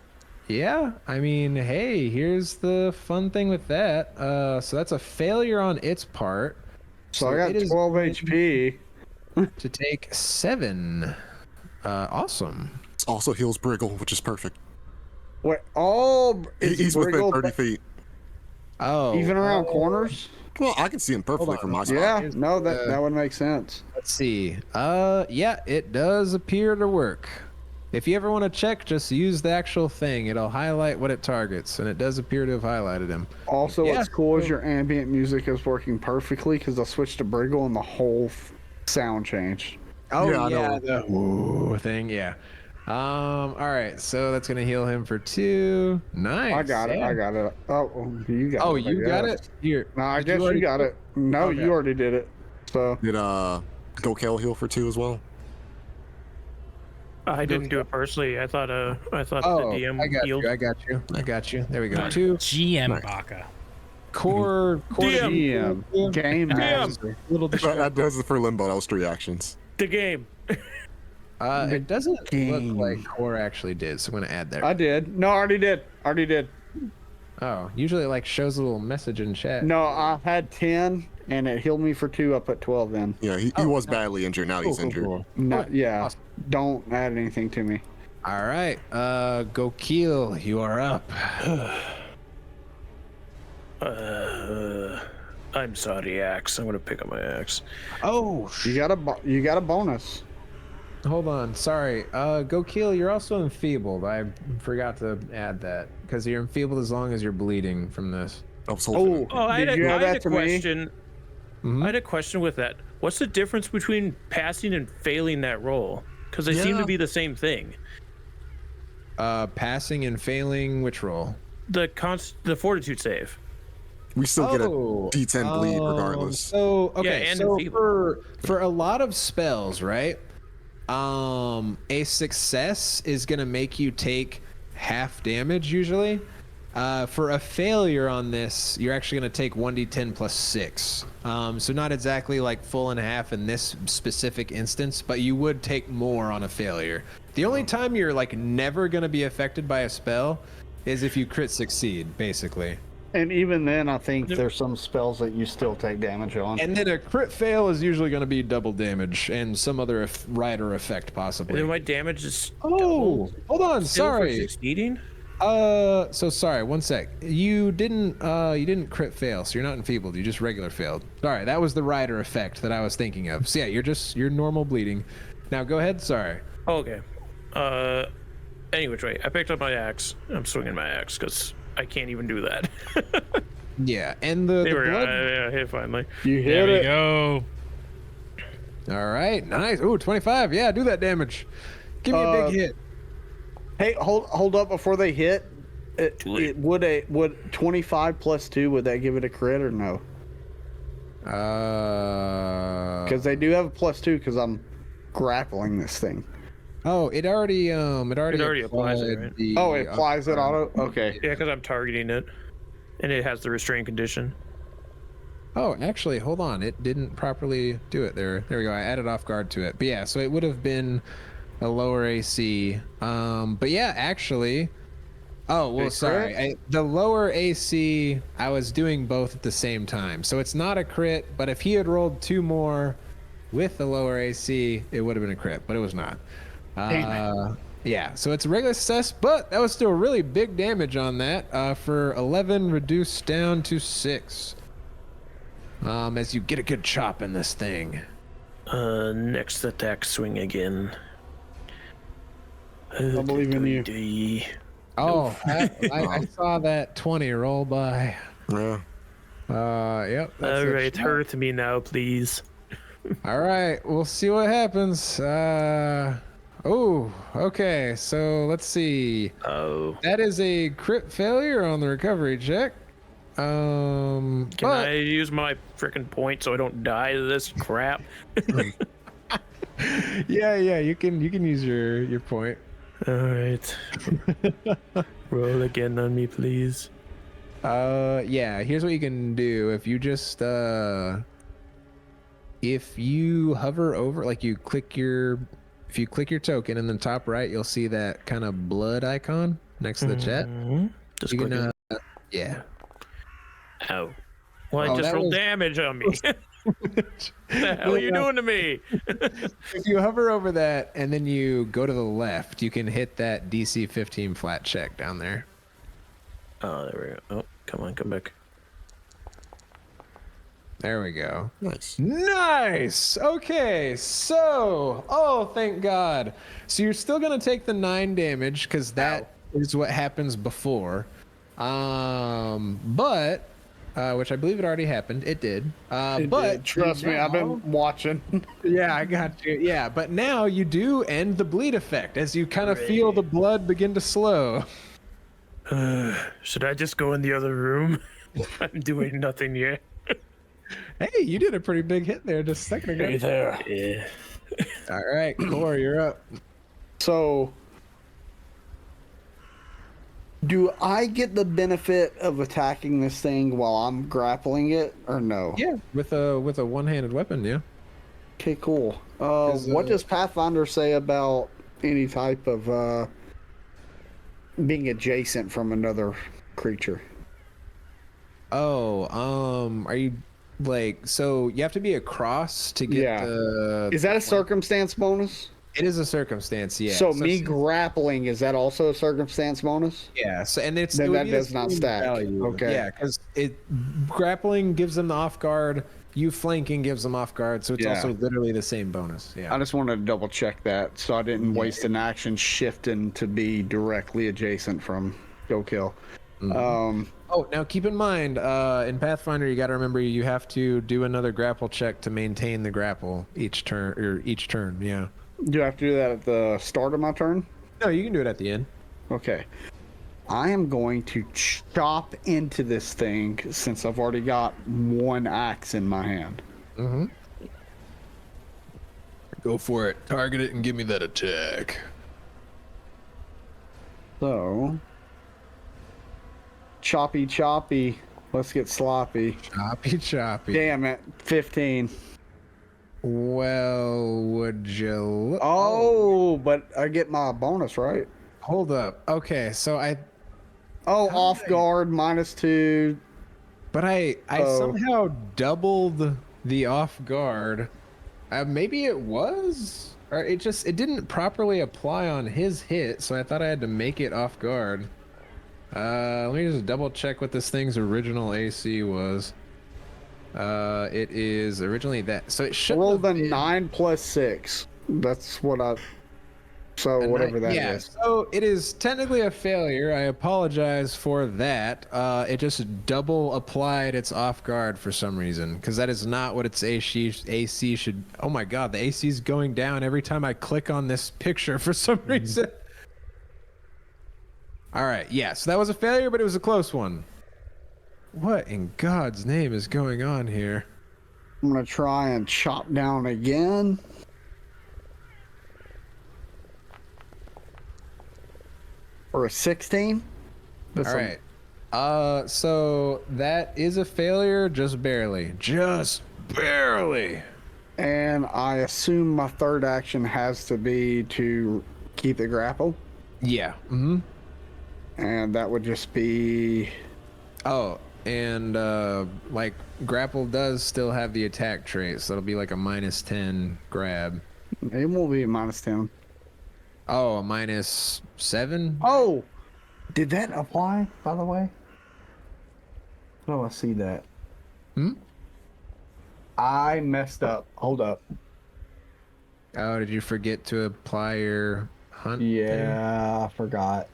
Yeah, I mean, hey, here's the fun thing with that. So that's a failure on its part. So I got it is 12 going HP. to take 7. Awesome. It also heals Briggle, which is perfect. Wait, oh, is He's within Briggle 30 feet. Oh, even around corners? Well, I can see him perfectly from my spot. Yeah, no, that would make sense. let's see. Yeah, it does appear to work. If you ever want to check, just use the actual thing. It'll highlight what it targets, and it does appear to have highlighted him. Also, Yeah, what's cool is so- your ambient music is working perfectly because I switched to Briggle and the whole sound changed. Oh Yeah, I yeah, know. the woo thing. Yeah. All right, so that's gonna heal him for 2. Nice. I got it. yeah. I got it. Oh, you got it. Oh, I you got guess. it. Here. No, I Did guess you already- got it. No, Okay. you already did it. So Did Go Kill heal for 2 as well? I didn't do it personally. I thought Oh, the DM I got healed. you. I got you. There we go. 2 GM Nice. Baka. core. DM, game DM. master. Little That does it for Limbo. That was 3 actions. The game. It doesn't look like Core actually did, so I'm gonna add that. I did. No, I already did. Already did. Oh, usually it like shows a little message in chat. No, I had 10, and it healed me for 2. I put 12 in. Yeah, he was badly injured. Now he's injured. Not, yeah. Awesome. Don't add anything to me. All right, go Keel. You are up. I'm sorry, axe. I'm gonna pick up my axe. Oh, You got a bonus. hold on. Sorry. Go Keel. You're also enfeebled. I forgot to add that because you're enfeebled as long as you're bleeding from this. Oh, I had did you a add that to me? question. I had a question with that. What's the difference between passing and failing that roll? Because they seem to be the same thing. Passing and failing. Which roll? The fortitude save. We still get a D10 bleed regardless. So okay, Yeah, and so enfeebled. for a lot of spells, right? A success is gonna make you take half damage usually. For a failure on this, you're actually gonna take 1d10 plus 6. So not exactly like full and half in this specific instance, but you would take more on a failure. The only time you're like never gonna be affected by a spell is if you crit succeed, basically. And even then, I think there's some spells that you still take damage on. And then a crit fail is usually going to be double damage and some other rider effect possibly. And then my damage is Oh, hold on, still for sorry. succeeding. So sorry, one sec. You didn't crit fail, so you're not enfeebled. You just regular failed. Sorry, that was the rider effect that I was thinking of. So yeah, you're normal bleeding. Now go ahead. Sorry. Oh, okay. Anyway, right. I picked up my axe. I'm swinging my axe because I can't even do that. Yeah, and the blood. Yeah, hit finally. You hit There we it. go. All right, nice. Ooh, 25. Yeah, do that damage. Give me a big hit. Hey, hold up before they hit. Would 25 plus 2, would that give it a crit or no? Because they do have a plus 2 because I'm grappling this thing. Oh, it already applies it, right? It applies it auto. Okay. Yeah, because I'm targeting it, and it has the restraint condition. Oh, actually, hold on. It didn't properly do it there. There we go. I added off guard to it. But yeah, so it would have been a lower AC. But yeah, actually. Oh, well, sorry. The lower AC, I was doing both at the same time. So it's not a crit, but if he had rolled 2 more with the lower AC, it would have been a crit, but it was not. Yeah, so it's a regular success, but that was still really big damage on that. For 11 reduced down to 6. As you get a good chop in this thing. Next attack, swing again. I believe in you. Oh, I saw that 20 roll by. Yeah. Yep. All right, hurt me now, please. All right, we'll see what happens. Oh, okay. So let's see. Oh. That is a crit failure on the recovery check. Can I use my freaking point so I don't die to this crap? Yeah, you can use your point. All right. Roll again on me, please. Yeah. Here's what you can do. If you just if you hover over, like if you click your token in the top right, you'll see that kind of blood icon next to the chat. Just You click can, it. yeah. Ow. Well, I just that rolled was- damage on me. What the hell are you doing to me? If you hover over that and then you go to the left, you can hit that DC 15 flat check down there. Oh, there we go. Oh, come on, come back. There we go. Nice. Nice. Okay, so thank God. So you're still gonna take the 9 damage because that is what happens before. But which I believe it already happened. It did. But Trust me, I've been watching. Yeah, I got you. Yeah, but now you do end the bleed effect as you kind of feel the blood begin to slow. Should I just go in the other room? I'm doing nothing yet. Hey, you did a pretty big hit there just a second ago. Hey there. Yeah. All right, Core, you're up. So, do I get the benefit of attacking this thing while I'm grappling it, or no? Yeah, with a one-handed weapon, yeah. Okay, cool. What does Pathfinder say about any type of being adjacent from another creature? Are you like, so you have to be across to get the. Is that a circumstance bonus? It is a circumstance, yeah. So me grappling, is that also a circumstance bonus? Yeah, so and it's Then it would that be the does not same stack. value. Okay. Yeah, because grappling gives them the off guard, you flanking gives them off guard, so it's Yeah. also literally the same bonus. Yeah. I just wanted to double check that so I didn't waste an action shifting to be directly adjacent from Go Kill. Oh, now keep in mind, in Pathfinder, you got to remember you have to do another grapple check to maintain the grapple each turn. Yeah. Do I have to do that at the start of my turn? No, you can do it at the end. Okay. I am going to chop into this thing since I've already got one axe in my hand. Go for it. Target it and give me that attack. So, choppy. Let's get sloppy. Choppy. Damn it. 15. Well, would you? Oh, but I get my bonus, right? Hold up. Okay, so Off guard, -2. but I somehow doubled the off guard. Maybe it was, or it didn't properly apply on his hit, so I thought I had to make it off guard. Let me just double check what this thing's original AC was. It is originally that, so it should Roll the 9 + 6. That's what I. So whatever that is. Yeah, so it is technically a failure. I apologize for that. It just double applied its off guard for some reason, because that is not what its AC should. Oh my god, the AC is going down every time I click on this picture for some reason. All right, yeah, so that was a failure, but it was a close one. What in God's name is going on here? I'm gonna try and chop down again. For a 16. All right. So that is a failure, just barely. Just barely. And I assume my third action has to be to keep the grapple. Yeah. And that would just be. Oh, and like grapple does still have the attack trait, so it'll be like a -10 grab. It won't be a -10. Oh, a -7? Oh! Did that apply, by the way? Oh, I see that. I messed up. Hold up. Oh, did you forget to apply your hunt? thing? Yeah, I forgot.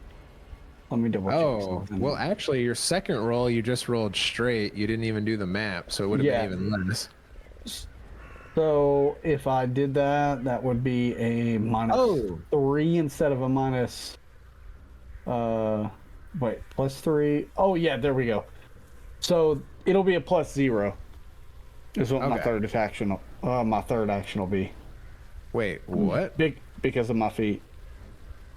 Let me double check Oh, something. well, actually, your second roll, you just rolled straight. You didn't even do the map, so it would have been even less. So if I did that, that would be a -3 instead of a minus. Wait, +3. Oh yeah, there we go. So it'll be a +0. Is what my third action. My third action will be. Wait, what? Because of my feet.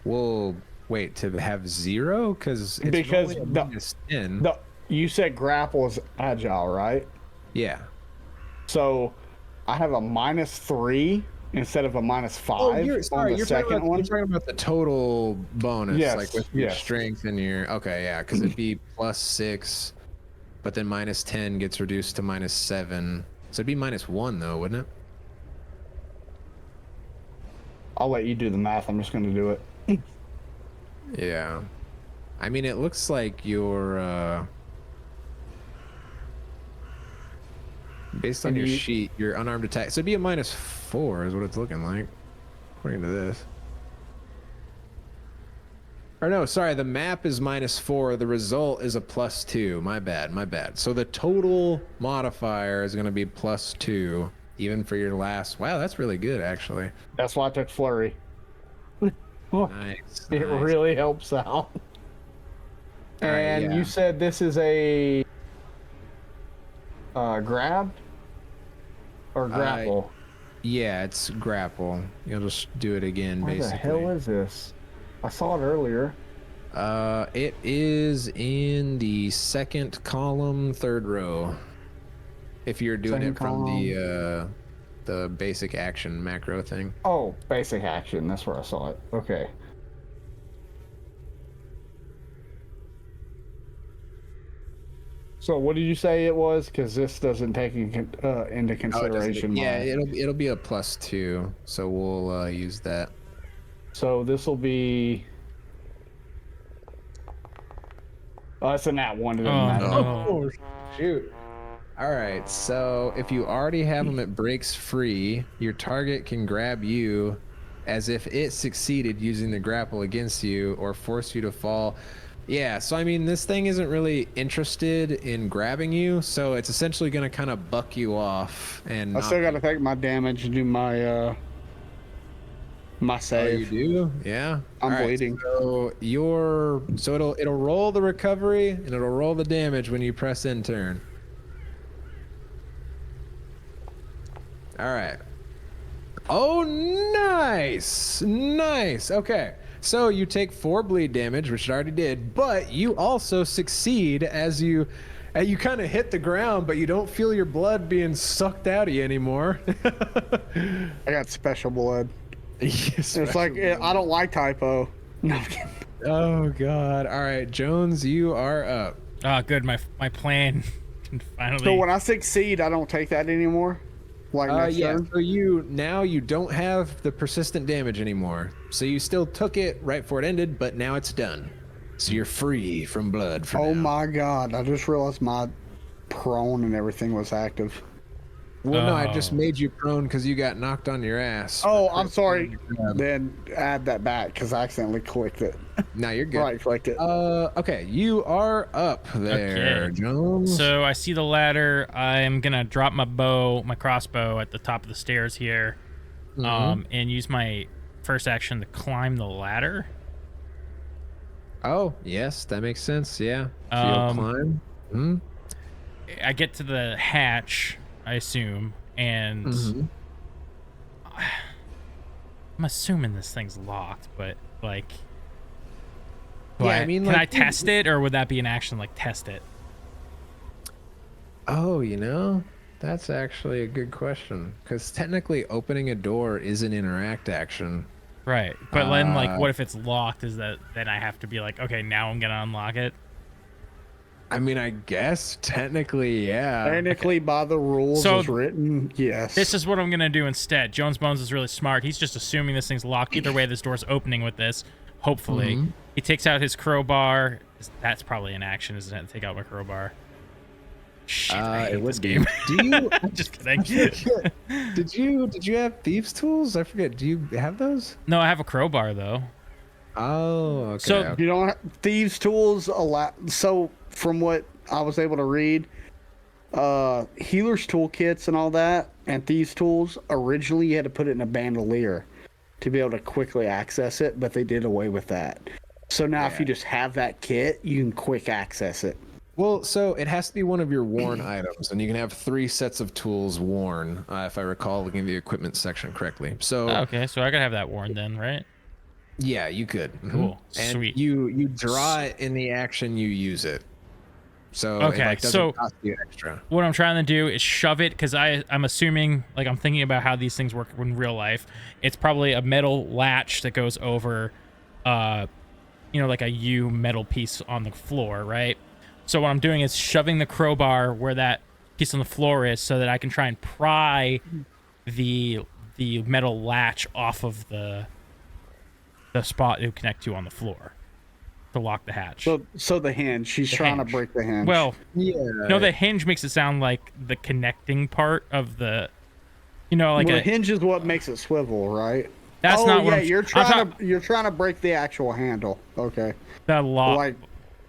Well, wait, to have 0? Because it's Because only a -10. You said grapple is agile, right? Yeah. So I have a -3 instead of a -5 you're on the second one. You're talking about the total bonus, Yes, like with your yes. strength and your. Okay, yeah, because it'd be +6, but then -10 gets reduced to -7. So it'd be -1 though, wouldn't it? I'll let you do the math. I'm just going to do it. Yeah. I mean, it looks like your based on your sheet, your unarmed attack. So it'd be a -4 is what it's looking like, according to this. Or no, sorry, the map is -4. The result is a +2. My bad. So the total modifier is going to be +2, even for your last. Wow, that's really good, actually. That's why I took flurry. Nice. It really helps out. And yeah. you said this is a grab or grapple? Yeah, it's grapple. You'll just do it again, Where basically. the hell is this? I saw it earlier. It is in the second column, third row. If you're doing Second it from the the basic action macro thing. Oh, basic action. That's where I saw it. Okay. So what did you say it was? Because this doesn't take into consideration. Yeah, it'll be a +2, so we'll use that. So this will be. Oh, it's a nat 1. It doesn't matter. no. Oh, shoot. All right, so if you already have them at breaks free, your target can grab you as if it succeeded using the grapple against you or force you to fall. Yeah, so I mean, this thing isn't really interested in grabbing you, so it's essentially going to kind of buck you off. And I still got to take my damage and do my my Oh, save. you do? Yeah. I'm All right, bleeding. So it'll roll the recovery and it'll roll the damage when you press end turn. All right. Oh, nice. Nice. Okay. So you take 4 bleed damage, which I already did, but you also succeed as you kind of hit the ground, but you don't feel your blood being sucked out of you anymore. I got special blood. Yes, It's like I don't like typo. No, I'm kidding. oh God. All right, Jones, you are up. Oh, good. My plan can finally. So when I succeed, I don't take that anymore. Like next Yeah. turn. So you don't have the persistent damage anymore. So you still took it right before it ended, but now it's done. So you're free from blood for Oh now. my God! I just realized my prone and everything was active. Well, no, I just Oh. made you prone because you got knocked on your ass. Oh, I'm sorry. Then add that back because I accidentally clicked it. Now you're good. Right, clicked it. Okay, you are up there, Okay. Jones. So I see the ladder. I'm gonna drop my crossbow at the top of the stairs here, and use my first action to climb the ladder. Oh, yes, that makes sense. Yeah. So you'll climb. Hmm. I get to the hatch, I assume, and I'm assuming this thing's locked, but like, Yeah, I mean, can like, I test it, or would that be an action like test it? Oh, that's actually a good question because technically opening a door is an interact action. Right, but then like, what if it's locked? Is that then I have to be like, okay, now I'm gonna unlock it? I mean, I guess technically, yeah. Technically, by the rules So- as written, yes. This is what I'm gonna do instead. Jones Bones is really smart. He's just assuming this thing's locked. Either way, this door's opening with this. Hopefully, he takes out his crowbar. That's probably an action, isn't it? Take out my crowbar. Shit, I hate It would this be. game. Do you? Just kidding. Did you have thieves tools? I forget. Do you have those? No, I have a crowbar though. Oh, okay. So- okay. You don't have, thieves tools allow. So from what I was able to read, healers toolkits and all that, and thieves tools originally you had to put it in a bandolier to be able to quickly access it, but they did away with that. So now if you just have that kit, you can quick access it. Well, so it has to be one of your worn items, and you can have 3 sets of tools worn, if I recall looking at the equipment section correctly. So Okay, so I gotta have that worn then, right? yeah, you could. Mhm. Cool. And Sweet. you draw it in the action you use it. So Okay, it doesn't so- cost you extra. What I'm trying to do is shove it, because I'm assuming, like, I'm thinking about how these things work in real life. It's probably a metal latch that goes over, like a U metal piece on the floor, right? So what I'm doing is shoving the crowbar where that piece on the floor is, so that I can try and pry the metal latch off of the spot it would connect to on the floor to lock the hatch. So the hinge, she's The trying hinge. to break the hinge. Well, Yeah. no, the hinge makes it sound like the connecting part of the, like well, a the hinge is what makes it swivel, right? That's oh, not what yeah, I'm. you're I'm trying talk- to you're trying to break the actual handle. Okay. the lock. Like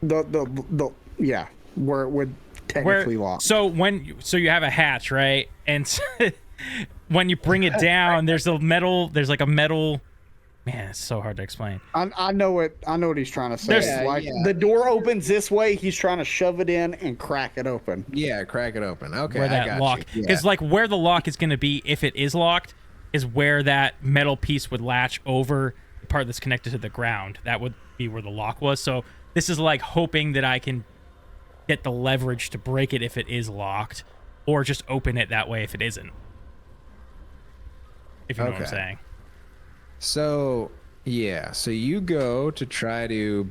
the yeah, where it would technically lock. So you have a hatch, right? And when you bring it down, there's like a metal. Man, it's so hard to explain. I know what he's trying to say. There's- Like Yeah. the door opens this way, he's trying to shove it in and crack it open. Yeah, crack it open. Okay, Where I that got lock, you. because like where the lock is going to be, if it is locked, is where that metal piece would latch over the part that's connected to the ground. That would be where the lock was. So this is like hoping that I can get the leverage to break it if it is locked, or just open it that way if it isn't. if you know what I'm saying. So, yeah. So you go to try to,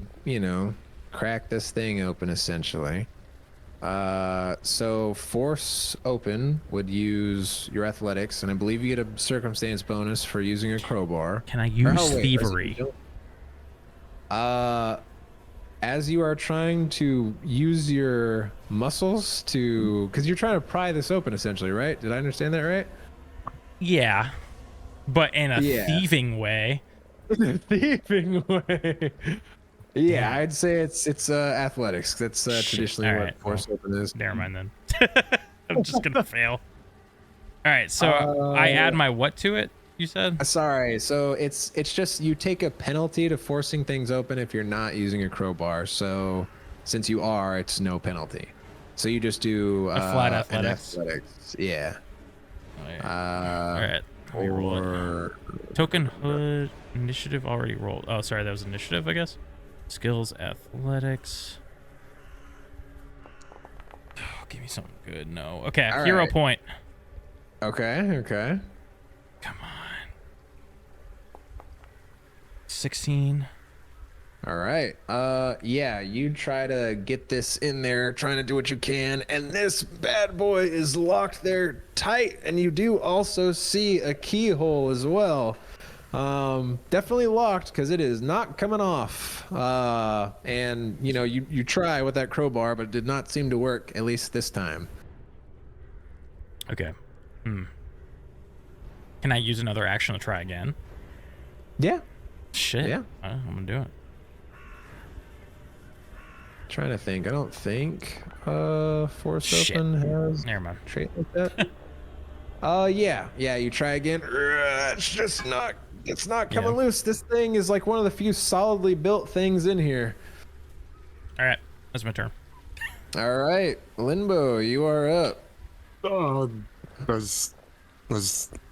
crack this thing open, essentially. So force open would use your athletics, and I believe you get a circumstance bonus for using a crowbar. Can I use thievery? As you are trying to use your muscles because you're trying to pry this open, essentially, right? Did I understand that right? Yeah, but in a thieving way. Thieving way. Yeah, I'd say it's athletics. That's traditionally All what right, force open is. Never mind then. I'm just gonna fail. All right, so I add my what to it? You said? Sorry. So it's just you take a penalty to forcing things open if you're not using a crowbar. So since you are, it's no penalty. So you just do a flat athletics. Yeah. Oh, yeah. All right. Let me roll it. Token hood initiative already rolled. Oh, sorry, that was initiative, I guess. Skills athletics. Oh, give me something good. No. Okay, All hero right. point. Okay. Come on. 16. All right. Yeah, you try to get this in there, trying to do what you can, and this bad boy is locked there tight, and you do also see a keyhole as well. Definitely locked because it is not coming off. And you try with that crowbar, but it did not seem to work, at least this time. Okay. Can I use another action to try again? Yeah. Shit. Yeah. I'm gonna do it. Trying to think. I don't think force open has Never mind. trait like that. Yeah. You try again. It's not coming loose. This thing is like one of the few solidly built things in here. All right, that's my turn. All right, Limbo, you are up. Does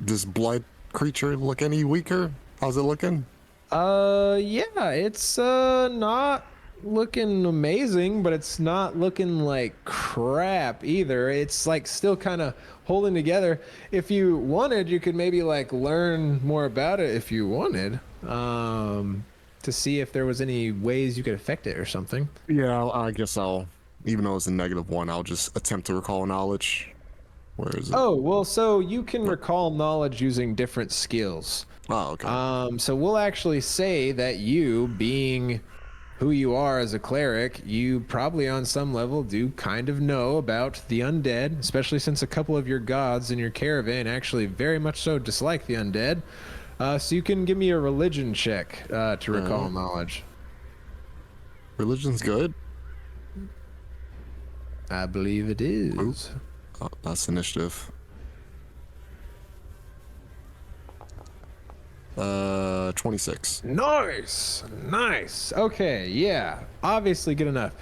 this blood creature look any weaker? How's it looking? Yeah, it's not looking amazing, but it's not looking like crap either. It's like still kind of holding together. If you wanted, you could maybe like learn more about it if you wanted, to see if there was any ways you could affect it or something. Yeah, I guess even though it's a -1, I'll just attempt to recall knowledge. Where is it? Oh, well, so you can recall knowledge using different skills. Oh, okay. So we'll actually say that you, being who you are as a cleric, you probably on some level do kind of know about the undead, especially since a couple of your gods in your caravan actually very much so dislike the undead. So you can give me a religion check to recall knowledge. Religion's good. I believe it is. Oh, that's initiative. 26. Nice. Okay, yeah. Obviously good enough.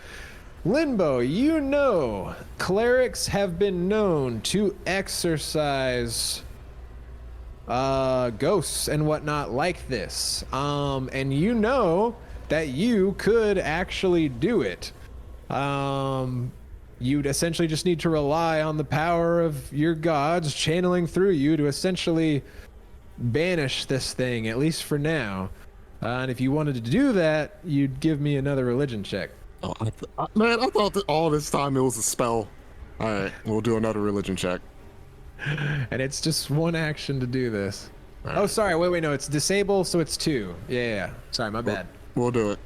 Limbo, clerics have been known to exorcise ghosts and whatnot like this. And you know that you could actually do it. You'd essentially just need to rely on the power of your gods channeling through you to essentially banish this thing, at least for now. And if you wanted to do that, you'd give me another religion check. Oh, man, I thought that all this time it was a spell. All right, we'll do another religion check. And it's just one action to do this. Right. Oh, sorry. Wait. No, it's disable, so it's 2. Yeah. Sorry, my bad. We'll do it.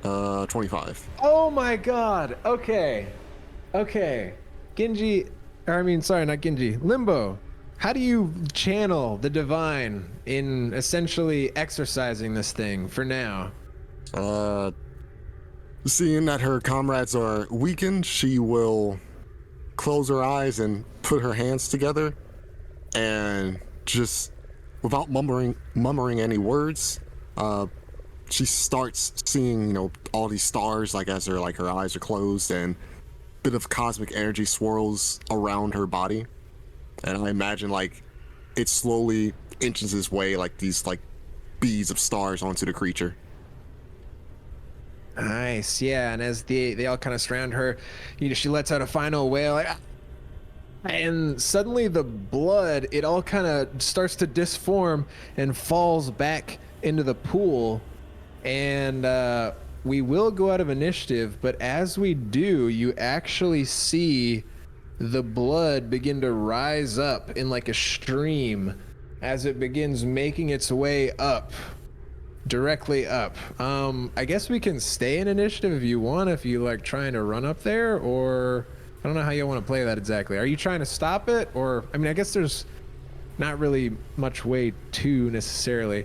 25. Oh my God. Okay. Ginghi, sorry, not Ginghi. Limbo. How do you channel the divine in essentially exorcising this thing for now? Seeing that her comrades are weakened, she will close her eyes and put her hands together, and just without murmuring any words, she starts seeing, all these stars, like as her eyes are closed, and a bit of cosmic energy swirls around her body. And I imagine it slowly inches its way like these beads of stars onto the creature. Nice, yeah. And as they all kind of surround her, she lets out a final wail, And suddenly the blood, it all kind of starts to disform and falls back into the pool. And we will go out of initiative, but as we do, you actually see the blood begin to rise up in like a stream as it begins making its way up, directly up. I guess we can stay in initiative if you want, if you like trying to run up there, or I don't know how you want to play that exactly. Are you trying to stop it, or I mean, I guess there's not really much way to necessarily.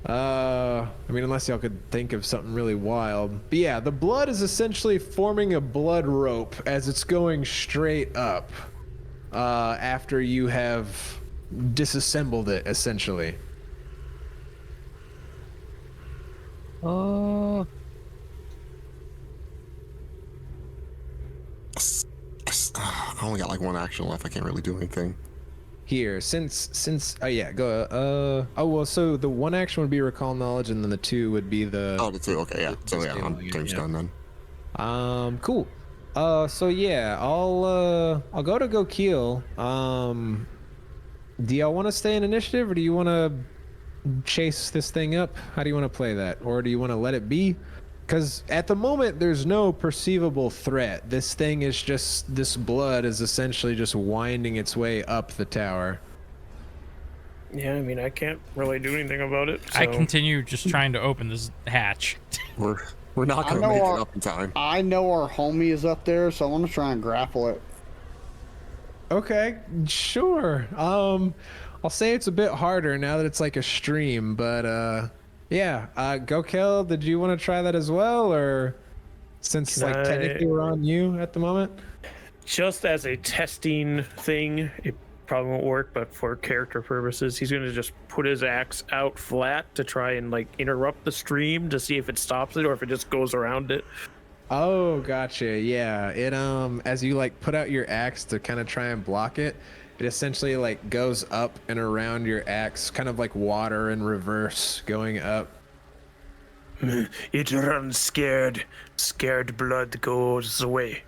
I mean, unless y'all could think of something really wild. But yeah, the blood is essentially forming a blood rope as it's going straight up after you have disassembled it, essentially. I only got like one action left. I can't really do anything. Here, since oh yeah, go oh well, so the one action would be recall knowledge, and then the two would be the The two. Okay, yeah. So yeah, I'm turns done then. Cool. So yeah, I'll go kill. Do y'all want to stay in initiative, or do you want to chase this thing up? How do you want to play that, or do you want to let it be? Because at the moment, there's no perceivable threat. This thing is just, this blood is essentially just winding its way up the tower. Yeah, I mean, I can't really do anything about it. So. I continue just trying to open this hatch. We're not I gonna know make our- it up in time. I know our homie is up there, so I want to try and grapple it. Okay, sure. I'll say it's a bit harder now that it's like a stream, but yeah. Gokel, did you want to try that as well, or since like technically we're on you at the moment? Just as a testing thing, it probably won't work, but for character purposes, he's going to just put his axe out flat to try and like interrupt the stream to see if it stops it or if it just goes around it. Oh, gotcha. Yeah. It as you like put out your axe to kind of try and block it, it essentially like goes up and around your axe, kind of like water in reverse going up. It runs scared. Scared blood goes away.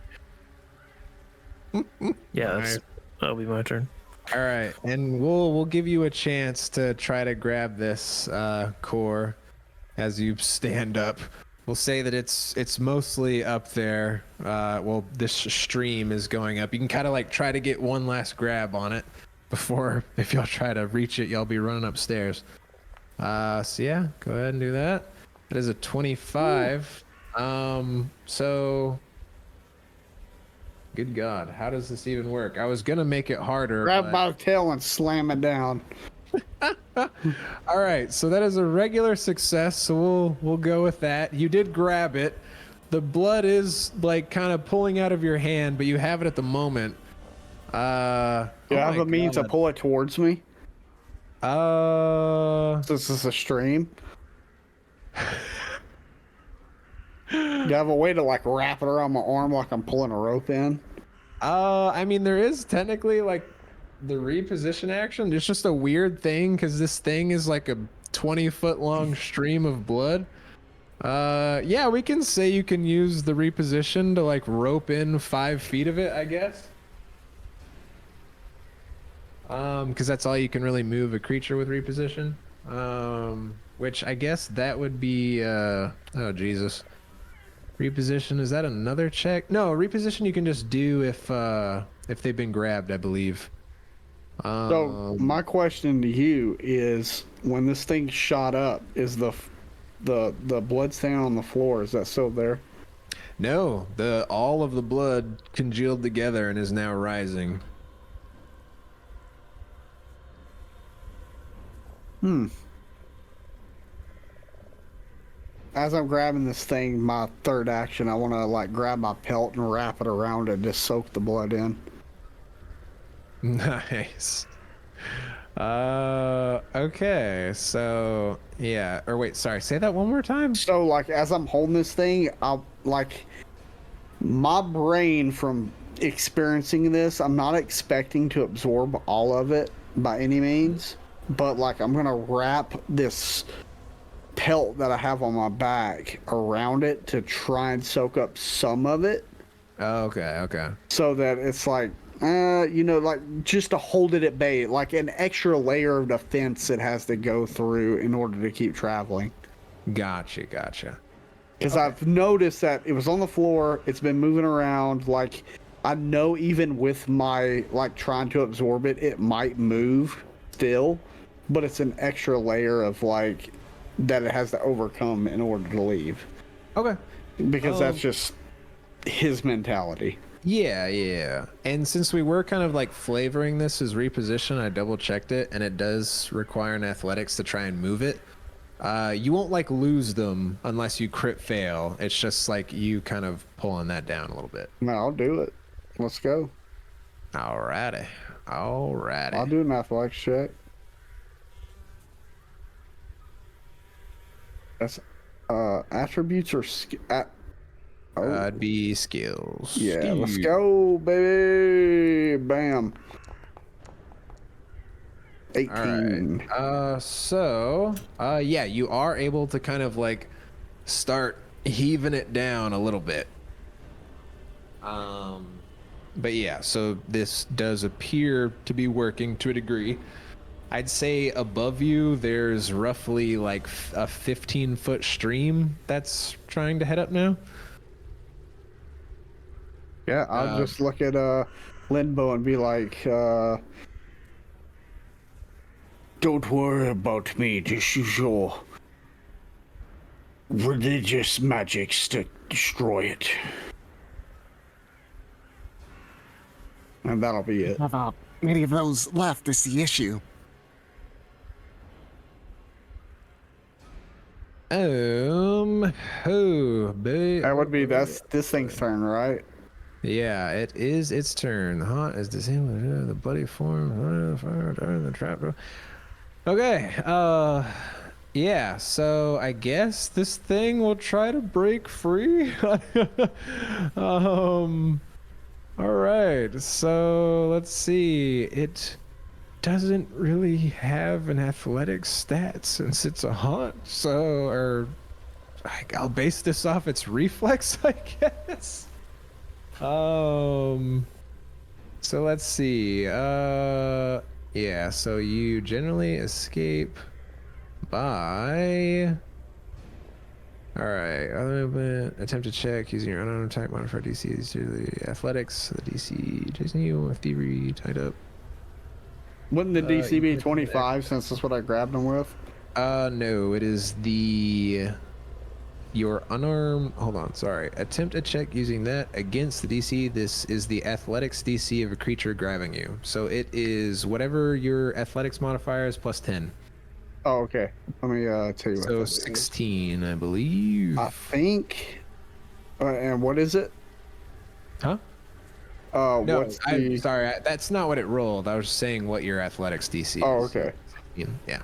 Yeah, that'll be my turn. All right, and we'll give you a chance to try to grab this core as you stand up. We'll say that it's mostly up there. Well, this stream is going up. You can kind of like try to get one last grab on it before, if y'all try to reach it, y'all be running upstairs. So yeah, go ahead and do that. That is a 25. So good God, how does this even work? I was gonna make it harder. Grab but... by the tail and slam it down. All right, so that is a regular success, so we'll go with that. You did grab it. The blood is like kind of pulling out of your hand, but you have it at the moment. Do I have a means to pull it towards me? This is a stream. Do you have a way to like wrap it around my arm like I'm pulling a rope in? I mean, there is technically like the reposition action. It's just a weird thing because this thing is like a 20-foot long stream of blood. Yeah, we can say you can use the reposition to like rope in 5 feet of it, I guess. Because that's all you can really move a creature with reposition. Which I guess that would be oh Jesus. Reposition, is that another check? No, reposition you can just do if they've been grabbed, I believe. So my question to you is, when this thing shot up, is the blood stain on the floor, is that still there? No, all of the blood congealed together and is now rising. As I'm grabbing this thing, my third action, I want to like grab my pelt and wrap it around it, just soak the blood in. Nice. Okay, so yeah, or wait, sorry, say that one more time. So like as I'm holding this thing, I'll like my brain from experiencing this, I'm not expecting to absorb all of it by any means, but like I'm gonna wrap this pelt that I have on my back around it to try and soak up some of it. Okay. So that it's like like just to hold it at bay, like an extra layer of defense it has to go through in order to keep traveling. Gotcha. Because I've noticed that it was on the floor, it's been moving around. Like, I know even with my, like, trying to absorb it, it might move still, but it's an extra layer of, like, that it has to overcome in order to leave. Okay. Because that's just his mentality. Yeah. And since we were kind of like flavoring this as reposition, I double checked it, and it does require an athletics to try and move it. You won't like lose them unless you crit fail. It's just like you kind of pulling that down a little bit. No, I'll do it. Let's go. Alrighty. I'll do an athletics check. That's attributes or It'd be skills. Yeah, let's go, baby. Bam. 18. All right. Yeah, you are able to kind of like start heaving it down a little bit. But yeah, so this does appear to be working to a degree. I'd say above you, there's roughly like a 15-foot stream that's trying to head up now. Yeah, I'll just look at Limbo and be like, Don't worry about me. Just use your religious magics to destroy it. and that'll be it. Not many of those left is the issue. That would be this thing's turn, right? Yeah, it is its turn. The haunt is disabled. The bloody form. The trap door. Okay. Yeah. So I guess this thing will try to break free. All right. So let's see. It doesn't really have an athletics stat since it's a haunt. So, I'll base this off its reflex, I guess. So let's see. Yeah, so you generally escape by... Alright, other movement, attempt to check using your unarmed attack modifier DC to the athletics, the DC chasing you with thievery tied up. Wouldn't the DC be 25 since that's what I grabbed him with? No, it is your unarmed, hold on, sorry. Attempt a check using that against the DC. This is the athletics DC of a creature grabbing you. So it is whatever your athletics modifier is plus 10. Oh, okay. Let me tell you what. So 16, I believe. I think. And what is it? Huh? No, what's I'm sorry. That's not what it rolled. I was saying what your athletics DC is. Oh, okay. Yeah.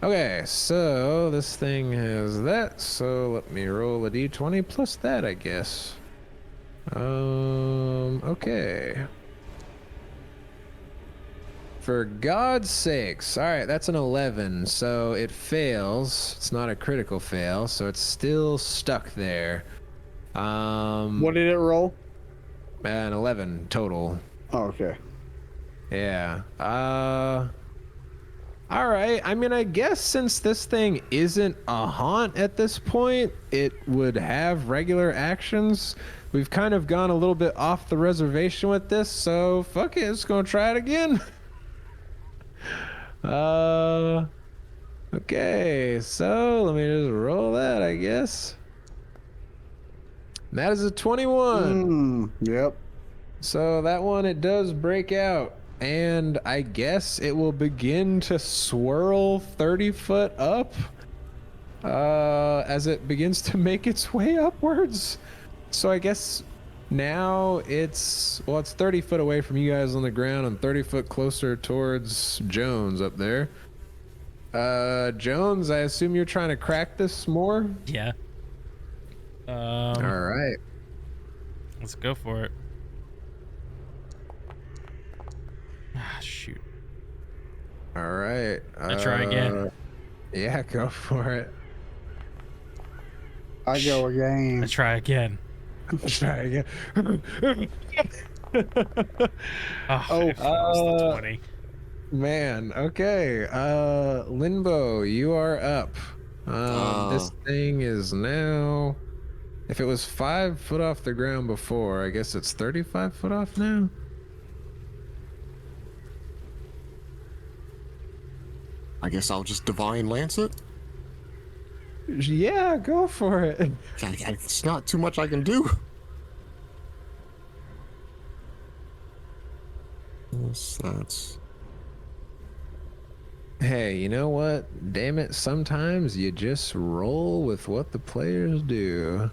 Okay, so this thing has that. So let me roll a d20 plus that, I guess. Okay. For God's sakes. All right, that's an 11. So it fails. It's not a critical fail, so it's still stuck there. What did it roll? An 11 total. Oh, okay. Yeah. All right. I mean, I guess since this thing isn't a haunt at this point, it would have regular actions. We've kind of gone a little bit off the reservation with this, so fuck it. It's gonna try it again. Okay. So let me just roll that, I guess. That is a 21. Yep. So that one, it does break out. And I guess it will begin to swirl 30 foot up as it begins to make its way upwards. So I guess now it's 30 foot away from you guys on the ground and 30 foot closer towards Jones up there. Jones, I assume you're trying to crack this more? Yeah. All right. Let's go for it. Ah, shoot. All right. I try again. Yeah, go for it. I go again. I try again. Try again. Oh, if it was the 20. Man, okay. Limbo, you are up. This thing is now. If it was 5 foot off the ground before, I guess it's 35 foot off now. I guess I'll just divine lance it. Yeah, go for it. It's not too much I can do. Yes, that's. Hey, you know what? Damn it, sometimes you just roll with what the players do.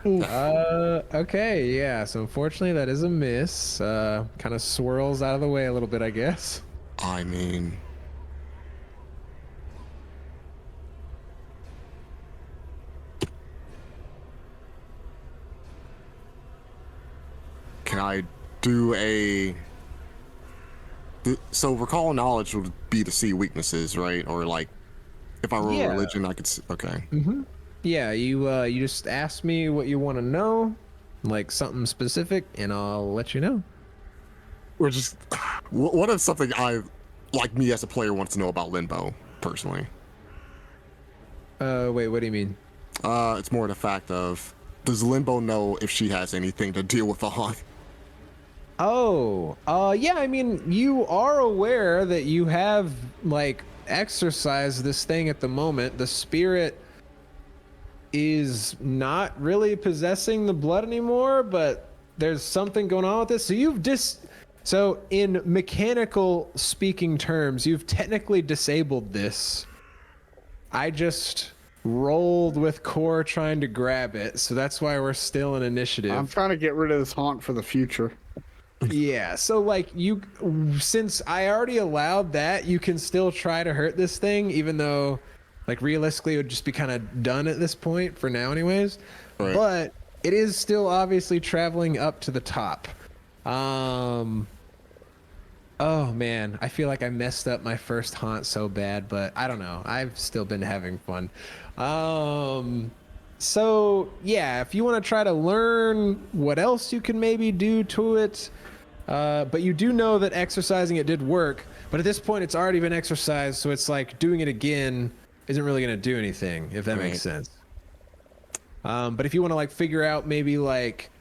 Okay, yeah, so unfortunately that is a miss. Kind of swirls out of the way a little bit, I guess. I mean. Can I do a. So recall knowledge would be to see weaknesses, right? Or like, if I roll Yeah. religion, I could see. Okay. Yeah, you just ask me what you want to know, like something specific, and I'll let you know. Or just. What if something like me as a player, wants to know about Limbo, personally? Wait, what do you mean? It's more the fact of, does Limbo know if she has anything to deal with the haunt? Oh, yeah, I mean, you are aware that you have, like, exercised this thing at the moment. The spirit is not really possessing the blood anymore, but there's something going on with this. So so in mechanical speaking terms, you've technically disabled this. I just rolled with core trying to grab it, so that's why we're still in initiative. I'm trying to get rid of this haunt for the future. Yeah, so like since I already allowed that, you can still try to hurt this thing, even though like realistically it would just be kind of done at this point for now anyways. Right. But it is still obviously traveling up to the top. Oh man, I feel like I messed up my first haunt so bad, but I don't know. I've still been having fun. So yeah, if you want to try to learn what else you can maybe do to it, but you do know that exercising it did work, but at this point it's already been exercised, so it's like doing it again isn't really going to do anything, if that makes sense. But if you want to like figure out maybe like,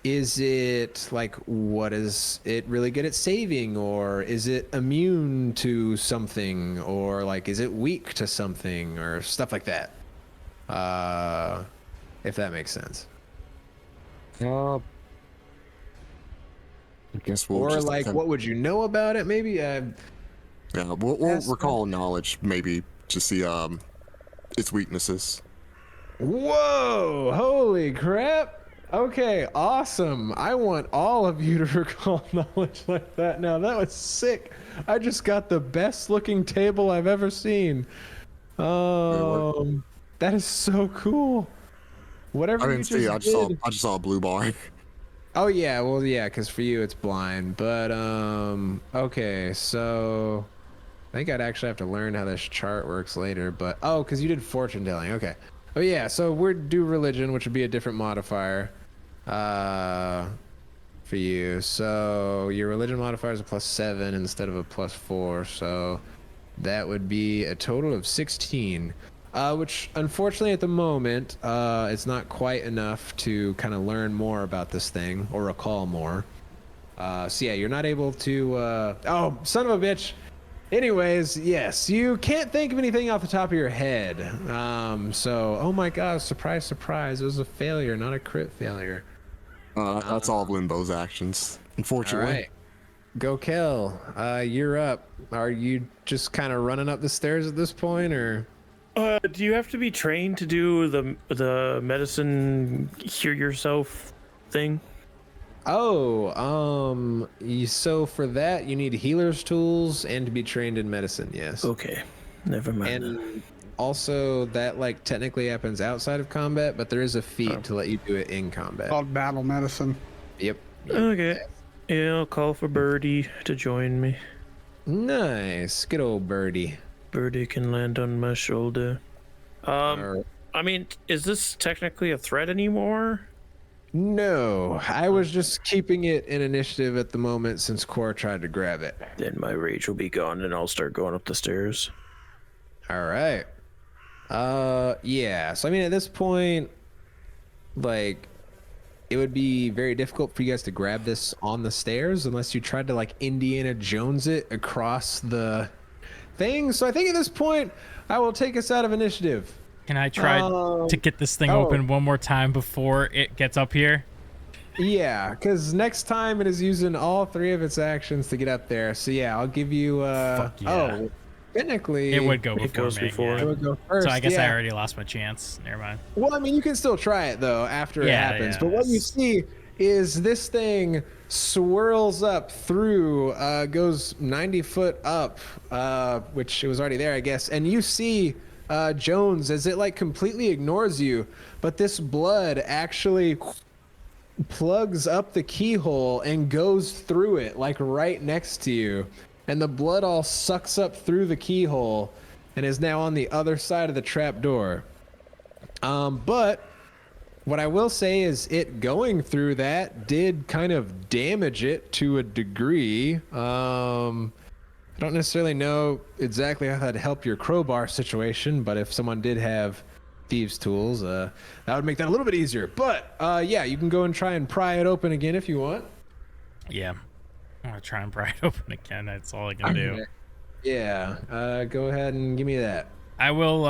is it like, what is it really good at saving, or is it immune to something, or like, is it weak to something, or stuff like that? If that makes sense. I guess we'll Or just like, what would you know about it? Maybe. Yeah, we'll recall knowledge maybe to see its weaknesses. Whoa! Holy crap! Okay, awesome. I want all of you to recall knowledge like that now. That was sick. I just got the best looking table I've ever seen. That is so cool. Whatever I you didn't just see. I just did. saw a blue bar. Oh yeah, well yeah, because for you it's blind. But okay, so I think I'd actually have to learn how this chart works later. But because you did fortune telling. Okay. Oh yeah, so we're do religion, which would be a different modifier for you. So your religion modifier is a +7 instead of a +4. So that would be a total of 16. Which unfortunately at the moment it's not quite enough to kind of learn more about this thing or recall more. So yeah, you're not able to. Oh, son of a bitch. Anyways, yes, you can't think of anything off the top of your head. So, oh my god, surprise, surprise. It was a failure, not a crit failure. That's all of Limbo's actions, All unfortunately. right. Go Kel. You're up. Are you just kind of running up the stairs at this point, or? Do you have to be trained to do the medicine heal yourself thing? Oh, so for that you need healer's tools and to be trained in medicine, yes. Okay, never mind. And also that like technically happens outside of combat, but there is a feat to let you do it in combat. Called battle medicine. Yep. Okay. Yeah, I'll call for Birdie to join me. Nice. Good old birdie. Birdie can land on my shoulder. Alright. I mean, is this technically a threat anymore? No, I was just keeping it in initiative at the moment since Core tried to grab it. Then my rage will be gone, and I'll start going up the stairs. All right. Yeah. So I mean, at this point, like, it would be very difficult for you guys to grab this on the stairs unless you tried to like Indiana Jones it across the thing. So I think at this point, I will take us out of initiative. Can I try to get this thing open one more time before it gets up here? Yeah, because next time it is using all 3 of its actions to get up there. So yeah, I'll give you. Fuck yeah. Oh, technically, It would go before It goes me, before. yeah. It would go first. So I guess yeah. I already lost my chance. Never mind. Well, I mean, you can still try it though after it Yeah, happens. yeah, But what you that's- see is this thing swirls up through, goes 90 foot up, which it was already there, I guess. And you see Jones as it like completely ignores you, but this blood actually plugs up the keyhole and goes through it, like right next to you. And the blood all sucks up through the keyhole and is now on the other side of the trap door. But what I will say is it going through that did kind of damage it to a degree. I don't necessarily know exactly how that'd help your crowbar situation, but if someone did have thieves' tools, that would make that a little bit easier. But yeah, you can go and try and pry it open again if you want. Yeah. I'm going to try and pry it open again. That's all I can do. Yeah, go ahead and give me that. I will,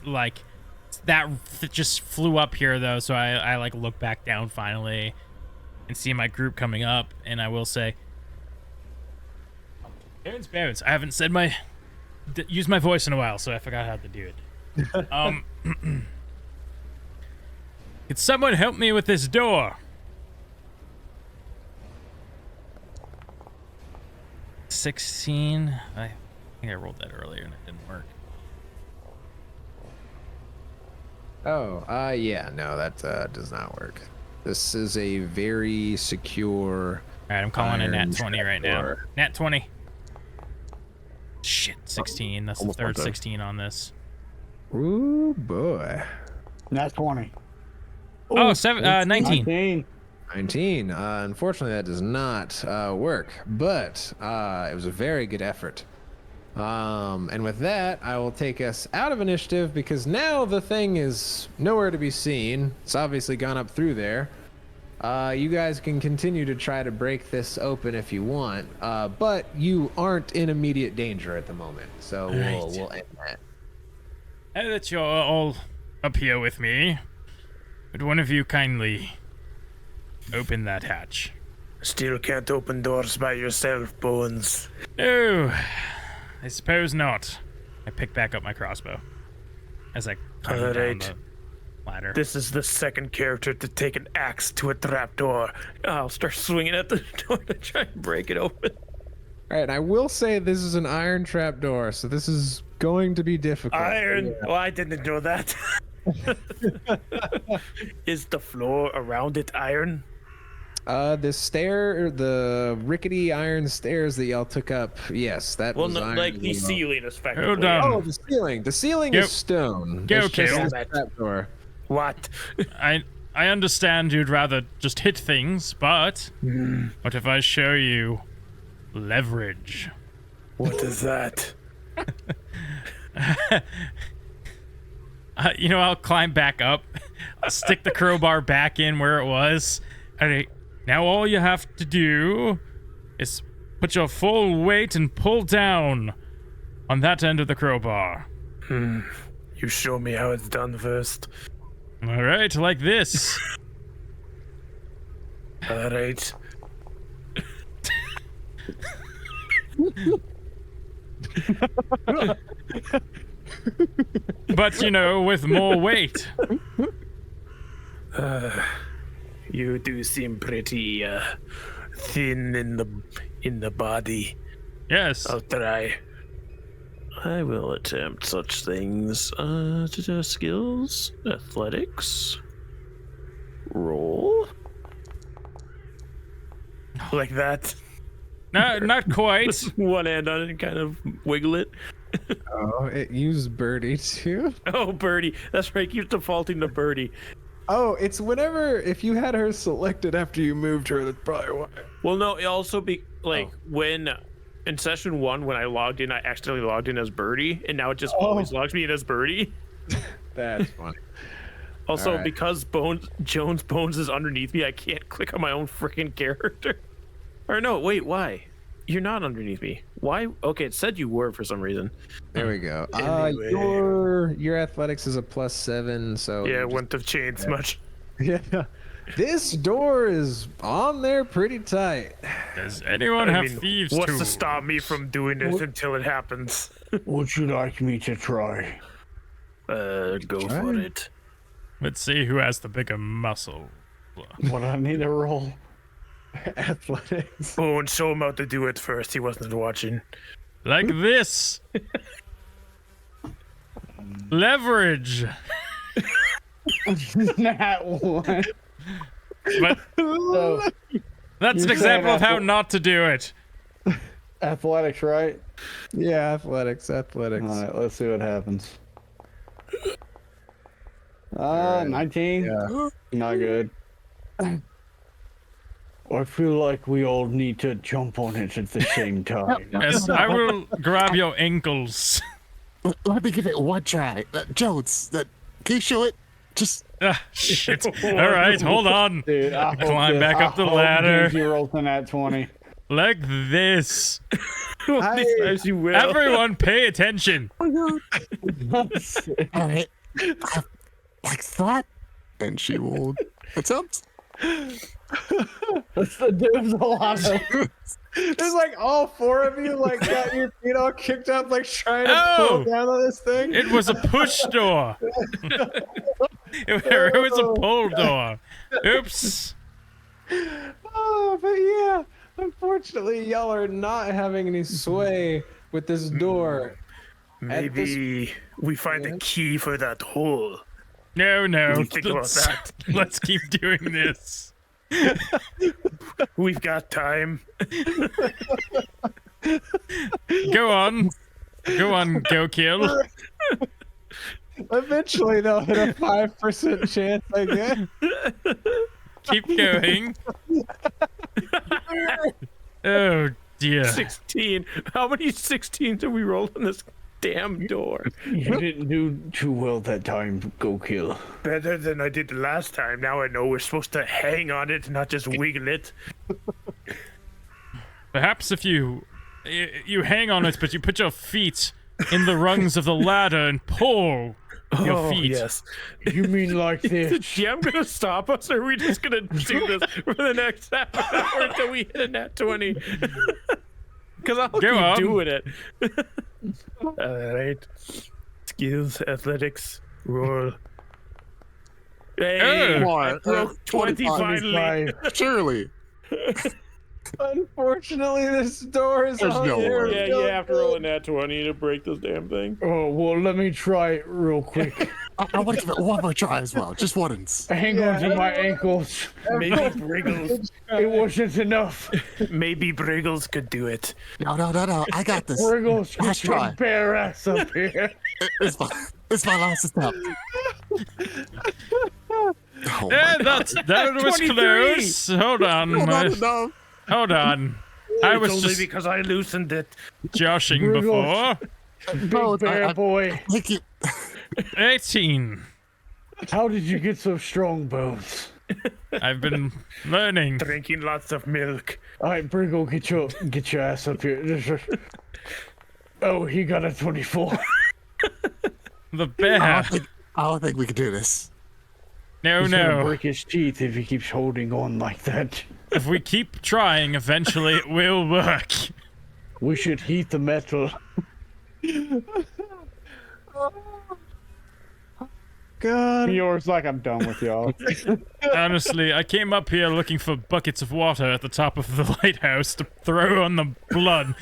like, that just flew up here, though, so I like, look back down finally and see my group coming up, and I will say, Bones, I haven't said used my voice in a while, so I forgot how to do it. Could someone help me with this door? 16. I think I rolled that earlier and it didn't work. Oh, yeah, no, that does not work. This is a very secure. All right, I'm calling a iron nat 20 right now. door. Nat 20. Shit, 16. That's the Almost third like that. 16 on this. Ooh, boy. That's 20. Oh, 19. 19. 19. Unfortunately, that does not work, but it was a very good effort. And with that, I will take us out of initiative because now the thing is nowhere to be seen. It's obviously gone up through there. You guys can continue to try to break this open if you want, but you aren't in immediate danger at the moment, so we'll end that. Now that you're all up here with me, would one of you kindly open that hatch? Still can't open doors by yourself, Bones. No, I suppose not. I pick back up my crossbow as I climb down Alright. the ladder. This is the second character to take an axe to a trapdoor. I'll start swinging at the door to try and break it open. All right, I will say this is an iron trap door, so this is going to be difficult. Iron? Oh, I didn't know that. Is the floor around it iron? The rickety iron stairs that y'all took up, yes, that Well, was no, iron. like the as well. ceiling, especially. Hold on. Oh, the ceiling. The ceiling Go- is stone. go, It's just Kool. this trapdoor. What? I understand you'd rather just hit things, but what if I show you leverage? What is that? I'll climb back up, I'll stick the crowbar back in where it was. All right, now all you have to do is put your full weight and pull down on that end of the crowbar. You show me how it's done first. All right, like this. All right. But, with more weight. You do seem pretty thin in the body. Yes. I'll try. I will attempt such things. Skills, athletics, roll, like that. No, not quite. One hand on it and kind of wiggle it. Oh, it used birdie too. Oh, birdie. That's right. Keep defaulting to birdie. Oh, it's whenever if you had her selected after you moved her. That's probably why. Well, no, it also be like when in session 1 when I logged in, I accidentally logged in as Birdie, and now it just always logs me in as Birdie. That's funny. Also, Alright. because Jones Bones is underneath me, I can't click on my own freaking character. Or no, wait, why? You're not underneath me. Why? Okay, it said you were for some reason. There we go. Anyway. Your athletics is a +7, so Yeah, you it wouldn't have changed much. just- yeah. This door is on there pretty tight. Does anyone have thieves what's tools? to stop me from doing this until it happens? Would you like me to try? Go for it. Let's see who has the bigger muscle. What I need to roll? Athletics. Bones, show him how to do it first. He wasn't watching. Like this. Leverage. That one. But So, that's an You're example saying of how not to do it. athletics, right? Yeah, athletics. All right, let's see what happens. 19. Yeah. Not good. I feel like we all need to jump on it at the same time. Yes, I will grab your ankles. Let me give it one try. Jones, can you show it? Just Ah, shit. All right, hold on. Dude, I hope Climb back up the I hope ladder. Ginghi rolls in that 20. Like this. As you will. Everyone pay attention. all right, like that. And she will attempt. There's a lot of. There's like all 4 of you like got your feet all kicked up, like trying to pull down on this thing. It was a push door. It was a pull door. Oops. Oh, but yeah. Unfortunately, y'all are not having any sway with this door. Maybe we find a key for that hole. No. What do you think about Let's, that? let's keep doing this. We've got time. Go on. Go kill. Eventually, they'll hit a 5% chance, I guess. Keep going. Oh dear. 16. How many 16s have we rolled on this damn door? You didn't do too well that time, Go Kill. Better than I did the last time. Now I know we're supposed to hang on it, not just wiggle it. Perhaps if you hang on it, but you put your feet in the rungs of the ladder and pull your feet. Yes. You mean like Is the this? GM gonna stop us, or are we just gonna do this for the next half an hour until we hit a nat 20? Because I'll keep on. doing it. All right. Skills, athletics, roll. Hey, Oh. I broke 20 finally. Surely. Unfortunately, this door is There's on no there. way. Yeah, you have to roll a nat 20 to break this damn thing. Oh, well, let me try it real quick. I want to give it one more try as well. Just once. Hang on to my ankles. Maybe Briggles. It wasn't enough. Maybe Briggles could do it. no. I got this. Briggles, Last get your try. bare ass up here. It's my last attempt. Oh Eh, my that was 23. close. Hold on. God. Hold on. I was It's only just because I loosened it. joshing Briggles. before. Big bear boy. Thank you. 18. How did you get so strong, Bones? I've been learning. Drinking lots of milk. All right, Briggle, get your ass up here. Oh, he got a 24. The I bear. don't think we can do this. No, He's gonna no. break his teeth if he keeps holding on like that. If we keep trying, eventually it will work. We should heat the metal. God. Meyore's like, I'm done with y'all. Honestly, I came up here looking for buckets of water at the top of the lighthouse to throw on the blood.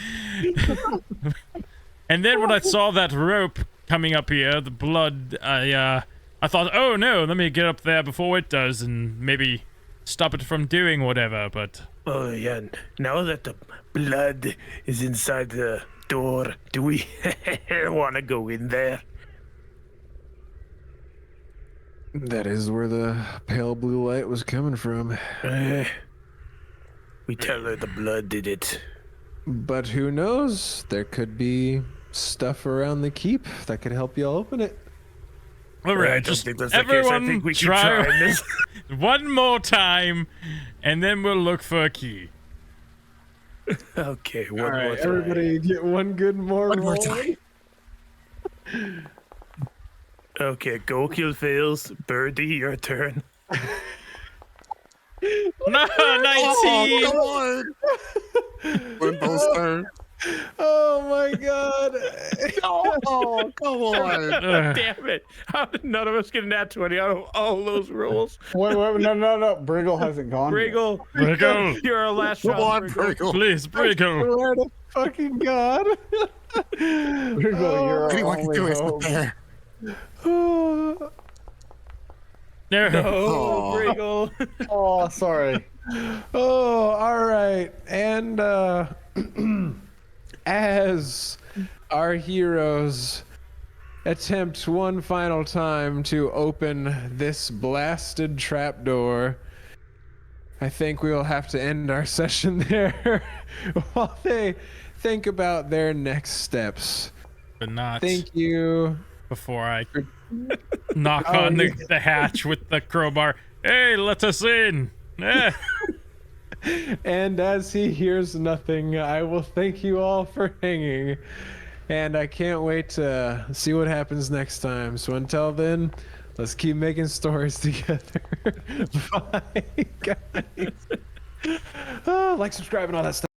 And then when I saw that rope coming up here, the blood, I thought, oh no, let me get up there before it does and maybe stop it from doing whatever, but... Oh, yeah. Now that the blood is inside the door, do we want to go in there? That is where the pale blue light was coming from. We tell her the blood did it. But who knows? There could be stuff around the keep that could help you open it. All right, I don't just think that's the case. I everyone think we keep try trying this. one more time, and then we'll look for a key. Okay, one All more right, time. everybody get one good more One more roll. time. Okay, go kill fails. Birdie, your turn. No, 19. Oh, come on. Window's turn. Oh my god. Oh, come on. Ugh. Damn it! How did none of us get an nat 20 out of all those rolls? Wait, no. Briggle hasn't gone. yet. Briggle, Briggle, you're our last Come shot. on, Briggle. Briggle. please, Briggle. Swear to fucking god. Briggle, you're our Anyone can only do it. hope. There. Oh, No. Oh, Briggle. Oh, sorry. all right. And as our heroes attempt one final time to open this blasted trapdoor, I think we will have to end our session there while they think about their next steps. But not Thank you. before I knock on the hatch with the crowbar. Hey, let us in. Eh. And as he hears nothing, I will thank you all for hanging. And I can't wait to see what happens next time. So until then, let's keep making stories together. Bye, guys. Like, subscribe, and all that stuff.